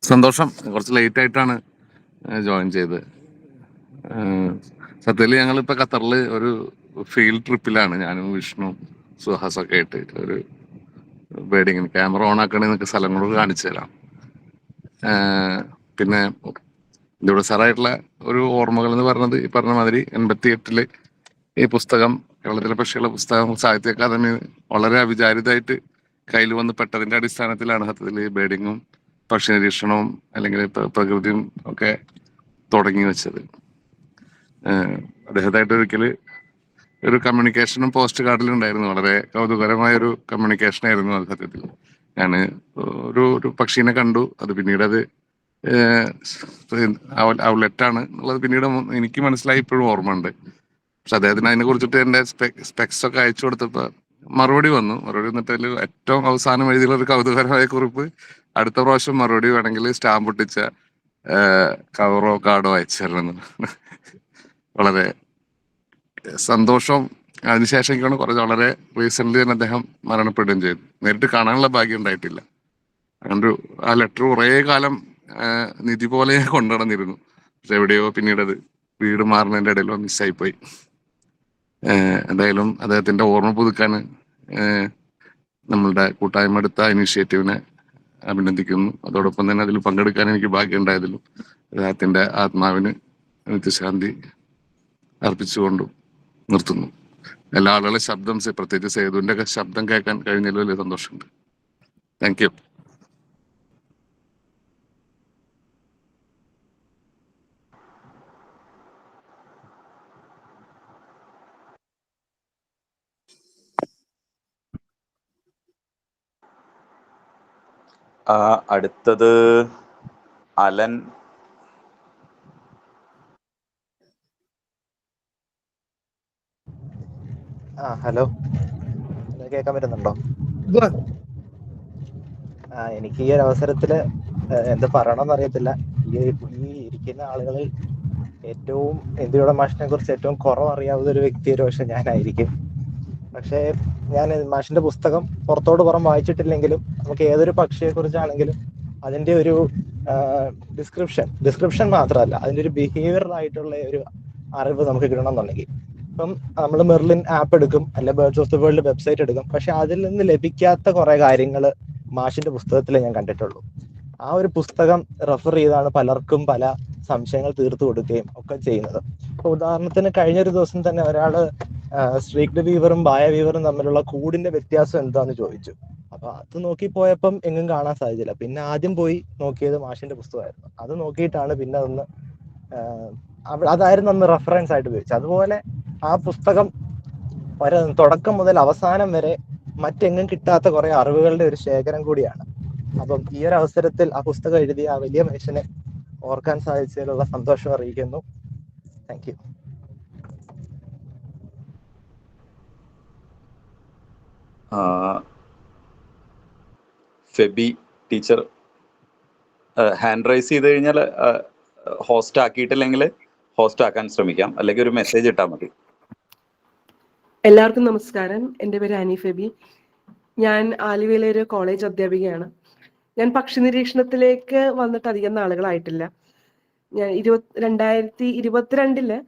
സന്തോഷം. കുറച്ച് ലേറ്റ് ആയിട്ടാണ് ജോയിൻ ചെയ്തത്. സത്യത്തിൽ ഞങ്ങളിപ്പോൾ ഖത്തറിൽ ഒരു ഫീൽഡ് ട്രിപ്പിലാണ്. ഞാനും വിഷ്ണു സുഹാസൊക്കെ ആയിട്ട് ഒരു ബേഡിങ്ങിന് ക്യാമറ ഓൺ ആക്കണമെന്നൊക്കെ സ്ഥലങ്ങളോട് കാണിച്ചു തരാം. പിന്നെ ഇതിവിടെ സാറായിട്ടുള്ള ഒരു ഓർമ്മകൾ എന്ന് പറഞ്ഞത് ഈ പറഞ്ഞ മാതിരി 88 ഈ പുസ്തകം, കേരളത്തിലെ പക്ഷികളുടെ പുസ്തകം സാഹിത്യ അക്കാദമി വളരെ അവിചാരിതമായിട്ട് കയ്യിൽ വന്ന് പെട്ടതിന്റെ അടിസ്ഥാനത്തിലാണ് സത്യത്തിൽ ബേഡിങ്ങും പക്ഷി നിരീക്ഷണവും അല്ലെങ്കിൽ പ്രകൃതിയും ഒക്കെ തുടങ്ങി വെച്ചത്. അദ്ദേഹത്തായിട്ട് ഒരിക്കൽ ഒരു കമ്മ്യൂണിക്കേഷനും പോസ്റ്റ് കാർഡിലും ഉണ്ടായിരുന്നു. വളരെ കൗതുകരമായ ഒരു കമ്മ്യൂണിക്കേഷൻ ആയിരുന്നു അത്. സത്യത്തിൽ ഞാൻ ഒരു പക്ഷീനെ കണ്ടു. അത് പിന്നീട് അത് ഔട്ട്ലെറ്റാണ് എന്നുള്ളത് പിന്നീട് എനിക്ക് മനസ്സിലായി, ഇപ്പോഴും ഓർമ്മ ഉണ്ട്. പക്ഷെ അദ്ദേഹത്തിന് അതിനെ കുറിച്ചിട്ട് എൻ്റെ സ്പെക്സ് ഒക്കെ അയച്ചു കൊടുത്തപ്പോൾ മറുപടി വന്നിട്ട് അതിൽ ഏറ്റവും അവസാനം എഴുതിയുള്ള ഒരു കൗതുകരമായ കുറിപ്പ്, അടുത്ത പ്രാവശ്യം മറുപടി വേണമെങ്കിൽ സ്റ്റാമ്പ് ഒട്ടിച്ച കവറോ കാർഡോ അയച്ചു തരണം. വളരെ സന്തോഷം. അതിനുശേഷം എനിക്കാണ് വളരെ റീസെന്റ് തന്നെ അദ്ദേഹം മരണപ്പെടുകയും ചെയ്തു. നേരിട്ട് കാണാനുള്ള ഭാഗ്യം ഉണ്ടായിട്ടില്ല. അങ്ങനൊരു ആ ലെറ്റർ കുറേ കാലം നിധി പോലെ കൊണ്ടുനടന്നിരുന്നു. പക്ഷെ എവിടെയോ പിന്നീട് അത് വീട് മാറുന്നതിൻ്റെ ഇടയിലോ മിസ്സായിപ്പോയി. എന്തായാലും അദ്ദേഹത്തിന്റെ ഓർമ്മ പുതുക്കാൻ നമ്മളുടെ കൂട്ടായ്മ എടുത്ത ഇനീഷ്യേറ്റീവിനെ അഭിനന്ദിക്കുന്നു. അതോടൊപ്പം തന്നെ അതിൽ പങ്കെടുക്കാൻ എനിക്ക് ഭാഗ്യം ഉണ്ടായതിലും അദ്ദേഹത്തിന്റെ ആത്മാവിന് നിത്യശാന്തി അർപ്പിച്ചുകൊണ്ടും നിർത്തുന്നു. എല്ലാ ആളുകളുടെ ശബ്ദം, പ്രത്യേകിച്ച് സേതുവിന്റെ ഒക്കെ ശബ്ദം കേൾക്കാൻ കഴിഞ്ഞതിൽ വലിയ സന്തോഷമുണ്ട്. Thank you. അടുത്തത് അലൻ. ഹലോ, കേൾക്കാൻ പറ്റുന്നുണ്ടോ? എനിക്ക് ഈ ഒരു അവസരത്തില് എന്ത് പറയണമെന്ന് അറിയത്തില്ല. ഈ ഇരിക്കുന്ന ആളുകളിൽ ഏറ്റവും ഇന്ത്യയുടെ മാഷിനെ കുറിച്ച് ഏറ്റവും കുറവ് അറിയാവുന്ന ഒരു വ്യക്തി ഒരു പക്ഷെ ഞാനായിരിക്കും. പക്ഷേ ഞാൻ മാഷിന്റെ പുസ്തകം പുറത്തോട് പുറം വായിച്ചിട്ടില്ലെങ്കിലും നമുക്ക് ഏതൊരു പക്ഷിയെ കുറിച്ചാണെങ്കിലും അതിന്റെ ഒരു ഡിസ്ക്രിപ്ഷൻ മാത്രമല്ല, അതിന്റെ ഒരു ബിഹേവിയറൽ ആയിട്ടുള്ള ഒരു അറിവ് നമുക്ക് കിട്ടണമെന്നുണ്ടെങ്കിൽ ഇപ്പം നമ്മൾ മെർലിൻ ആപ്പ് എടുക്കും, അല്ലെ birds of the world website എടുക്കും, പക്ഷെ അതിൽ നിന്ന് ലഭിക്കാത്ത കുറെ കാര്യങ്ങൾ മാഷിന്റെ പുസ്തകത്തിലേ ഞാൻ കണ്ടിട്ടുള്ളൂ. ആ ഒരു പുസ്തകം റെഫർ ചെയ്താണ് പലർക്കും പല സംശയങ്ങൾ തീർത്തു കൊടുക്കുകയും ഒക്കെ ചെയ്യുന്നത്. ഇപ്പൊ ഉദാഹരണത്തിന് കഴിഞ്ഞൊരു ദിവസം തന്നെ ഒരാള് സ്ട്രീക്ഡ് വീവറും ബായ വീവറും തമ്മിലുള്ള കൂടിന്റെ വ്യത്യാസം എന്താന്ന് ചോദിച്ചു. അപ്പൊ അത് നോക്കി പോയപ്പം എങ്ങും കാണാൻ സാധിച്ചില്ല. പിന്നെ ആദ്യം പോയി നോക്കിയത് മാഷിന്റെ പുസ്തകമായിരുന്നു. അത് നോക്കിയിട്ടാണ് പിന്നെ ഒന്ന് അതായിരുന്നു അന്ന് റെഫറൻസ് ആയിട്ട് ഉപയോഗിച്ചത്. അതുപോലെ ആ പുസ്തകം തുടക്കം മുതൽ അവസാനം വരെ മറ്റെങ്ങും കിട്ടാത്ത കുറെ അറിവുകളുടെ ഒരു ശേഖരം കൂടിയാണ്. അപ്പം ഈ ഒരു അവസരത്തിൽ ആ പുസ്തകം എഴുതിയ ആ വലിയ മനുഷ്യനെ ഓർക്കാൻ സാധിച്ചതിലുള്ള സന്തോഷം അറിയിക്കുന്നു. Thank you. Febi teacher hand raise ചെയ്ത് കഴിഞ്ഞാൽ ഹോസ്റ്റ് ആക്കിയിട്ടില്ലെങ്കിൽ ഹോസ്റ്റ് ആക്കാൻ ശ്രമിക്കാം, അല്ലെങ്കിൽ ഒരു മെസ്സേജ് ഇട്ടാൽ മതി. എല്ലാവർക്കും നമസ്കാരം. എൻ്റെ പേര് അനി ഫെബി. ഞാൻ ആലുവയിലെ ഒരു കോളേജ് അധ്യാപികയാണ്. ഞാൻ പക്ഷി നിരീക്ഷണത്തിലേക്ക് വന്നിട്ട് അധികം നാളുകളായിട്ടില്ല. ഞാൻ 2022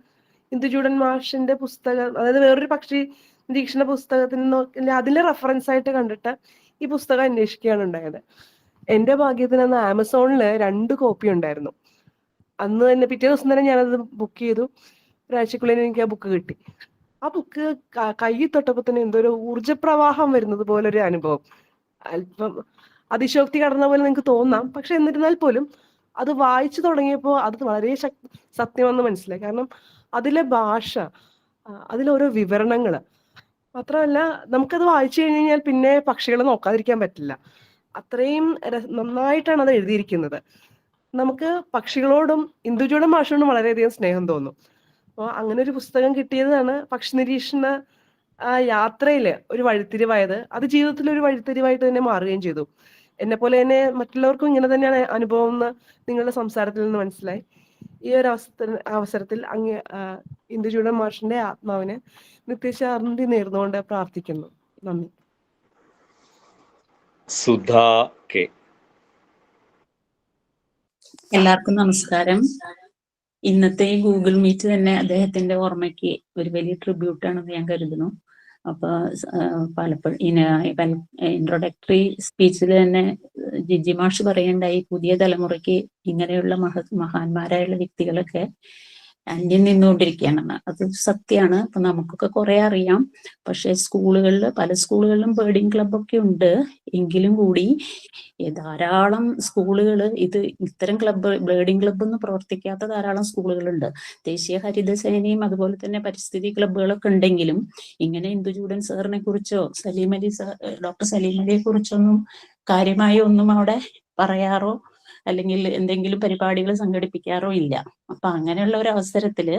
ഇന്ദുചൂടൻ മാഷിന്റെ പുസ്തകം, അതായത് വേറൊരു പക്ഷി നിരീക്ഷണ പുസ്തകത്തിന് അതിലെ റെഫറൻസ് ആയിട്ട് കണ്ടിട്ട് ഈ പുസ്തകം അന്വേഷിക്കുകയാണ് ഉണ്ടായത്. എൻ്റെ ഭാഗ്യത്തിന് അന്ന് ആമസോണിൽ 2 കോപ്പി ഉണ്ടായിരുന്നു. അന്ന് തന്നെ പിറ്റേ ദിവസം തന്നെ ഞാനത് ബുക്ക് ചെയ്തു. ഒരാഴ്ചക്കുള്ളിൽ എനിക്ക് ആ ബുക്ക് കിട്ടി. ആ ബുക്ക് കൈ തൊട്ടപ്പോൾ തന്നെ എന്തോ ഒരു ഊർജ്ജപ്രവാഹം വരുന്നത് പോലെ ഒരു അനുഭവം. അല്പം അതിശോക്തി കടന്ന പോലെ നിങ്ങൾക്ക് തോന്നാം, പക്ഷെ എന്നിരുന്നാൽ പോലും അത് വായിച്ചു തുടങ്ങിയപ്പോൾ അത് വളരെ സത്യമെന്ന് മനസ്സിലായി. കാരണം അതിലെ ഭാഷ, അതിലോരോ വിവരണങ്ങൾ, മാത്രമല്ല നമുക്കത് വായിച്ചു കഴിഞ്ഞാൽ പിന്നെ പക്ഷികളെ നോക്കാതിരിക്കാൻ പറ്റില്ല. അത്രയും നന്നായിട്ടാണ് അത് എഴുതിയിരിക്കുന്നത്. നമുക്ക് പക്ഷികളോടും ഇന്ദുചൂടൻ മാഷിനോടും വളരെയധികം സ്നേഹം തോന്നും. അപ്പോൾ അങ്ങനെ ഒരു പുസ്തകം കിട്ടിയതാണ് പക്ഷി നിരീക്ഷണ യാത്രയില് ഒരു വഴിത്തിരിവായത്. അത് ജീവിതത്തിൽ ഒരു വഴിത്തിരിവായിട്ട് തന്നെ മാറുകയും ചെയ്തു. എന്നെ പോലെ തന്നെ മറ്റുള്ളവർക്കും ഇങ്ങനെ തന്നെയാണ് അനുഭവം എന്ന് നിങ്ങളുടെ സംസാരത്തിൽ നിന്ന് മനസ്സിലായി. ഈ ഒരു അവസരത്തിൽ ഇന്ദുചൂടൻ മാഷിന്റെ ആത്മാവിന് നിത്യശാന്തി നേർന്നുകൊണ്ട് പ്രാർത്ഥിക്കുന്നു. നന്ദി. സുധാ കെ. എല്ലാവർക്കും നമസ്കാരം. ഇന്നത്തെ ഈ ഗൂഗിൾ മീറ്റ് തന്നെ അദ്ദേഹത്തിന്റെ ഓർമ്മയ്ക്ക് ഒരു വലിയ ട്രിബ്യൂട്ടാണെന്ന് ഞാൻ കരുതുന്നു. അപ്പൊ പലപ്പോഴും ഇൻട്രൊഡക്ടറി സ്പീച്ചിൽ തന്നെ ജിജി മാഷ് പറയുണ്ടായി, പുതിയ തലമുറയ്ക്ക് ഇങ്ങനെയുള്ള മഹാന്മാരായുള്ള വ്യക്തികളൊക്കെ അന്യം നിന്നുകൊണ്ടിരിക്കുകയാണെന്ന്. അത് സത്യമാണ്. അപ്പൊ നമുക്കൊക്കെ കുറെ അറിയാം. പക്ഷെ പല സ്കൂളുകളിലും ബേർഡിംഗ് ക്ലബ്ബൊക്കെ ഉണ്ട്. എങ്കിലും കൂടി ധാരാളം സ്കൂളുകൾ ഇത്തരം ബേർഡിംഗ് ക്ലബ്ബ് ഒന്നും പ്രവർത്തിക്കാത്ത ധാരാളം സ്കൂളുകളുണ്ട്. ദേശീയ ഹരിതസേനയും അതുപോലെ തന്നെ പരിസ്ഥിതി ക്ലബ്ബുകളൊക്കെ ഉണ്ടെങ്കിലും ഇങ്ങനെ ഇന്ദുചൂടൻ സാറിനെ കുറിച്ചോ ഡോക്ടർ സലീം അലിയെ കുറിച്ചൊന്നും കാര്യമായി ഒന്നും അവിടെ പറയാറോ അല്ലെങ്കിൽ എന്തെങ്കിലും പരിപാടികൾ സംഘടിപ്പിക്കാറോ ഇല്ല. അപ്പൊ അങ്ങനെയുള്ള ഒരു അവസരത്തില്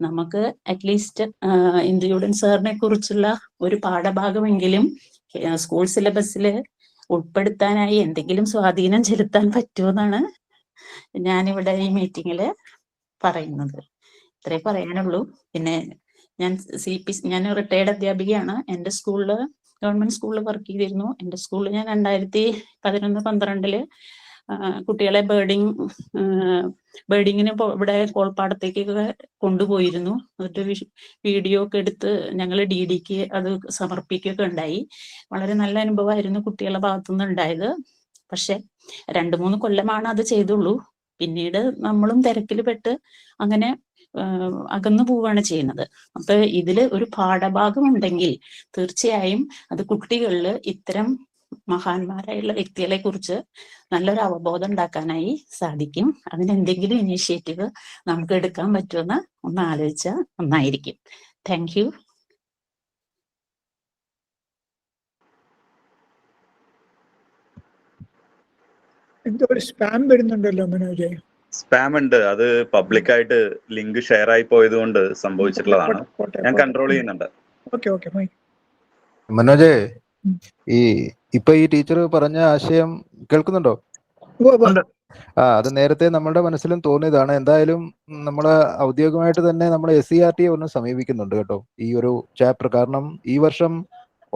നമുക്ക് അറ്റ്ലീസ്റ്റ് ഇന്ദുചൂടൻ സാറിനെ കുറിച്ചുള്ള ഒരു പാഠഭാഗമെങ്കിലും സ്കൂൾ സിലബസിൽ ഉൾപ്പെടുത്താനായി എന്തെങ്കിലും സ്വാധീനം ചെലുത്താൻ പറ്റുമെന്നാണ് ഞാനിവിടെ ഈ മീറ്റിങ്ങില് പറയുന്നത്. ഇത്രേ പറയാനുള്ളൂ. പിന്നെ ഞാൻ റിട്ടയർഡ് അധ്യാപികയാണ്. എൻ്റെ സ്കൂളില് ഗവൺമെന്റ് സ്കൂളിൽ വർക്ക് ചെയ്തിരുന്നു. എൻ്റെ സ്കൂളിൽ ഞാൻ 2011-12 കുട്ടികളെ ബേർഡിങ്ങിന് ഇവിടെ കോൾപ്പാടത്തേക്കൊക്കെ കൊണ്ടുപോയിരുന്നു. എന്നിട്ട് വീഡിയോ ഒക്കെ എടുത്ത് ഞങ്ങൾ DDക്ക് അത് സമർപ്പിക്കുകയൊക്കെ ഉണ്ടായി. വളരെ നല്ല അനുഭവമായിരുന്നു കുട്ടികളുടെ ഭാഗത്തുനിന്ന് ഉണ്ടായത്. പക്ഷെ 2-3 കൊല്ലമാണ് അത് ചെയ്തുള്ളൂ. പിന്നീട് നമ്മളും തിരക്കിൽ പെട്ട് അങ്ങനെ അകന്നു പോവുകയാണ് ചെയ്യുന്നത്. അപ്പൊ ഇതില് ഒരു പാഠഭാഗം ഉണ്ടെങ്കിൽ തീർച്ചയായും അത് കുട്ടികളിൽ ഇത്തരം മഹാന്മാരായുള്ള വ്യക്തികളെ കുറിച്ച് നല്ലൊരു അവബോധം ഉണ്ടാക്കാനായി സാധിക്കും. അതിനെന്തെങ്കിലും ഇനീഷ്യേറ്റീവ് നമുക്ക് എടുക്കാൻ പറ്റുമെന്ന് ഒന്ന് ആലോചിച്ചാൽ നന്നായിരിക്കും. Thank you. എന്തോ ഒരു സ്പാം വരുന്നുണ്ടല്ലോ മനോജ്. സ്പാം ഉണ്ട്. അത് പബ്ലിക്കായിട്ട് ലിങ്ക് ഷെയർ ആയി പോയത് കൊണ്ട് സംഭവിച്ചിട്ടുള്ളതാണ്. ഞാൻ കൺട്രോൾ ചെയ്യുന്നുണ്ട്. മനോജേ, ഇപ്പൊ ഈ ടീച്ചർ പറഞ്ഞ ആശയം കേൾക്കുന്നുണ്ടോ? അത് നേരത്തെ നമ്മുടെ മനസ്സിലും തോന്നിയതാണ്. എന്തായാലും നമ്മൾ ഔദ്യോഗികമായിട്ട് തന്നെ നമ്മൾ SCERT ഒന്ന് സമീപിക്കുന്നുണ്ട് കേട്ടോ ഈ ഒരു ചാപ്റ്റർ. കാരണം ഈ വർഷം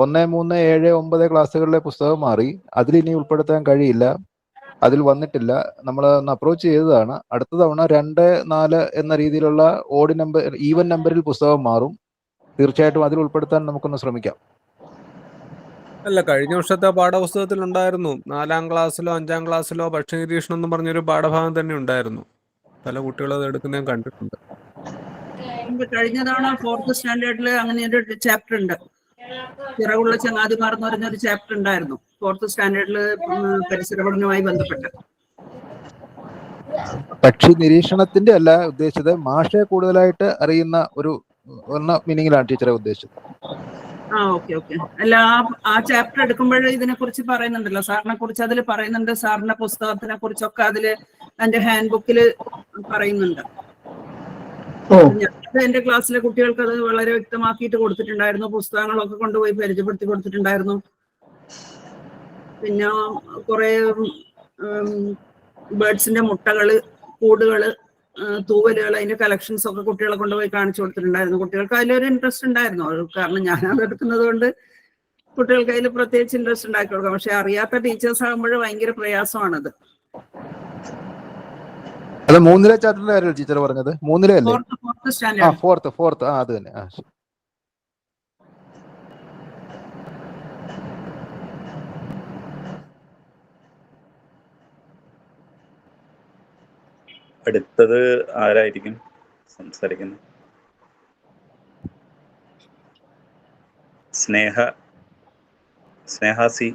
1, 3, 7, 9 ക്ലാസ്സുകളിലെ പുസ്തകം മാറി. അതിലിനി ഉൾപ്പെടുത്താൻ കഴിയില്ല, അതിൽ വന്നിട്ടില്ല. നമ്മൾ ഒന്ന് അപ്രോച്ച് ചെയ്തതാണ്. അടുത്ത തവണ 2, 4 എന്ന രീതിയിലുള്ള ഓഡ് നമ്പർ, ഈവൻ നമ്പറിൽ പുസ്തകം മാറും. തീർച്ചയായിട്ടും അതിൽ ഉൾപ്പെടുത്താൻ നമുക്കൊന്ന് ശ്രമിക്കാം. അല്ല, കഴിഞ്ഞ വർഷത്തെ പാഠപുസ്തകത്തിൽ ഉണ്ടായിരുന്നു 4ാം ക്ലാസ്സിലോ 5ാം ക്ലാസ്സിലോ പക്ഷി നിരീക്ഷണം എന്ന് പറഞ്ഞൊരു പാഠഭാഗം തന്നെ ഉണ്ടായിരുന്നു. പല കുട്ടികളും അത് എടുക്കുന്ന ഞാൻ കണ്ടിട്ടുണ്ട്. കഴിഞ്ഞ തവണ 4th സ്റ്റാൻഡേർഡിൽ അങ്ങനെ ഒരു ചാപ്റ്റർ ഉണ്ട്, ചിറകുള്ള ചങ്ങാതിമാർ എന്ന് പറഞ്ഞൊരു ചാപ്റ്റർ ഉണ്ടായിരുന്നു 4th സ്റ്റാൻഡേർഡിൽ പരിസര പഠനവുമായി ബന്ധപ്പെട്ട്. പക്ഷി നിരീക്ഷണത്തിന്റെ അല്ല ഉദ്ദേശിച്ചത്, മാഷെ കൂടുതലായിട്ട് അറിയുന്ന ഒരു മീനിങ്ങിലാണ് ടീച്ചറെ ഉദ്ദേശിച്ചത്. ഓക്കെ. അല്ല, ആ ചാപ്റ്റർ എടുക്കുമ്പോൾ ഇതിനെ കുറിച്ച് പറയുന്നുണ്ടല്ലോ, സാറിനെ കുറിച്ച് അതിൽ പറയുന്നുണ്ട്, സാറിന്റെ പുസ്തകത്തിനെ കുറിച്ചൊക്കെ അതില് എന്റെ ഹാൻഡ് ബുക്കിൽ പറയുന്നുണ്ട്. ഞാൻ എന്റെ ക്ലാസ്സിലെ കുട്ടികൾക്ക് അത് വളരെ വ്യക്തമാക്കിയിട്ട് കൊടുത്തിട്ടുണ്ടായിരുന്നു. പുസ്തകങ്ങളൊക്കെ കൊണ്ടുപോയി പരിചയപ്പെടുത്തി കൊടുത്തിട്ടുണ്ടായിരുന്നു. പിന്നെ കുറെ ബേർഡ്സിന്റെ മുട്ടകള്, കൂടുകള്, തൂവലുകൾ, അതിന്റെ കളക്ഷൻസ് ഒക്കെ കുട്ടികളെ കൊണ്ടുപോയി കാണിച്ചു കൊടുത്തിട്ടുണ്ടായിരുന്നു. കുട്ടികൾക്ക് അതിലൊരു ഇൻട്രസ്റ്റ് ഉണ്ടായിരുന്നു. കാരണം ഞാനത് എടുക്കുന്നത് കൊണ്ട് കുട്ടികൾക്ക് അതിൽ പ്രത്യേകിച്ച് ഇൻട്രസ്റ്റ് ഉണ്ടാക്കി കൊടുക്കാം. പക്ഷെ അറിയാത്ത ടീച്ചേഴ്സ് ആകുമ്പോൾ ഭയങ്കര പ്രയാസമാണത്. അത് 3ലെ ചാപ്റ്ററിന്റെ കാര്യമല്ല ടീച്ചർ പറഞ്ഞത്? 3ലെ അല്ലേ? 4th standard. ഫോർത്ത് അത് തന്നെ. അടുത്തത് ആരായിരിക്കും സംസാരിക്കുന്നത്? സ്നേഹ സി.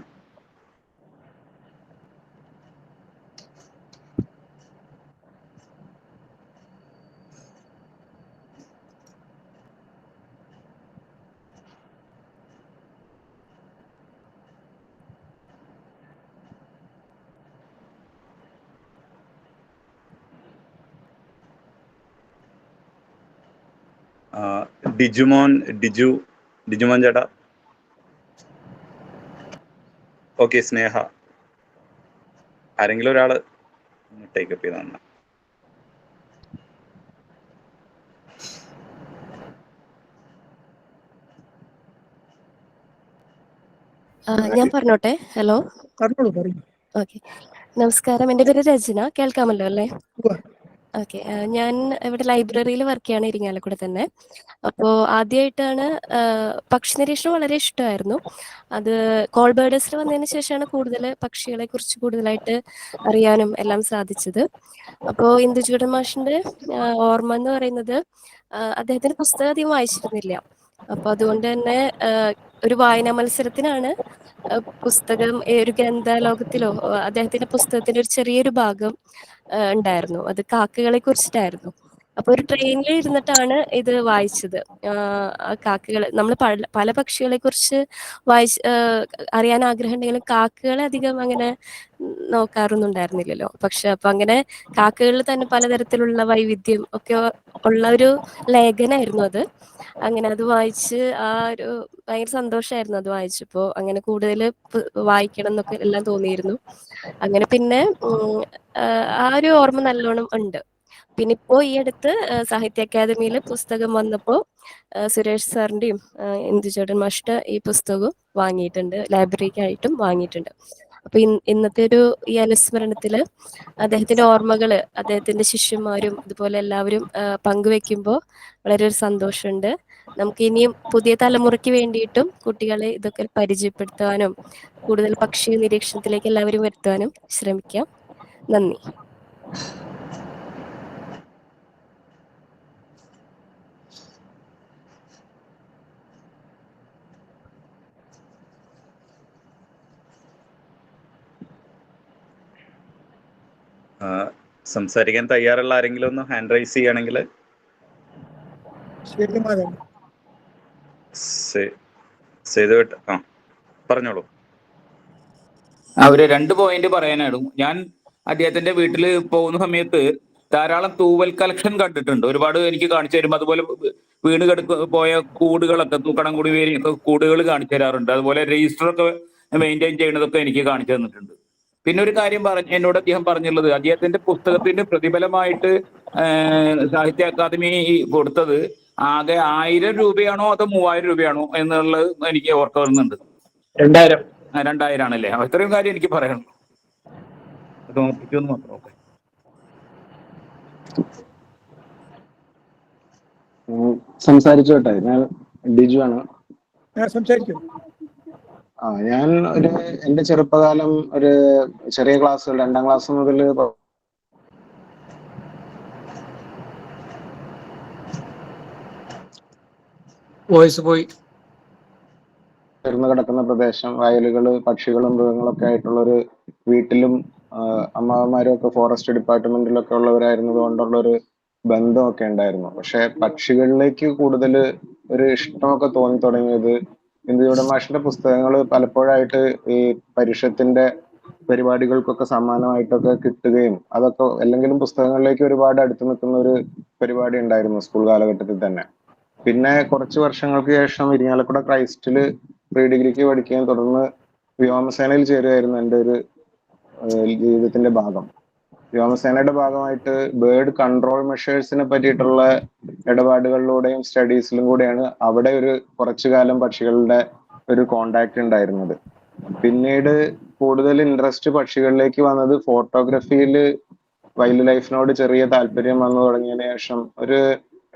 ഡിജുമോൻ ചേട്ടാ. ഓക്കെ, സ്നേഹ ആരെങ്കിലും ഒരാള് ടേക്കപ്പ് ചെയ്താണ്. ഞാൻ പറഞ്ഞോട്ടെ? Hello, okay. നമസ്കാരം, എൻ്റെ പേര് രചന. കേൾക്കാമല്ലോ അല്ലേ? ഓക്കെ. ഞാൻ ഇവിടെ ലൈബ്രറിയിൽ വർക്ക് ചെയ്യാണ്, ഇരിങ്ങാലക്കുട തന്നെ. അപ്പോൾ ആദ്യമായിട്ടാണ് പക്ഷി നിരീക്ഷണം വളരെ ഇഷ്ടമായിരുന്നു. അത് കോൾ ബേർഡേഴ്സിൽ വന്നതിന് ശേഷമാണ് കൂടുതൽ പക്ഷികളെ കുറിച്ച് കൂടുതലായിട്ട് അറിയാനും എല്ലാം സാധിച്ചത്. അപ്പോൾ ഇന്ദുചൂടൻ മാഷിൻ്റെ ഓർമ്മ എന്ന് പറയുന്നത്, അദ്ദേഹത്തിൻ്റെ പുസ്തകം അധികം വായിച്ചിരുന്നില്ല. അപ്പോൾ അതുകൊണ്ട് തന്നെ ഒരു വായനാ മത്സരത്തിനാണ് പുസ്തകം, ഒരു ഗ്രന്ഥലോകത്തിലോ അദ്ദേഹത്തിന്റെ പുസ്തകത്തിന്റെ ഒരു ചെറിയൊരു ഭാഗം ഉണ്ടായിരുന്നു. അത് കാക്കകളെ കുറിച്ചിട്ടായിരുന്നു. അപ്പൊ ഒരു ട്രെയിനിൽ ഇരുന്നിട്ടാണ് ഇത് വായിച്ചത്. കാക്കകൾ, നമ്മൾ പല പക്ഷികളെ കുറിച്ച് അറിയാൻ ആഗ്രഹം ഉണ്ടെങ്കിലും കാക്കകളെ അധികം അങ്ങനെ നോക്കാറൊന്നും ഉണ്ടായിരുന്നില്ലല്ലോ. പക്ഷെ അപ്പൊ അങ്ങനെ കാക്കകളിൽ തന്നെ പലതരത്തിലുള്ള വൈവിധ്യം ഒക്കെ ഉള്ള ഒരു ലേഖനമായിരുന്നു അത്. അങ്ങനെ അത് വായിച്ച് ഒരു ഭയങ്കര സന്തോഷമായിരുന്നു അത് വായിച്ചപ്പോൾ. അങ്ങനെ കൂടുതൽ വായിക്കണം എന്നൊക്കെ എല്ലാം തോന്നിയിരുന്നു. അങ്ങനെ പിന്നെ ആ ഒരു ഓർമ്മ നല്ലോണം ഉണ്ട്. പിന്നെ ഇപ്പോൾ ഈ അടുത്ത് സാഹിത്യ അക്കാദമിയിൽ പുസ്തകം വന്നപ്പോൾ സുരേഷ് സാറിൻ്റെയും ഇന്ദുചൂടൻ മാഷിന്റെ ഈ പുസ്തകവും വാങ്ങിയിട്ടുണ്ട്, ലൈബ്രറിക്കായിട്ടും വാങ്ങിയിട്ടുണ്ട്. അപ്പൊ ഇന്നത്തെ ഒരു ഈ അനുസ്മരണത്തില് അദ്ദേഹത്തിന്റെ ഓർമ്മകള് അദ്ദേഹത്തിന്റെ ശിഷ്യന്മാരും അതുപോലെ എല്ലാവരും പങ്കുവെക്കുമ്പോൾ വളരെ ഒരു സന്തോഷമുണ്ട്. നമുക്ക് ഇനിയും പുതിയ തലമുറയ്ക്ക് വേണ്ടിയിട്ടും കുട്ടികളെ ഇതൊക്കെ പരിചയപ്പെടുത്താനും കൂടുതൽ പക്ഷി നിരീക്ഷണത്തിലേക്ക് എല്ലാവരും വരുത്താനും ശ്രമിക്കാം. നന്ദി. സംസാരിക്കാൻ തയ്യാറുള്ള ആരെങ്കിലും ഒന്ന് ഹാൻഡ് റൈസ് ചെയ്യുകയാണെങ്കിൽ. പറഞ്ഞോളൂ. അവര് 2 പോയിന്റ് പറയാനായിരുന്നു. ഞാൻ അദ്ദേഹത്തിന്റെ വീട്ടിൽ പോകുന്ന സമയത്ത് ധാരാളം തൂവൽ കളക്ഷൻ കണ്ടിട്ടുണ്ട്. ഒരുപാട് എനിക്ക് കാണിച്ചു തരും. അതുപോലെ വീണ് പോയ കൂടുകളൊക്കെ, തൂക്കണം കൂടി കൂടുകൾ കാണിച്ചു തരാറുണ്ട്. അതുപോലെ രജിസ്റ്റർ ഒക്കെ മെയിൻറ്റെയിൻ ചെയ്യുന്നതൊക്കെ എനിക്ക് കാണിച്ചു തന്നിട്ടുണ്ട്. പിന്നെ ഒരു കാര്യം എന്നോട് അദ്ദേഹം പറഞ്ഞുള്ളത്, അദ്ദേഹത്തിന്റെ പുസ്തകത്തിന്റെ പ്രതിഫലമായിട്ട് സാഹിത്യ അക്കാദമി കൊടുത്തത് ആകെ 1000 രൂപയാണോ അതോ 3000 രൂപയാണോ എന്നുള്ളത് എനിക്ക് ഓർക്ക വരുന്നുണ്ട്. 2000 ആണല്ലേ? ഇത്രയും കാര്യം എനിക്ക് പറയണം. അത് ഓർപ്പിക്കുമെന്ന് മാത്രം. ഓക്കെ, സംസാരിച്ചോട്ടെ. ഞാൻ ഡിജു ആണ്. സംസാരിക്കും. ഞാൻ എന്റെ ചെറുപ്പകാലം ഒരു ചെറിയ ക്ലാസ് 2ാം ക്ലാസ് മുതൽ വോയിസ് പോയി ചേർന്ന് കിടക്കുന്ന പ്രദേശം, വയലുകള്, പക്ഷികളും മൃഗങ്ങളൊക്കെ ആയിട്ടുള്ളൊരു വീട്ടിലും അമ്മാവന്മാരും ഒക്കെ ഫോറസ്റ്റ് ഡിപ്പാർട്ട്മെന്റിലൊക്കെ ഉള്ളവരായിരുന്നത് കൊണ്ടുള്ളൊരു ബന്ധമൊക്കെ ഉണ്ടായിരുന്നു. പക്ഷെ പക്ഷികളിലേക്ക് കൂടുതൽ ഒരു ഇഷ്ടമൊക്കെ തോന്നി തുടങ്ങിയത് ഇന്ദുചൂടൻ മാഷിന്റെ പുസ്തകങ്ങൾ പലപ്പോഴായിട്ട് ഈ പരിഷത്തിന്റെ പരിപാടികൾക്കൊക്കെ സമ്മാനമായിട്ടൊക്കെ കിട്ടുകയും അതൊക്കെ അല്ലെങ്കിലും പുസ്തകങ്ങളിലേക്ക് ഒരുപാട് അടുത്ത് നിൽക്കുന്ന ഒരു പരിപാടി ഉണ്ടായിരുന്നു സ്കൂൾ കാലഘട്ടത്തിൽ തന്നെ. പിന്നെ കുറച്ച് വർഷങ്ങൾക്ക് ശേഷം ഇരിങ്ങാലക്കുട ക്രൈസ്റ്റില് പ്രീ ഡിഗ്രിക്ക് പഠിക്കുകയും തുടർന്ന് വ്യോമസേനയിൽ ചേരുകയായിരുന്നു എൻ്റെ ഒരു ജീവിതത്തിന്റെ ഭാഗം. വ്യോമസേനയുടെ ഭാഗമായിട്ട് ബേർഡ് കൺട്രോൾ മെഷേഴ്സിനെ പറ്റിയിട്ടുള്ള ഇടപാടുകളിലൂടെയും സ്റ്റഡീസിലും കൂടെയാണ് അവിടെ ഒരു കുറച്ചു കാലം പക്ഷികളുടെ ഒരു കോണ്ടാക്ട് ഉണ്ടായിരുന്നത്. പിന്നീട് കൂടുതൽ ഇൻട്രസ്റ്റ് പക്ഷികളിലേക്ക് വന്നത് ഫോട്ടോഗ്രാഫിയിൽ വൈൽഡ് ലൈഫിനോട് ചെറിയ താല്പര്യം വന്നു തുടങ്ങിയതിനു ശേഷം ഒരു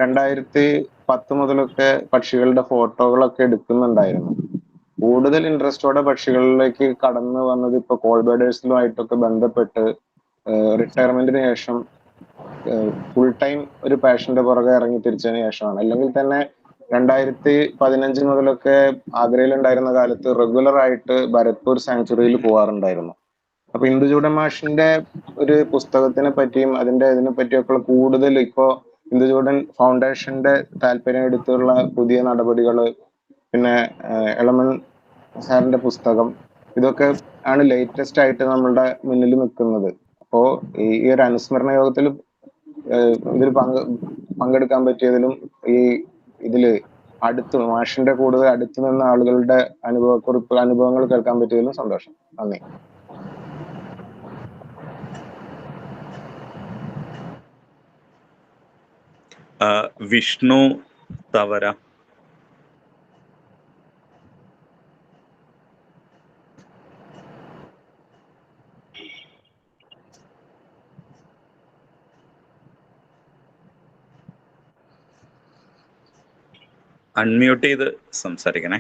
2010 മുതലൊക്കെ പക്ഷികളുടെ ഫോട്ടോകളൊക്കെ എടുക്കുന്നുണ്ടായിരുന്നു. കൂടുതൽ ഇൻട്രസ്റ്റോടെ പക്ഷികളിലേക്ക് കടന്നു വന്നത് ഇപ്പൊ കോൾ ബേഡേഴ്സിലുമായിട്ടൊക്കെ ബന്ധപ്പെട്ട് റിട്ടയർമെന്റിന് ശേഷം ഫുൾ ടൈം ഒരു പാഷന്റെ പുറകെ ഇറങ്ങി തിരിച്ചതിന് ശേഷമാണ്. അല്ലെങ്കിൽ തന്നെ 2015 മുതലൊക്കെ ആഗ്രയിലുണ്ടായിരുന്ന കാലത്ത് റെഗുലർ ആയിട്ട് ഭരത്പൂർ സാങ്ച്വറിയിൽ പോവാറുണ്ടായിരുന്നു. അപ്പൊ ഇന്ദുചൂടൻ മാഷിന്റെ ഒരു പുസ്തകത്തിനെ പറ്റിയും ഇതിനെ പറ്റിയൊക്കെ കൂടുതൽ ഇപ്പോ ഇന്ദുചൂടൻ ഫൗണ്ടേഷന്റെ താല്പര്യം എടുത്തുള്ള പുതിയ നടപടികള്, പിന്നെ എളമൺ സാറിന്റെ പുസ്തകം, ഇതൊക്കെ ആണ് ലേറ്റസ്റ്റ് ആയിട്ട് നമ്മളുടെ മുന്നിൽ നിൽക്കുന്നത്. അപ്പോ ഈ ഒരു അനുസ്മരണ യോഗത്തിൽ ഇതിൽ പങ്കെടുക്കാൻ പറ്റിയതിലും ഇതില് മാഷിന്റെ കൂടുതൽ അടുത്ത് നിന്ന ആളുകളുടെ അനുഭവങ്ങൾ കേൾക്കാൻ പറ്റിയതിലും സന്തോഷം. നന്ദി. വിഷ്ണു തവര. അൺമ്യൂട്ട് ചെയ്ത് സംസാരിക്കണേ.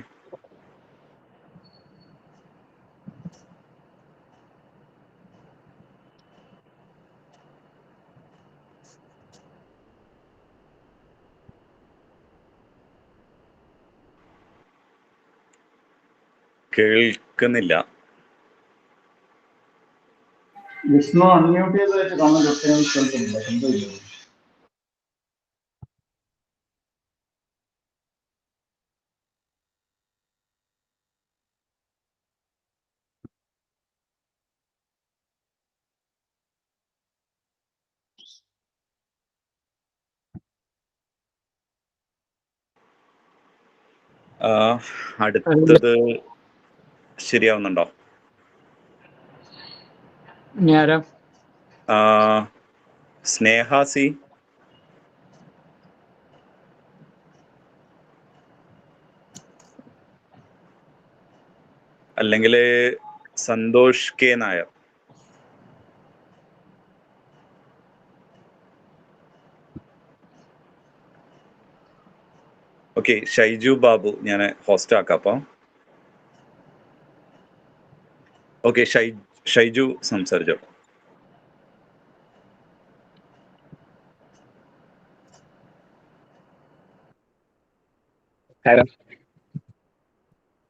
കേൾക്കുന്നില്ല. വിഷ്ണു അൺമ്യൂട്ട് ചെയ്ത് വെച്ച് കമന്റ് കേൾക്കുന്നില്ല. എന്തോ അടുത്തത് ശരിയാവുന്നുണ്ടോ? സ്നേഹാസി. അല്ലെങ്കിൽ സന്തോഷ് കെ നായർ. ഓക്കെ, ഷൈജു ബാബു ഞാൻ ഹോസ്റ്റ് ആക്കാം. അപ്പൊ ഓക്കെ, ഷൈജു സംസാരിച്ചോ.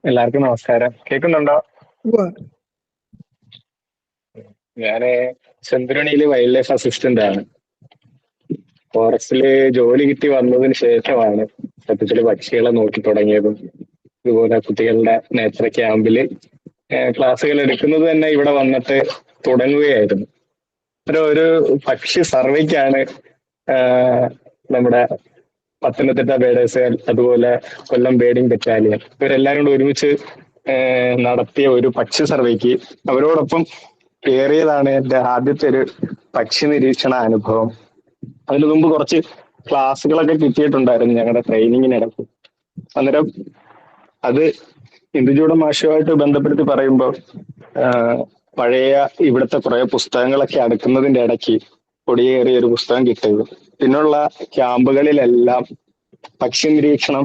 എല്ലാവർക്കും നമസ്കാരം. കേൾക്കുന്നുണ്ടോ? ഞാന് ചെന്തുരുണിയില് വൈൽഡ് ലൈഫ് അസിസ്റ്റന്റ് ആണ്. ഫോറസ്റ്റില് ജോലി കിട്ടി വന്നതിന് ശേഷമാണ് സത്യത്തില് പക്ഷികളെ നോക്കി തുടങ്ങിയതും ഇതുപോലെ കുട്ടികളുടെ നേച്ചർ ക്യാമ്പില് ക്ലാസ്സുകൾ എടുക്കുന്നത് തന്നെ ഇവിടെ വന്നിട്ട് തുടങ്ങുകയായിരുന്നു. ഒരു പക്ഷി സർവേക്കാണ് നമ്മുടെ പത്തനംതിട്ട ബേഡേഴ്സ്, അതുപോലെ കൊല്ലം ബേഡിംഗ് ബറ്റാലിയൻ, ഇവരെല്ലാരും കൂടെ ഒരുമിച്ച് നടത്തിയ ഒരു പക്ഷി സർവേക്ക് അവരോടൊപ്പം കയറിയതാണ് എൻ്റെ ആദ്യത്തെ ഒരു പക്ഷി നിരീക്ഷണ അനുഭവം. അതിനു മുമ്പ് കുറച്ച് ക്ലാസ്സുകളൊക്കെ കിട്ടിയിട്ടുണ്ടായിരുന്നു ഞങ്ങളുടെ ട്രെയിനിങ്ങിനിടയ്ക്ക്. അന്നേരം അത് ഇന്ദുചൂടൻ മാഷുമായിട്ട് ബന്ധപ്പെടുത്തി പറയുമ്പോൾ പഴയ ഇവിടുത്തെ കുറെ പുസ്തകങ്ങളൊക്കെ അടുക്കുന്നതിന്റെ ഇടയ്ക്ക് കൊടിയേറിയ ഒരു പുസ്തകം കിട്ടിയത്. പിന്നുള്ള ക്യാമ്പുകളിലെല്ലാം പക്ഷി നിരീക്ഷണം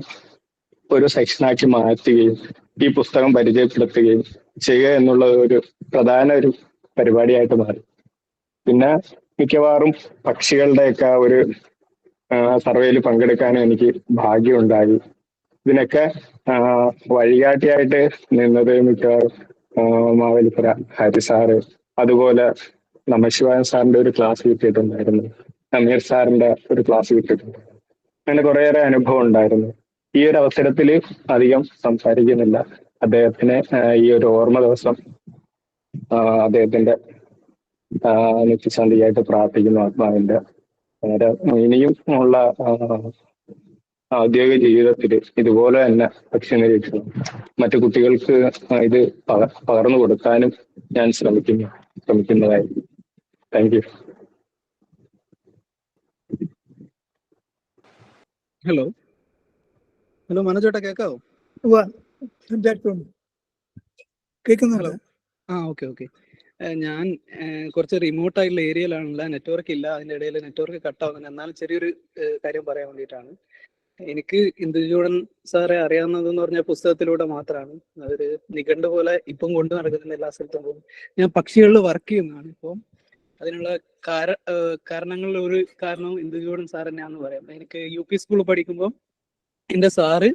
ഒരു സെക്ഷനാക്കി മാറ്റുകയും ഈ പുസ്തകം പരിചയപ്പെടുത്തുകയും ചെയ്യുക എന്നുള്ള ഒരു പ്രധാന ഒരു പരിപാടിയായിട്ട് മാറി. പിന്നെ മിക്കവാറും പക്ഷികളുടെയൊക്കെ ഒരു സർവേയിൽ പങ്കെടുക്കാനും എനിക്ക് ഭാഗ്യമുണ്ടായി. ഇതിനൊക്കെ വഴികാട്ടിയായിട്ട് നിന്നത് മിക്കവാറും മാവേലിക്കര ഹരി സാറ്, അതുപോലെ നമശിവായൻ സാറിന്റെ ഒരു ക്ലാസ് കിട്ടിയിട്ടുണ്ടായിരുന്നു, അമീർ സാറിന്റെ ഒരു ക്ലാസ് കിട്ടിയിട്ടുണ്ടായിരുന്നു. അങ്ങനെ കുറേയേറെ അനുഭവം ഉണ്ടായിരുന്നു. ഈ ഒരു അവസരത്തിൽ അധികം സംസാരിക്കുന്നില്ല. അദ്ദേഹത്തിന് ഈ ഒരു ഓർമ്മ ദിവസം അദ്ദേഹത്തിന്റെ നിത്യശാന്തിയായിട്ട് പ്രാർത്ഥിക്കുന്നു ആത്മാവിന്റെ. ഇനിയും ഉള്ള ഔദ്യോഗിക ജീവിതത്തിൽ ഇതുപോലെ തന്നെ പക്ഷി നിരീക്ഷണം മറ്റു കുട്ടികൾക്ക് ഇത് പകർന്നു കൊടുക്കാനും ഞാൻ ശ്രമിക്കുന്നതായിരിക്കും. Thank you. ഹലോ മനോജേട്ടാ, കേൾക്കാവോ? കേൾക്കുന്നുണ്ടോ? ഓക്കെ. ഞാൻ കുറച്ച് റിമോട്ട് ആയിട്ടുള്ള ഏരിയയിലാണുള്ള, നെറ്റ്വർക്ക് ഇല്ല. അതിൻ്റെ ഇടയിൽ നെറ്റ്വർക്ക് കട്ടാവുന്നുണ്ട്. എന്നാലും ചെറിയൊരു കാര്യം പറയാൻ വേണ്ടിയിട്ടാണ്. എനിക്ക് ഇന്ദുചൂടൻ സാറെ അറിയാവുന്നതെന്ന് പറഞ്ഞാൽ പുസ്തകത്തിലൂടെ മാത്രമാണ്. അതൊരു നിഘണ്ടു പോലെ ഇപ്പം കൊണ്ടു നടക്കുന്നുണ്ട് എല്ലാ സ്ഥലത്തും പോകും. ഞാൻ പക്ഷികളിൽ വർക്ക് ചെയ്യുന്നതാണ്. ഇപ്പം അതിനുള്ള കാരണങ്ങളിൽ ഒരു കാരണവും ഇന്ദുചൂടൻ സാർ തന്നെയാണെന്ന് പറയാം. എനിക്ക് UP സ്കൂളിൽ പഠിക്കുമ്പോൾ എൻ്റെ സാറ്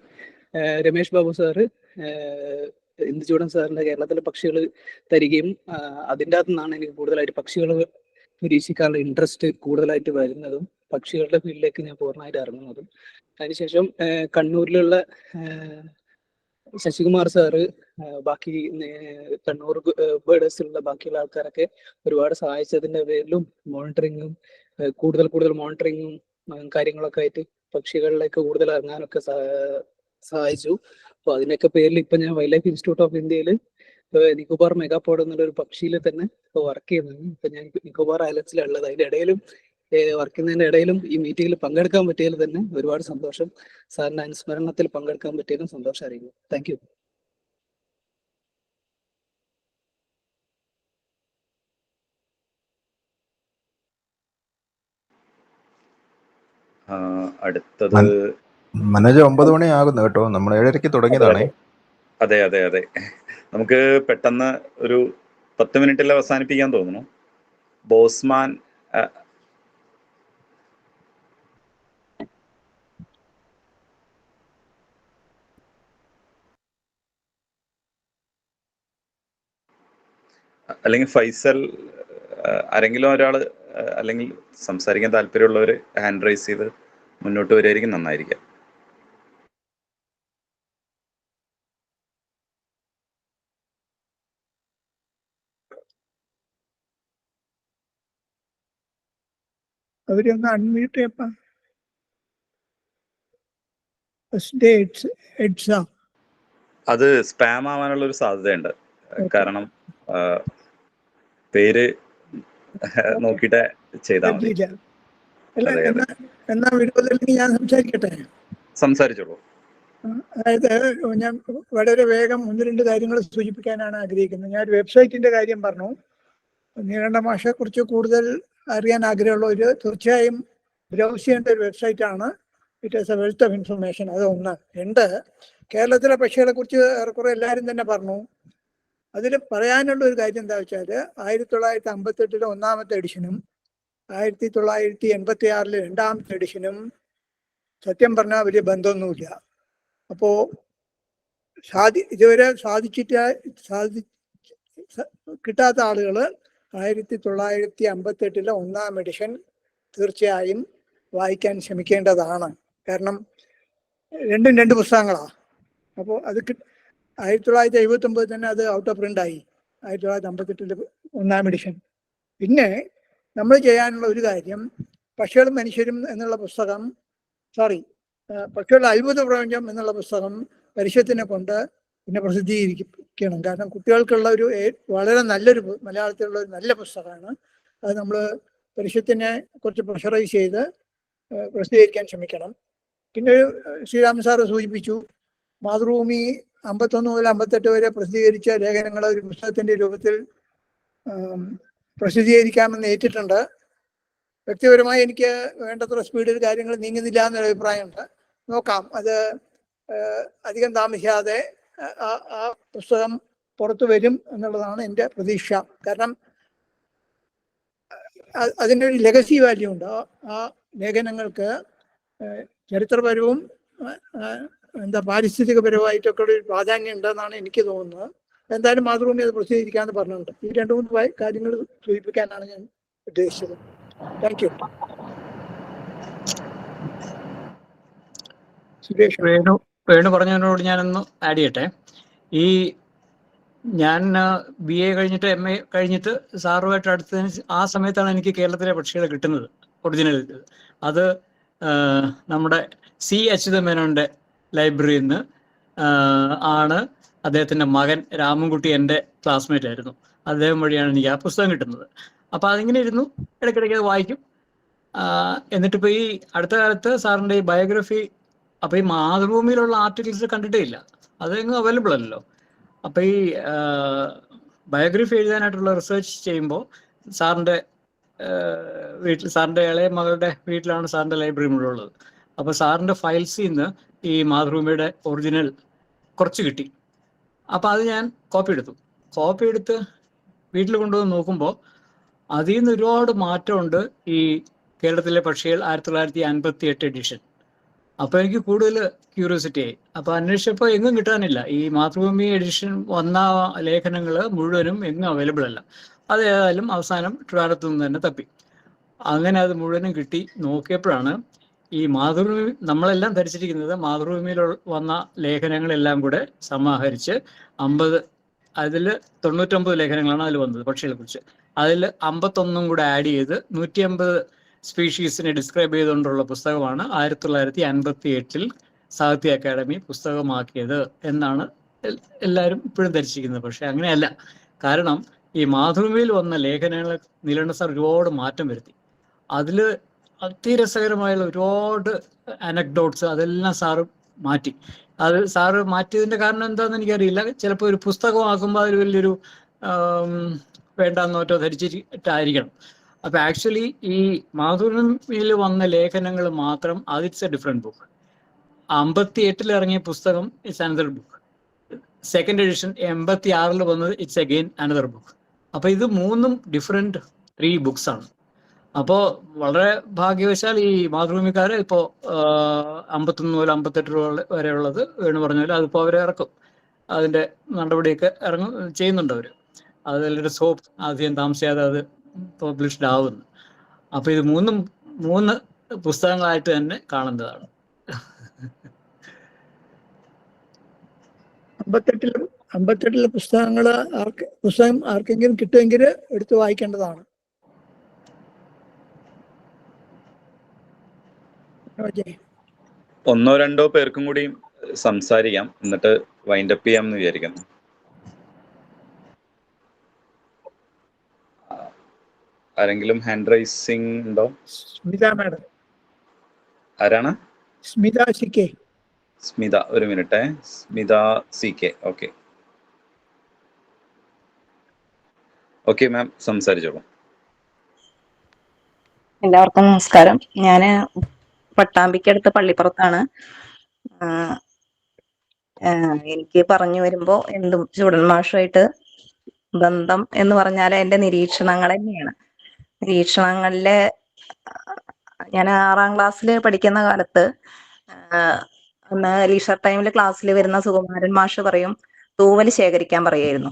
രമേശ് ബാബു സാറ് ഇന്ദുചൂടൻ സാറിന്റെ കേരളത്തിലെ പക്ഷികൾ തരികയും അതിൻ്റെ അകത്തു നിന്നാണ് എനിക്ക് കൂടുതലായിട്ട് പക്ഷികൾ നിരീക്ഷിക്കാനുള്ള ഇൻട്രസ്റ്റ് കൂടുതലായിട്ട് വരുന്നതും പക്ഷികളുടെ ഫീൽഡിലേക്ക് ഞാൻ പൂർണ്ണമായിട്ട് ഇറങ്ങുന്നതും. അതിനുശേഷം കണ്ണൂരിലുള്ള ശശികുമാർ സാറ്, ബാക്കി കണ്ണൂർ ബേഡേഴ്സിലുള്ള ബാക്കിയുള്ള ആൾക്കാരൊക്കെ ഒരുപാട് സഹായിച്ചതിന്റെ പേരിലും മോണിറ്ററിങ്ങും കൂടുതൽ മോണിറ്ററിങ്ങും കാര്യങ്ങളൊക്കെ ആയിട്ട് പക്ഷികളിലേക്ക് കൂടുതൽ ഇറങ്ങാനൊക്കെ സഹായിച്ചു. അപ്പൊ അതിനൊക്കെ പേരിൽ ഇപ്പൊ ഞാൻ വൈൽഡ് ലൈഫ് ഇൻസ്റ്റിറ്റ്യൂട്ട് ഓഫ് ഇന്ത്യയിൽ നിക്കോബാർ മെഗാപോഡ് എന്നുള്ള ഒരു പക്ഷിയിൽ തന്നെ വർക്ക് ചെയ്യുന്നുണ്ട്. ഇപ്പൊ ഞാൻ നിക്കോബാർ ഐലൻഡ്സിലുള്ളത്. അതിന്റെ ഇടയിലും വർക്ക് ചെയ്യുന്നതിന്റെ ഇടയിലും ഈ മീറ്റിംഗിൽ പങ്കെടുക്കാൻ പറ്റിയതിൽ തന്നെ ഒരുപാട് സന്തോഷം. സാറിന്റെ അനുസ്മരണത്തിൽ പങ്കെടുക്കാൻ പറ്റിയതും സന്തോഷം അറിയിക്കുന്നു. Thank you. അടുത്തത് മനോജ് 9 മണി ആകുന്നു കേട്ടോ. നമ്മൾ 7:30 തുടങ്ങിയതാണേ. അതെ. നമുക്ക് പെട്ടെന്ന് ഒരു 10 മിനിറ്റിൽ അവസാനിപ്പിക്കാൻ തോന്നുന്നു. ബോസ്മാൻ അല്ലെങ്കിൽ ഫൈസൽ, ആരെങ്കിലും ഒരാൾ അല്ലെങ്കിൽ സംസാരിക്കാൻ താല്പര്യമുള്ളവർ ഹാൻഡ് റൈസ് ചെയ്ത് മുന്നോട്ട് വരികയായിരിക്കും നന്നായിരിക്കാം. അവരൊന്ന് അൺമ്യൂട്ട് ചെയ്യപ്പാ. അത് സ്പാം ആവാനുള്ള ഒരു സാധ്യതയുണ്ട്. കാരണം പേര് നോക്കിയിട്ട് ചെയ്താൽ മതി. എന്നാ വിടുവല്ലെങ്കിൽ ഞാൻ സംസാരിക്കട്ടെ? സംസാരിച്ചോളൂ. അതായത് ഞാൻ വളരെ വേഗം 1-2 കാര്യങ്ങൾ സൂചിപ്പിക്കാനാണ് ആഗ്രഹിക്കുന്നത്. ഞാൻ ഒരു വെബ്സൈറ്റിന്റെ കാര്യം പറഞ്ഞു. നീലകണ്ഠ മാഷെ കുറിച്ച് കൂടുതൽ അറിയാൻ ആഗ്രഹമുള്ളവർ തീർച്ചയായും ബ്രൗസ് ചെയ്യേണ്ട ഒരു വെബ്സൈറ്റാണ്. It is a wealth of information. അത് 1. 2, കേരളത്തിലെ പക്ഷികളെ കുറിച്ച് ഏറെക്കുറെ എല്ലാവരും തന്നെ പറഞ്ഞു. അതിൽ പറയാനുള്ള ഒരു കാര്യം എന്താ വെച്ചാൽ 1958 1ാമത്തെ എഡിഷനും 1986 2ാമത്തെ എഡിഷനും സത്യം പറഞ്ഞാൽ വലിയ ബന്ധമൊന്നുമില്ല. അപ്പോൾ ഇതുവരെ കിട്ടാത്ത ആളുകൾ 1958 1ാം എഡിഷൻ തീർച്ചയായും വായിക്കാൻ ശ്രമിക്കേണ്ടതാണ്. കാരണം രണ്ടും 2 പുസ്തകങ്ങളാണ്. അപ്പോൾ അത് 1979 തന്നെ അത് ഔട്ട് ഓഫ് പ്രിന്റ് ആയി. 1958 1ാം എഡിഷൻ. പിന്നെ നമ്മൾ ചെയ്യാനുള്ള ഒരു കാര്യം, പക്ഷികളും മനുഷ്യരും എന്നുള്ള പുസ്തകം, പക്ഷികളുടെ അത്ഭുത പ്രപഞ്ചം എന്നുള്ള പുസ്തകം പരിഷത്തിനെ കൊണ്ട് പിന്നെ പ്രസിദ്ധീകരിക്കണം. കാരണം കുട്ടികൾക്കുള്ള ഒരു വളരെ നല്ലൊരു മലയാളത്തിലുള്ള ഒരു നല്ല പുസ്തകമാണ്. അത് നമ്മൾ പരിഷത്തിനെ കുറച്ച് പ്രഷറൈസ് ചെയ്ത് പ്രസിദ്ധീകരിക്കാൻ ശ്രമിക്കണം. പിന്നെ ശ്രീരാമൻ സാറ് സൂചിപ്പിച്ചു, മാതൃഭൂമി 51 മുതൽ 58 വരെ പ്രസിദ്ധീകരിച്ച ലേഖനങ്ങൾ ഒരു പുസ്തകത്തിന്റെ രൂപത്തിൽ പ്രസിദ്ധീകരിക്കാമെന്ന് ഏറ്റിട്ടുണ്ട്. വ്യക്തിപരമായി എനിക്ക് വേണ്ടത്ര സ്പീഡിൽ കാര്യങ്ങൾ നീങ്ങുന്നില്ല എന്നൊരു അഭിപ്രായമുണ്ട്. നോക്കാം, അത് അധികം താമസിയാതെ ആ പുസ്തകം പുറത്തു വരും എന്നുള്ളതാണ് എൻ്റെ പ്രതീക്ഷ. കാരണം അതിൻ്റെ ഒരു ലെഗസി വാല്യൂ ഉണ്ട്. ആ ലേഖനങ്ങൾക്ക് ചരിത്രപരവും പാരിസ്ഥിതികപരമായിട്ടൊക്കെ ഒരു പ്രാധാന്യം ഉണ്ടെന്നാണ് എനിക്ക് തോന്നുന്നത്. എന്തായാലും മാതൃഭൂമി അത് പ്രസിദ്ധീകരിക്കാമെന്ന് പറഞ്ഞിട്ടുണ്ട്. ഈ 2-3 കാര്യങ്ങൾ സൂചിപ്പിക്കാനാണ് ഞാൻ ഉദ്ദേശിച്ചത്. Thank you. സുരേഷ്. വേണു പറഞ്ഞതിനോട് ഞാനൊന്ന് ആഡ് ചെയ്യട്ടെ. ഞാൻ BA കഴിഞ്ഞിട്ട് MA കഴിഞ്ഞിട്ട് സാറുമായിട്ട് അടുത്തതിന് ആ സമയത്താണ് എനിക്ക് കേരളത്തിലെ പക്ഷികളെ കിട്ടുന്നത്, ഒറിജിനൽ. അത് നമ്മുടെ C അച്യുതമേനോന്റെ ലൈബ്രറിയിൽ നിന്ന് ആണ്. അദ്ദേഹത്തിൻ്റെ മകൻ രാമൻകുട്ടി എൻ്റെ ക്ലാസ്മേറ്റ് ആയിരുന്നു. അദ്ദേഹം വഴിയാണ് എനിക്ക് ആ പുസ്തകം കിട്ടുന്നത്. അപ്പോൾ അതിങ്ങനെ ഇരുന്നു, ഇടയ്ക്കിടയ്ക്ക് അത് വായിക്കും. എന്നിട്ടിപ്പോൾ ഈ അടുത്ത കാലത്ത് സാറിൻ്റെ ഈ ബയോഗ്രഫി, അപ്പോൾ ഈ മാതൃഭൂമിയിലുള്ള ആർട്ടിക്കിൾസ് കണ്ടിട്ടേ ഇല്ല, അതെങ്ങും അവൈലബിൾ അല്ലല്ലോ. അപ്പോൾ ഈ ബയോഗ്രഫി എഴുതാനായിട്ടുള്ള റിസർച്ച് ചെയ്യുമ്പോൾ സാറിൻ്റെ വീട്ടിൽ, സാറിൻ്റെ ഇളയ മകളുടെ വീട്ടിലാണ് സാറിൻ്റെ ലൈബ്രറി മുഴുവൻ ഉള്ളത്. അപ്പോൾ സാറിൻ്റെ ഫയൽസിൽ നിന്ന് ഈ മാതൃഭൂമിയുടെ ഒറിജിനൽ കുറച്ച് കിട്ടി. അപ്പോൾ അത് ഞാൻ കോപ്പി എടുത്ത് വീട്ടിൽ കൊണ്ടുവന്ന് നോക്കുമ്പോൾ അതിൽ നിന്ന് ഒരുപാട് മാറ്റമുണ്ട് ഈ കേരളത്തിലെ പക്ഷികൾ 1958 എഡിഷൻ. അപ്പോൾ എനിക്ക് കൂടുതൽ ക്യൂരിയോസിറ്റി ആയി. അപ്പോൾ അന്വേഷിച്ചപ്പോൾ എങ്ങും കിട്ടാനില്ല. ഈ മാതൃഭൂമി എഡിഷൻ വന്ന ലേഖനങ്ങൾ മുഴുവനും എങ്ങും അവൈലബിൾ അല്ല. അത് ഏതായാലും അവസാനം ട്രിവാൻഡ്രത്ത് നിന്ന് തന്നെ തപ്പി. അങ്ങനെ അത് മുഴുവനും കിട്ടി. നോക്കിയപ്പോഴാണ് ഈ മാതൃഭൂമി, നമ്മളെല്ലാം ധരിച്ചിരിക്കുന്നത് മാതൃഭൂമിയിൽ വന്ന ലേഖനങ്ങളെല്ലാം കൂടെ സമാഹരിച്ച് 50, അതിൽ 99 ലേഖനങ്ങളാണ് അതിൽ വന്നത് പക്ഷികളെ കുറിച്ച്. അതിൽ 51 കൂടെ ആഡ് ചെയ്ത് 150 സ്പീഷീസിനെ ഡിസ്ക്രൈബ് ചെയ്തുകൊണ്ടുള്ള പുസ്തകമാണ് 1958 സാഹിത്യ അക്കാദമി പുസ്തകമാക്കിയത് എന്നാണ് എല്ലാവരും ഇപ്പോഴും ധരിച്ചിരിക്കുന്നത്. പക്ഷെ അങ്ങനെയല്ല. കാരണം ഈ മാതൃഭൂമിയിൽ വന്ന ലേഖനങ്ങളെ നീലകണ്ഠ സാർ ഒരുപാട് മാറ്റം വരുത്തി. അതിൽ അതിരസകരമായുള്ള ഒരുപാട് അനക്ഡോട്ട്സ് അതെല്ലാം സാറ് മാറ്റി. അത് സാറ് മാറ്റിയതിൻ്റെ കാരണം എന്താണെന്ന് എനിക്കറിയില്ല. ചിലപ്പോൾ ഒരു പുസ്തകമാക്കുമ്പോൾ അതിൽ വലിയൊരു വേണ്ടാന്നോറ്റോ ധരിച്ചിട്ടായിരിക്കണം. അപ്പോൾ ആക്ച്വലി ഈ മാതൃഭൂമിയിൽ വന്ന ലേഖനങ്ങൾ മാത്രം, ഇറ്റ്സ് എ ഡിഫറെൻറ്റ് ബുക്ക്. 58 ഇറങ്ങിയ പുസ്തകം it's another book. Second edition 86 വന്നത് ഇറ്റ്സ് അഗെയിൻ അനദർ ബുക്ക്. അപ്പോൾ ഇത് 3 ഡിഫറെൻറ്റ് 3 ബുക്സാണ്. അപ്പോൾ വളരെ ഭാഗ്യവശാൽ ഈ മാതൃഭൂമിക്കാർ ഇപ്പോൾ 51 മുതൽ 58 വരെയുള്ളത് വേണു പറഞ്ഞ പോലെ അതിപ്പോൾ അവരെ ഇറക്കും. അതിൻ്റെ നടപടിയൊക്കെ ചെയ്യുന്നുണ്ട് അവർ. അതിലൊരു സോപ്പ് ആദ്യം താമസിയാതെ അത് പബ്ലിഷ്ഡ് ആവുന്നു. അപ്പോൾ ഇത് 3 പുസ്തകങ്ങളായിട്ട് തന്നെ കാണുന്നതാണ്. 58 പുസ്തകം ആർക്കെങ്കിലും കിട്ടുമെങ്കിൽ എടുത്ത് വായിക്കേണ്ടതാണ്. ഒന്നോ രണ്ടോ പേർക്കും കൂടി സംസാരിക്കാം, എന്നിട്ട് വൈൻഡപ്പ് ചെയ്യാമെന്ന് വിചാരിക്കുന്നു. ആരെങ്കിലും ഹാൻഡ് റൈസിംഗ് ഉണ്ടോ? സ്മിത മാഡം. ആരാണ്? സ്മിത CK. സ്മിത, ഒരു minute. Smitha CK. Okay okay ma'am, സംസാരിച്ചോളൂ. എല്ലാവർക്കും നമസ്കാരം. ഞാൻ പട്ടാമ്പിക്കടുത്ത് പള്ളിപ്പുറത്താണ്. എനിക്ക് പറഞ്ഞു വരുമ്പോൾ എന്തും ചൂടൻ മാഷുമായിട്ട് ബന്ധം എന്ന് പറഞ്ഞാൽ എൻ്റെ നിരീക്ഷണങ്ങൾ തന്നെയാണ്. നിരീക്ഷണങ്ങളിലെ ഞാൻ 6ാം ക്ലാസ്സിൽ പഠിക്കുന്ന കാലത്ത് അന്ന് ലീഷർ ടൈമിൽ ക്ലാസ്സിൽ വരുന്ന സുകുമാരൻ മാഷ് പറയും തൂവൽ ശേഖരിക്കാൻ പറയായിരുന്നു.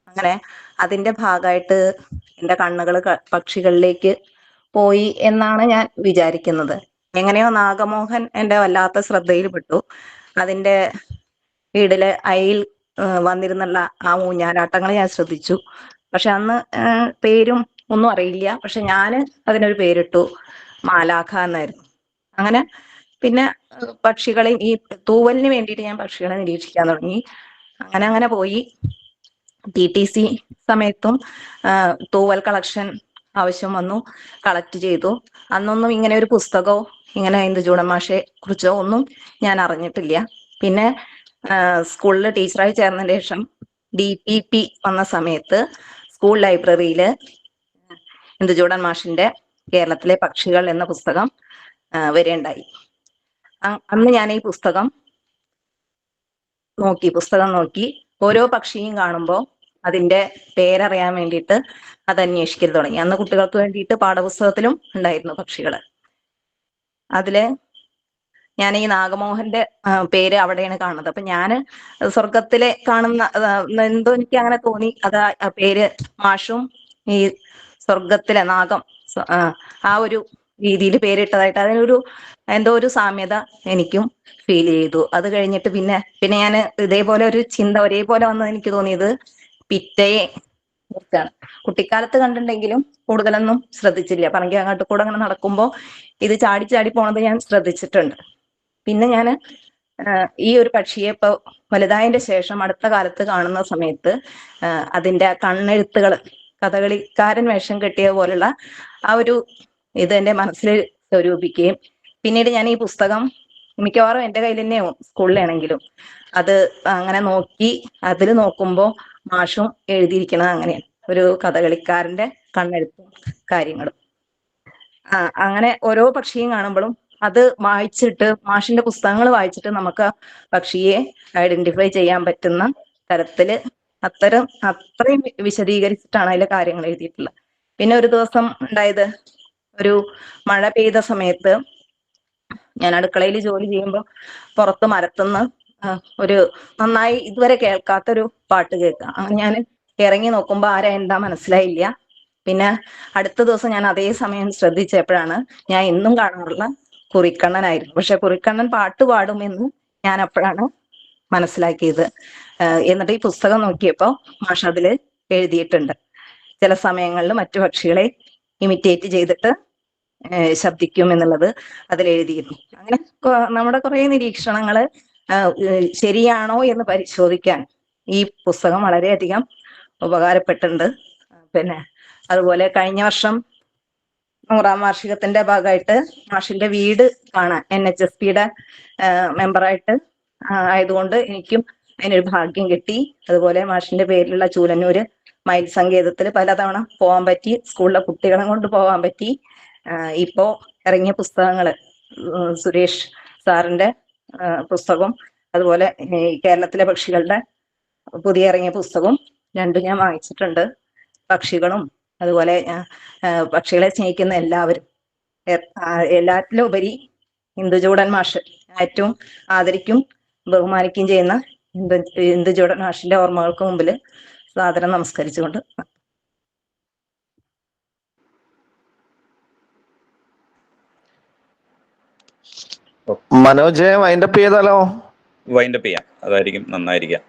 അങ്ങനെ അതിന്റെ ഭാഗമായിട്ട് എൻ്റെ കണ്ണുകൾ പക്ഷികളിലേക്ക് പോയി എന്നാണ് ഞാൻ വിചാരിക്കുന്നത്. എങ്ങനെയോ നാഗമോഹൻ എൻ്റെ വല്ലാത്ത ശ്രദ്ധയിൽപ്പെട്ടു. അതിൻ്റെ വീടിലെ അയിൽ വന്നിരുന്നുള്ള ആ ഊഞ്ഞാലാട്ടങ്ങൾ ഞാൻ ശ്രദ്ധിച്ചു. പക്ഷെ അന്ന് പേരും ഒന്നും അറിയില്ല. പക്ഷെ ഞാൻ അതിനൊരു പേരിട്ടു, മാലാഖ എന്നായിരുന്നു. അങ്ങനെ പിന്നെ പക്ഷികളെ, ഈ തൂവലിന് വേണ്ടിയിട്ട് ഞാൻ പക്ഷികളെ നിരീക്ഷിക്കാൻ തുടങ്ങി. അങ്ങനെ പോയി. TTC സമയത്തും തൂവൽ കളക്ഷൻ ആവശ്യം വന്നു, കളക്ട് ചെയ്തു. അന്നൊന്നും ഇങ്ങനെ ഒരു പുസ്തകമോ ഇങ്ങനെ ഇന്ദുചൂടൻ മാഷെ കുറിച്ചോ ഒന്നും ഞാൻ അറിഞ്ഞിട്ടില്ല. പിന്നെ സ്കൂളിൽ ടീച്ചറായി ചേർന്നതിന് ശേഷം DPP വന്ന സമയത്ത് സ്കൂൾ ലൈബ്രറിയിൽ ഇന്ദുചൂടൻ മാഷിന്റെ കേരളത്തിലെ പക്ഷികൾ എന്ന പുസ്തകം വരികയുണ്ടായി. അന്ന് ഞാൻ ഈ പുസ്തകം നോക്കി ഓരോ പക്ഷിയും കാണുമ്പോൾ അതിന്റെ പേരറിയാൻ വേണ്ടിയിട്ട് അത് അന്വേഷിക്കൽ തുടങ്ങി. അന്ന് കുട്ടികൾക്ക് വേണ്ടിയിട്ട് പാഠപുസ്തകത്തിലും ഉണ്ടായിരുന്നു പക്ഷികൾ. അതില് ഞാൻ ഈ നാഗമോഹന്റെ പേര് അവിടെയാണ് കാണുന്നത്. അപ്പൊ ഞാൻ സ്വർഗത്തിലെ കാണുന്ന എന്തോ എനിക്ക് അങ്ങനെ തോന്നി, അത് ആ പേര് മാഷും ഈ സ്വർഗത്തിലെ നാഗം ആ ഒരു രീതിയിൽ പേരിട്ടതായിട്ട് അതിനൊരു എന്തോ ഒരു സാമ്യത എനിക്കും ഫീൽ ചെയ്തു. അത് കഴിഞ്ഞിട്ട് പിന്നെ ഞാൻ ഇതേപോലെ ഒരു ചിന്ത ഒരേപോലെ വന്നത് എനിക്ക് തോന്നിയത് പിറ്റയെ കുറിച്ചാണ്. കുട്ടിക്കാലത്ത് കണ്ടിട്ടുണ്ടെങ്കിലും കൂടുതലൊന്നും ശ്രദ്ധിച്ചില്ല. പറങ്കി അങ്ങോട്ട് കൂടെ അങ്ങനെ നടക്കുമ്പോൾ ഇത് ചാടി പോണത് ഞാൻ ശ്രദ്ധിച്ചിട്ടുണ്ട്. പിന്നെ ഞാൻ ഈ ഒരു പക്ഷിയെ ഇപ്പൊ വലുതായതിന്റെ ശേഷം അടുത്ത കാലത്ത് കാണുന്ന സമയത്ത് അതിന്റെ കണ്ണെഴുത്തുകൾ കഥകളിക്കാരൻ വേഷം കെട്ടിയ പോലുള്ള ആ ഒരു ഇത് എന്റെ മനസ്സിൽ സ്വരൂപിക്കുകയും പിന്നീട് ഞാൻ ഈ പുസ്തകം മിക്കവാറും എന്റെ കയ്യിൽ തന്നെയാവും സ്കൂളിലാണെങ്കിലും അത് അങ്ങനെ നോക്കി അതിൽ നോക്കുമ്പോൾ മാഷും എഴുതിയിരിക്കണത് അങ്ങനെയാണ്, ഒരു കഥകളിക്കാരന്റെ കണ്ണെഴുത്തും കാര്യങ്ങളും. അങ്ങനെ ഓരോ പക്ഷിയും കാണുമ്പോഴും അത് വായിച്ചിട്ട് മാഷിന്റെ പുസ്തകങ്ങൾ വായിച്ചിട്ട് നമുക്ക് പക്ഷിയെ ഐഡന്റിഫൈ ചെയ്യാൻ പറ്റുന്ന തരത്തില് അത്രയും വിശദീകരിച്ചിട്ടാണ് അതിലെ കാര്യങ്ങൾ എഴുതിയിട്ടുള്ളത്. പിന്നെ ഒരു ദിവസം ഉണ്ടായത്, ഒരു മഴ പെയ്ത സമയത്ത് ഞാൻ അടുക്കളയിൽ ജോലി ചെയ്യുമ്പോൾ പുറത്ത് മരത്തുനിന്ന് ഒരു നന്നായി ഇതുവരെ കേൾക്കാത്തൊരു പാട്ട് കേൾക്കാം. ഞാൻ ഇറങ്ങി നോക്കുമ്പോൾ ആരാ എന്താ മനസ്സിലായില്ല. പിന്നെ അടുത്ത ദിവസം ഞാൻ അതേ സമയം ശ്രദ്ധിച്ചപ്പോഴാണ് ഞാൻ എന്നും കാണാറുള്ള കുറിക്കണ്ണനായിരുന്നു. പക്ഷെ കുറിക്കണ്ണൻ പാട്ട് പാടുമെന്ന് ഞാൻ അപ്പോഴാണ് മനസ്സിലാക്കിയത്. എന്നിട്ട് ഈ പുസ്തകം നോക്കിയപ്പോൾ മാഷ് അതില് എഴുതിയിട്ടുണ്ട്, ചില സമയങ്ങളിൽ മറ്റു പക്ഷികളെ ഇമിറ്റേറ്റ് ചെയ്തിട്ട് ശബ്ദിക്കും എന്നുള്ളത് അതിൽ എഴുതിയിരുന്നു. അങ്ങനെ നമ്മുടെ കുറെ നിരീക്ഷണങ്ങള് ശരിയാണോ എന്ന് പരിശോധിക്കാൻ ഈ പുസ്തകം വളരെയധികം ഉപകാരപ്പെട്ടിട്ടുണ്ട്. പിന്നെ അതുപോലെ കഴിഞ്ഞ വർഷം 100ാം വാർഷികത്തിന്റെ ഭാഗമായിട്ട് മാഷിന്റെ വീട് കാണാൻ NHSPയുടെ മെമ്പറായിട്ട് ആയതുകൊണ്ട് എനിക്കും അതിനൊരു ഭാഗ്യം കിട്ടി. അതുപോലെ മാഷിന്റെ പേരിലുള്ള ചൂലന്നൂര് മയിൽ സങ്കേതത്തിൽ പലതവണ പോകാൻ പറ്റി, സ്കൂളിലെ കുട്ടികളെ കൊണ്ട് പോകാൻ പറ്റി. ഇപ്പോ ഇറങ്ങിയ പുസ്തകങ്ങള് സുരേഷ് സാറിന്റെ പുസ്തകവും അതുപോലെ കേരളത്തിലെ പക്ഷികളുടെ പുതിയ ഇറങ്ങിയ പുസ്തകവും രണ്ടും ഞാൻ വായിച്ചിട്ടുണ്ട്. പക്ഷികളും അതുപോലെ പക്ഷികളെ സ്നേഹിക്കുന്ന എല്ലാവരും, എല്ലാറ്റിലും ഉപരി ഇന്ദുചൂടൻ മാഷ് ഏറ്റവും ആദരിക്കും ബഹുമാനിക്കുകയും ചെയ്യുന്ന ഇന്ദുചൂടൻ മാഷിന്റെ ഓർമ്മകൾക്ക് മുമ്പിൽ സാദരം നമസ്കരിച്ചുകൊണ്ട് മനോജ് വൈൻഡപ്പ് ചെയ്താലോ? വൈൻഡപ്പ് ചെയ്യാം, അതായിരിക്കും നന്നായിരിക്കാം.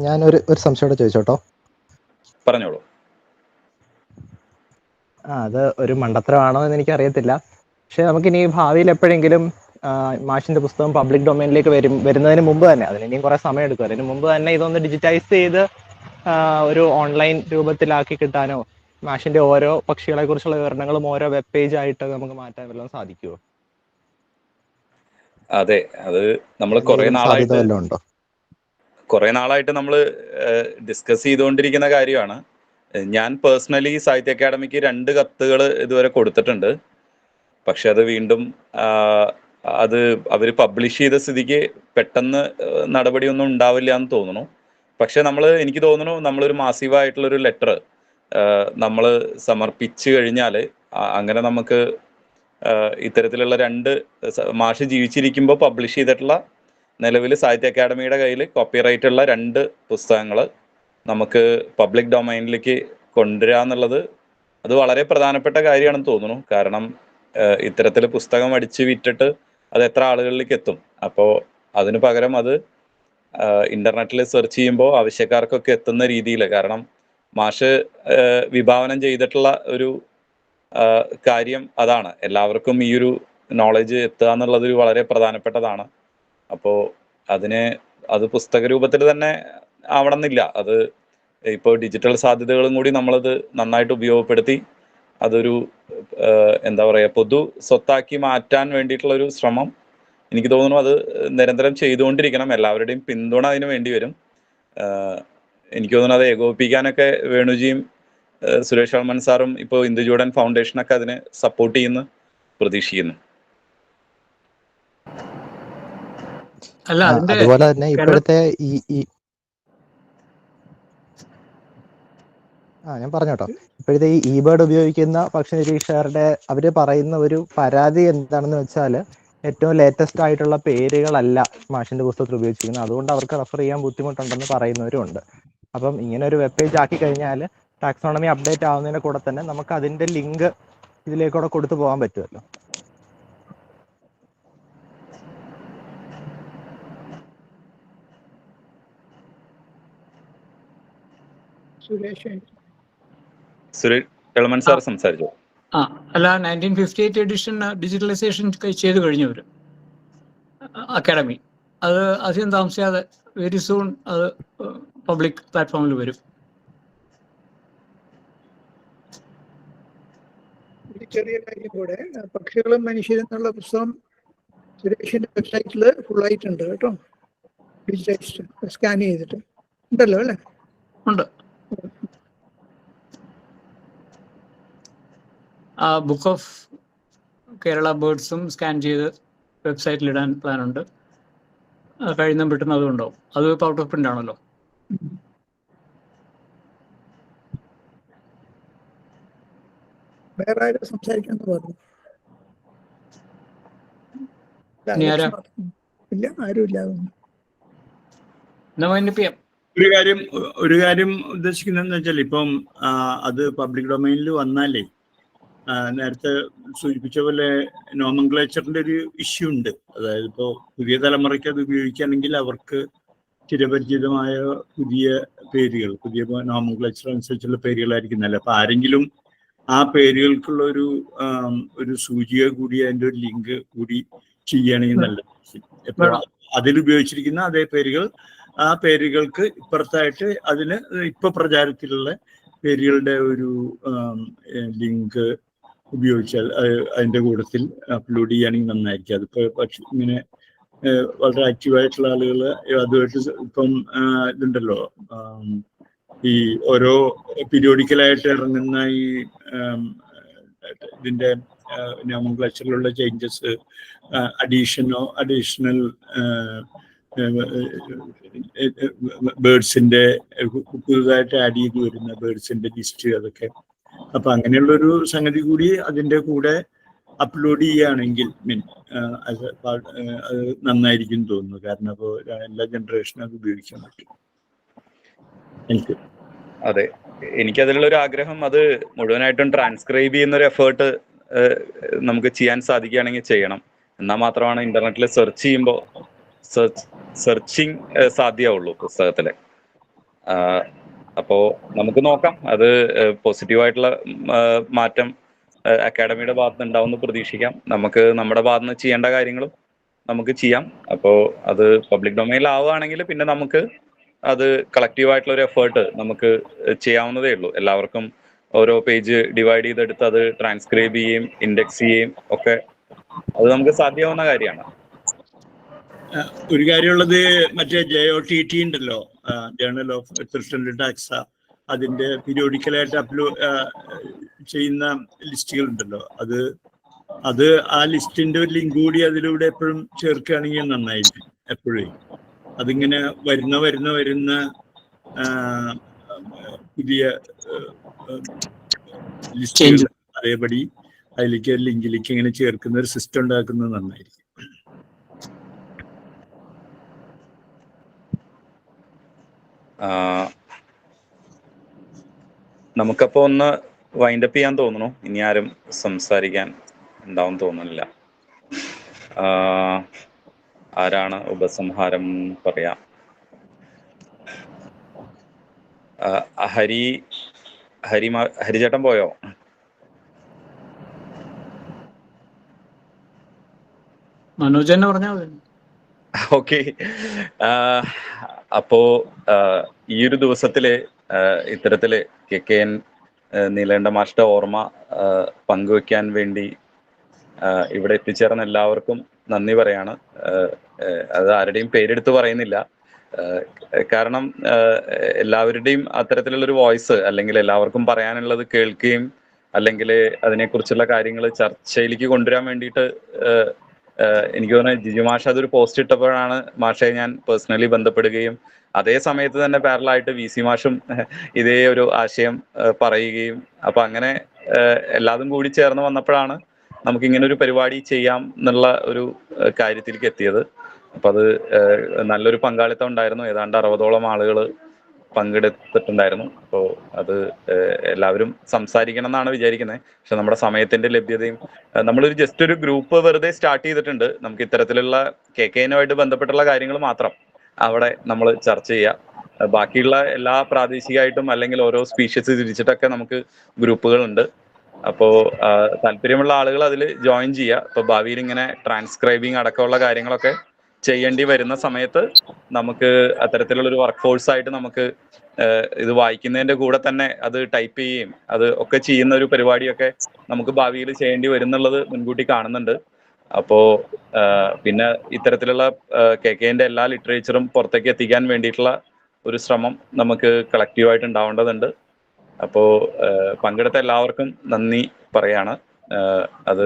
ഞാൻ ഒരു സംശയം ചോദിച്ചോട്ടോ. പറഞ്ഞോളൂ. അത് ഒരു മണ്ടത്തരമാണോ എന്ന് എനിക്ക് അറിയത്തില്ല. പക്ഷെ നമുക്കിനി ഭാവിയിൽ എപ്പോഴെങ്കിലും മാഷിന്റെ പുസ്തകം പബ്ലിക് ഡൊമൈനിലേക്ക് വരുന്നതിന് മുമ്പ് തന്നെ, അതിനിയും കുറെ സമയം എടുക്കും, അതിന് മുമ്പ് തന്നെ ഇതൊന്ന് ഡിജിറ്റൈസ് ചെയ്ത് ഒരു ഓൺലൈൻ രൂപത്തിലാക്കി കിട്ടാനോ മാഷിന്റെ ഓരോ പക്ഷികളെ കുറിച്ചുള്ള വിവരണങ്ങളും ഓരോ വെബ് പേജ് ആയിട്ട് നമുക്ക് മാറ്റാൻ വല്ലതും സാധിക്കുമോ? അതെ, അത് നമ്മൾ കുറെ നാളായിട്ട് നമ്മൾ ഡിസ്കസ് ചെയ്തുകൊണ്ടിരിക്കുന്ന കാര്യമാണ്. ഞാൻ പേഴ്സണലി സാഹിത്യ അക്കാദമിക്ക് 2 കത്തുകൾ ഇതുവരെ കൊടുത്തിട്ടുണ്ട്. പക്ഷെ അത് വീണ്ടും അത് അവർ പബ്ലിഷ് ചെയ്ത സ്ഥിതിക്ക് പെട്ടെന്ന് നടപടിയൊന്നും ഉണ്ടാവില്ല എന്ന് തോന്നുന്നു. പക്ഷെ എനിക്ക് തോന്നുന്നു നമ്മളൊരു മാസീവായിട്ടുള്ളൊരു ലെറ്റർ നമ്മൾ സമർപ്പിച്ചു കഴിഞ്ഞാൽ അങ്ങനെ നമുക്ക് ഇത്തരത്തിലുള്ള 2 മാഷ് ജീവിച്ചിരിക്കുമ്പോൾ പബ്ലിഷ് ചെയ്തിട്ടുള്ള നിലവിൽ സാഹിത്യ അക്കാദമിയുടെ കയ്യിൽ കോപ്പിറൈറ്റ് ഉള്ള 2 പുസ്തകങ്ങൾ നമുക്ക് പബ്ലിക് ഡൊമൈനിലേക്ക് കൊണ്ടുവരാന്നുള്ളത് അത് വളരെ പ്രധാനപ്പെട്ട കാര്യമാണെന്ന് തോന്നുന്നു. കാരണം ഇത്തരത്തിൽ പുസ്തകം അടിച്ച് വിറ്റിട്ട് അത് എത്ര ആളുകളിലേക്ക് എത്തും? അപ്പോൾ അതിന് പകരം അത് ഇന്റർനെറ്റിൽ സെർച്ച് ചെയ്യുമ്പോൾ ആവശ്യക്കാർക്കൊക്കെ എത്തുന്ന രീതിയിൽ, കാരണം മാഷ് വിഭാവനം ചെയ്തിട്ടുള്ള ഒരു കാര്യം അതാണ്, എല്ലാവർക്കും ഈ ഒരു നോളജ് എത്തുക എന്നുള്ളത് വളരെ പ്രധാനപ്പെട്ടതാണ്. അപ്പോൾ അത് പുസ്തക രൂപത്തിൽ തന്നെ ആവണമെന്നില്ല. അത് ഇപ്പോൾ ഡിജിറ്റൽ സാധ്യതകളും കൂടി നമ്മളത് നന്നായിട്ട് ഉപയോഗപ്പെടുത്തി അതൊരു എന്താ പറയുക, പൊതു സ്വത്താക്കി മാറ്റാൻ വേണ്ടിയിട്ടുള്ളൊരു ശ്രമം എനിക്ക് തോന്നുന്നു അത് നിരന്തരം ചെയ്തുകൊണ്ടിരിക്കണം. എല്ലാവരുടെയും പിന്തുണ അതിന് വേണ്ടി വരും. എനിക്ക് തോന്നുന്നു അത് ഏകോപിപ്പിക്കാനൊക്കെ വേണുജിയും സുരേഷ് അൾമൻ സാറും ഇപ്പോൾ ഇന്ദുചൂടൻ ഫൗണ്ടേഷനൊക്കെ അതിനെ സപ്പോർട്ട് ചെയ്യുന്നു പ്രതീക്ഷിക്കുന്നു. അല്ല അതിന്റെ അതുപോലെ തന്നെ ഇപ്പോഴത്തെ ഞാൻ പറഞ്ഞോട്ടോ, ഇപ്പോഴത്തെ ഈ ഇബേർഡ് ഉപയോഗിക്കുന്ന പക്ഷി നിരീക്ഷകരുടെ അവര് പറയുന്ന ഒരു പരാതി എന്താണെന്ന് വെച്ചാൽ ഏറ്റവും ലേറ്റസ്റ്റ് ആയിട്ടുള്ള പേരുകളല്ല മാഷിന്റെ പുസ്തകത്തിൽ ഉപയോഗിച്ചിരിക്കുന്നത്, അതുകൊണ്ട് അവർക്ക് റെഫർ ചെയ്യാൻ ബുദ്ധിമുട്ടുണ്ടെന്ന് പറയുന്നവരും ഉണ്ട്. അപ്പം ഇങ്ങനെ ഒരു വെബ് പേജ് ആക്കി കഴിഞ്ഞാൽ ടാക്സോണമി അപ്ഡേറ്റ് ആവുന്നതിന്റെ കൂടെ തന്നെ നമുക്ക് അതിന്റെ ലിങ്ക് ഇതിലേക്കൂടെ കൊടുത്തു പോകാൻ പറ്റുമല്ലോ. സുരേഷ് എളമൻ സാർ സംസാരിച്ചു. അല്ല 1958 എഡിഷൻ ഡിജിറ്റലൈസേഷൻ ചെയ്തു കഴിഞ്ഞവർ അക്കാഡമി, അത് അധികം താമസിയാതെ വെരി സൂൺ അത് പബ്ലിക് പ്ലാറ്റ്ഫോമിൽ വരും. ഒരു ചെറിയ കാര്യം കൂടെ, പക്ഷികളും മനുഷ്യരും എന്നുള്ള പുസ്തകം സുരേഷിന്റെ വെബ്സൈറ്റിൽ ഫുള്ളായിട്ടുണ്ട് കേട്ടോ, ഡിജിറ്റൈസ്ഡ് സ്കാൻ ചെയ്തിട്ട് ഉണ്ടല്ലോ അല്ലേ? ഉണ്ട്. ബുക്ക് ഓഫ് കേരള ബേർഡ്സും സ്കാൻ ചെയ്ത് വെബ്സൈറ്റിൽ ഇടാൻ പ്ലാനുണ്ട്. കഴിയുന്ന പെട്ടെന്ന് അതും ഉണ്ടാവും. അത് ഔട്ട് ഓഫ് പ്രിന്റ് ആണല്ലോ. വേറെ ആരും സംസാരിക്കാന്ന് പറഞ്ഞു? ഇല്ല, ആരും ഇല്ല. ഒരു കാര്യം ഉദ്ദേശിക്കുന്നതെന്ന് വെച്ചാൽ ഇപ്പം അത് പബ്ലിക് ഡൊമൈനിൽ വന്നാലേ നേരത്തെ സൂചിപ്പിച്ച പോലെ നോമൻക്ലേച്ചറിന്റെ ഒരു ഇഷ്യൂ ഉണ്ട്. അതായത് ഇപ്പോൾ പുതിയ തലമുറയ്ക്ക് അത് ഉപയോഗിക്കുകയാണെങ്കിൽ അവർക്ക് ചിരപരിചിതമായ പുതിയ പേരുകൾ, പുതിയ നോമൻക്ലേച്ചർ അനുസരിച്ചുള്ള പേരുകളായിരിക്കും നല്ലത്. അപ്പൊ ആരെങ്കിലും ആ പേരുകൾക്കുള്ള ഒരു സൂചിക കൂടി അതിന്റെ ഒരു ലിങ്ക് കൂടി ചെയ്യുകയാണെങ്കിൽ നല്ലതായിരിക്കും. ഇപ്പോൾ അതിലുപയോഗിച്ചിരിക്കുന്ന അതേ പേരുകൾ ആ പേരുകൾക്ക് ഇപ്പുറത്തായിട്ട് അതിന് ഇപ്പൊ പ്രചാരത്തിലുള്ള പേരുകളുടെ ഒരു ലിങ്ക് ഉപയോഗിച്ചാൽ അതിന്റെ കൂട്ടത്തിൽ അപ്ലോഡ് ചെയ്യുകയാണെങ്കിൽ നന്നായിരിക്കും. അതിപ്പോ പക്ഷെ ഇങ്ങനെ വളരെ ആക്റ്റീവായിട്ടുള്ള ആളുകൾ അതുമായിട്ട് ഇപ്പം ഇതുണ്ടല്ലോ, ഈ ഓരോ പീരിയോഡിക്കലായിട്ട് ഇറങ്ങുന്ന ഈ ഇതിന്റെ നോമൻക്ലേച്ചറിലുള്ള ചേഞ്ചസ്, അഡീഷണൽ ബേർഡ്സിന്റെ പുതുതായിട്ട് ആഡ് ചെയ്ത് വരുന്ന ബേർഡ്സിന്റെ ലിസ്റ്റ്, അതൊക്കെ അപ്പൊ അങ്ങനെയുള്ളൊരു സംഗതി കൂടി അതിന്റെ കൂടെ അപ്ലോഡ് ചെയ്യുകയാണെങ്കിൽ അത് നന്നായിരിക്കും തോന്നുന്നു. കാരണം അപ്പോൾ എല്ലാ ജനറേഷനും അത് ഉപയോഗിക്കാൻ പറ്റും. എനിക്ക് അതെ, എനിക്കതിലുള്ള ഒരു ആഗ്രഹം അത് മുഴുവനായിട്ടും ട്രാൻസ്ക്രൈബ് ചെയ്യുന്ന ഒരു എഫേർട്ട് നമുക്ക് ചെയ്യാൻ സാധിക്കുകയാണെങ്കിൽ ചെയ്യണം. എന്നാൽ മാത്രമാണ് ഇന്റർനെറ്റിൽ സെർച്ച് ചെയ്യുമ്പോൾ സെർച്ചിങ് സാധ്യമാവുള്ളൂ പുസ്തകത്തില്. അപ്പോൾ നമുക്ക് നോക്കാം, അത് പോസിറ്റീവായിട്ടുള്ള മാറ്റം അക്കാഡമിയുടെ ഭാഗത്ത് ഉണ്ടാവുമെന്ന് പ്രതീക്ഷിക്കാം. നമുക്ക് നമ്മുടെ ഭാഗത്ത് നിന്ന് ചെയ്യേണ്ട കാര്യങ്ങളും നമുക്ക് ചെയ്യാം. അപ്പോൾ അത് പബ്ലിക് ഡൊമൈനിലാവുകയാണെങ്കിൽ പിന്നെ നമുക്ക് അത് കളക്റ്റീവായിട്ടുള്ള ഒരു എഫേർട്ട് നമുക്ക് ചെയ്യാവുന്നതേ ഉള്ളൂ. എല്ലാവർക്കും ഓരോ പേജ് ഡിവൈഡ് ചെയ്തെടുത്ത് അത് ട്രാൻസ്ക്രൈബ് ചെയ്യുകയും ഇൻഡെക്സ് ചെയ്യുകയും ഒക്കെ അത് നമുക്ക് സാധ്യമാവുന്ന കാര്യമാണ്. ഒരു കാര്യമുള്ളത്, മറ്റേ JOTT ഉണ്ടല്ലോ, ജേർണൽ ഓഫ് ത്രിഫ്റ്റ് ടാക്സ, അതിന്റെ പീരിയോഡിക്കലായിട്ട് ചെയ്യുന്ന ലിസ്റ്റുകൾ ഉണ്ടല്ലോ, അത് ആ ലിസ്റ്റിന്റെ ഒരു ലിങ്ക് കൂടി അതിലൂടെ എപ്പോഴും ചേർക്കുകയാണെങ്കിൽ നന്നായിരിക്കും. എപ്പോഴും അതിങ്ങനെ വരുന്ന പുതിയ ലിസ്റ്റുകൾ അതേപടി അതിലേക്ക് ലിങ്കിലേക്ക് ഇങ്ങനെ ചേർക്കുന്ന ഒരു സിസ്റ്റം ഉണ്ടാക്കുന്നത് നന്നായിരിക്കും. നമുക്കപ്പോൾ ഒന്ന് വൈൻഡപ്പ് ചെയ്യാൻ തോന്നുന്നു. ഇനി ആരും സംസാരിക്കാൻ ഉണ്ടാവും തോന്നുന്നില്ല. ആരാണ് ഉപസംഹാരം പറയാ? ഹരിചേട്ടൻ പോയോ? മനോജ് തന്നെ പറഞ്ഞാൽ മതി. ഓക്കെ. അപ്പോ ഈ ഒരു ദിവസത്തില് ഇത്തരത്തില് KKN നീലേണ്ട മാഷ്ട ഓർമ്മ പങ്കുവെക്കാൻ വേണ്ടി ഇവിടെ എത്തിച്ചേർന്ന എല്ലാവർക്കും നന്ദി പറയാണ്. അത് ആരുടെയും പേരെടുത്ത് പറയുന്നില്ല. കാരണം എല്ലാവരുടെയും അത്തരത്തിലുള്ളൊരു വോയിസ് അല്ലെങ്കിൽ എല്ലാവർക്കും പറയാനുള്ളത് കേൾക്കുകയും അല്ലെങ്കിൽ അതിനെക്കുറിച്ചുള്ള കാര്യങ്ങൾ ചർച്ചയിലേക്ക് കൊണ്ടുവരാൻ വേണ്ടിയിട്ട് എനിക്ക് തോന്നുന്നത് ജിജു മാഷ് അതൊരു പോസ്റ്റ് ഇട്ടപ്പോഴാണ് മാഷെ ഞാൻ പേഴ്സണലി ബന്ധപ്പെടുകയും അതേ സമയത്ത് തന്നെ പാരലായിട്ട് VC മാഷും ഇതേ ഒരു ആശയം പറയുകയും അപ്പൊ അങ്ങനെ എല്ലാതും കൂടി ചേർന്ന് വന്നപ്പോഴാണ് നമുക്ക് ഇങ്ങനെ ഒരു പരിപാടി ചെയ്യാം എന്നുള്ള ഒരു കാര്യത്തിലേക്ക് എത്തിയത്. അപ്പൊ അത് നല്ലൊരു പങ്കാളിത്തം ഉണ്ടായിരുന്നു. ഏതാണ്ട് 60ഓളം ആളുകൾ പങ്കെടുത്തിട്ടുണ്ടായിരുന്നു. അപ്പോൾ അത് എല്ലാവരും സംസാരിക്കണം എന്നാണ് വിചാരിക്കുന്നത്. പക്ഷെ നമ്മുടെ സമയത്തിന്റെ ലഭ്യതയും നമ്മളൊരു ജസ്റ്റ് ഒരു ഗ്രൂപ്പ് വെറുതെ സ്റ്റാർട്ട് ചെയ്തിട്ടുണ്ട്. നമുക്ക് ഇത്തരത്തിലുള്ള KKNുമായിട്ട് ബന്ധപ്പെട്ടുള്ള കാര്യങ്ങൾ മാത്രം അവിടെ നമ്മൾ ചർച്ച ചെയ്യുക. ബാക്കിയുള്ള എല്ലാ പ്രാദേശികമായിട്ടും അല്ലെങ്കിൽ ഓരോ സ്പീഷ്യസ് തിരിച്ചിട്ടൊക്കെ നമുക്ക് ഗ്രൂപ്പുകളുണ്ട്. അപ്പോൾ താല്പര്യമുള്ള ആളുകൾ അതിൽ ജോയിൻ ചെയ്യുക. ഇപ്പോൾ ഭാവിയിൽ ഇങ്ങനെ ട്രാൻസ്ക്രൈബിങ് അടക്കമുള്ള കാര്യങ്ങളൊക്കെ ചെയ്യേണ്ടി വരുന്ന സമയത്ത് നമുക്ക് അത്തരത്തിലുള്ള ഒരു വർക്ക് ഫോഴ്സ് ആയിട്ട് നമുക്ക് ഇത് വായിക്കുന്നതിന്റെ കൂടെ തന്നെ അത് ടൈപ്പ് ചെയ്യുകയും അത് ഒക്കെ ചെയ്യുന്ന ഒരു പരിപാടിയൊക്കെ നമുക്ക് ഭാവിയിൽ ചെയ്യേണ്ടി വരുന്നുള്ളത് മുൻകൂട്ടി കാണുന്നുണ്ട്. അപ്പോ പിന്നെ ഇത്തരത്തിലുള്ള KKNന്റെ എല്ലാ ലിറ്ററേച്ചറും പുറത്തേക്ക് എത്തിക്കാൻ വേണ്ടിയിട്ടുള്ള ഒരു ശ്രമം നമുക്ക് കളക്റ്റീവായിട്ട് ഉണ്ടാവേണ്ടതുണ്ട്. അപ്പോ പങ്കെടുത്ത എല്ലാവർക്കും നന്ദി പറയാണ്. അത്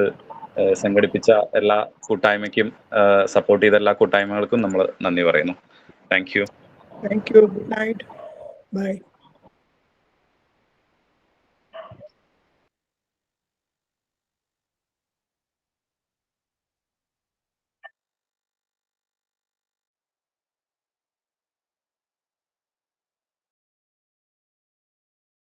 സംഘടിപ്പിച്ച എല്ലാ കൂട്ടായ്മയ്ക്കും സപ്പോർട്ട് ചെയ്ത എല്ലാ കൂട്ടായ്മകൾക്കും നമ്മൾ നന്ദി പറയുന്നു. Thank you. Thank you. Good night. Bye.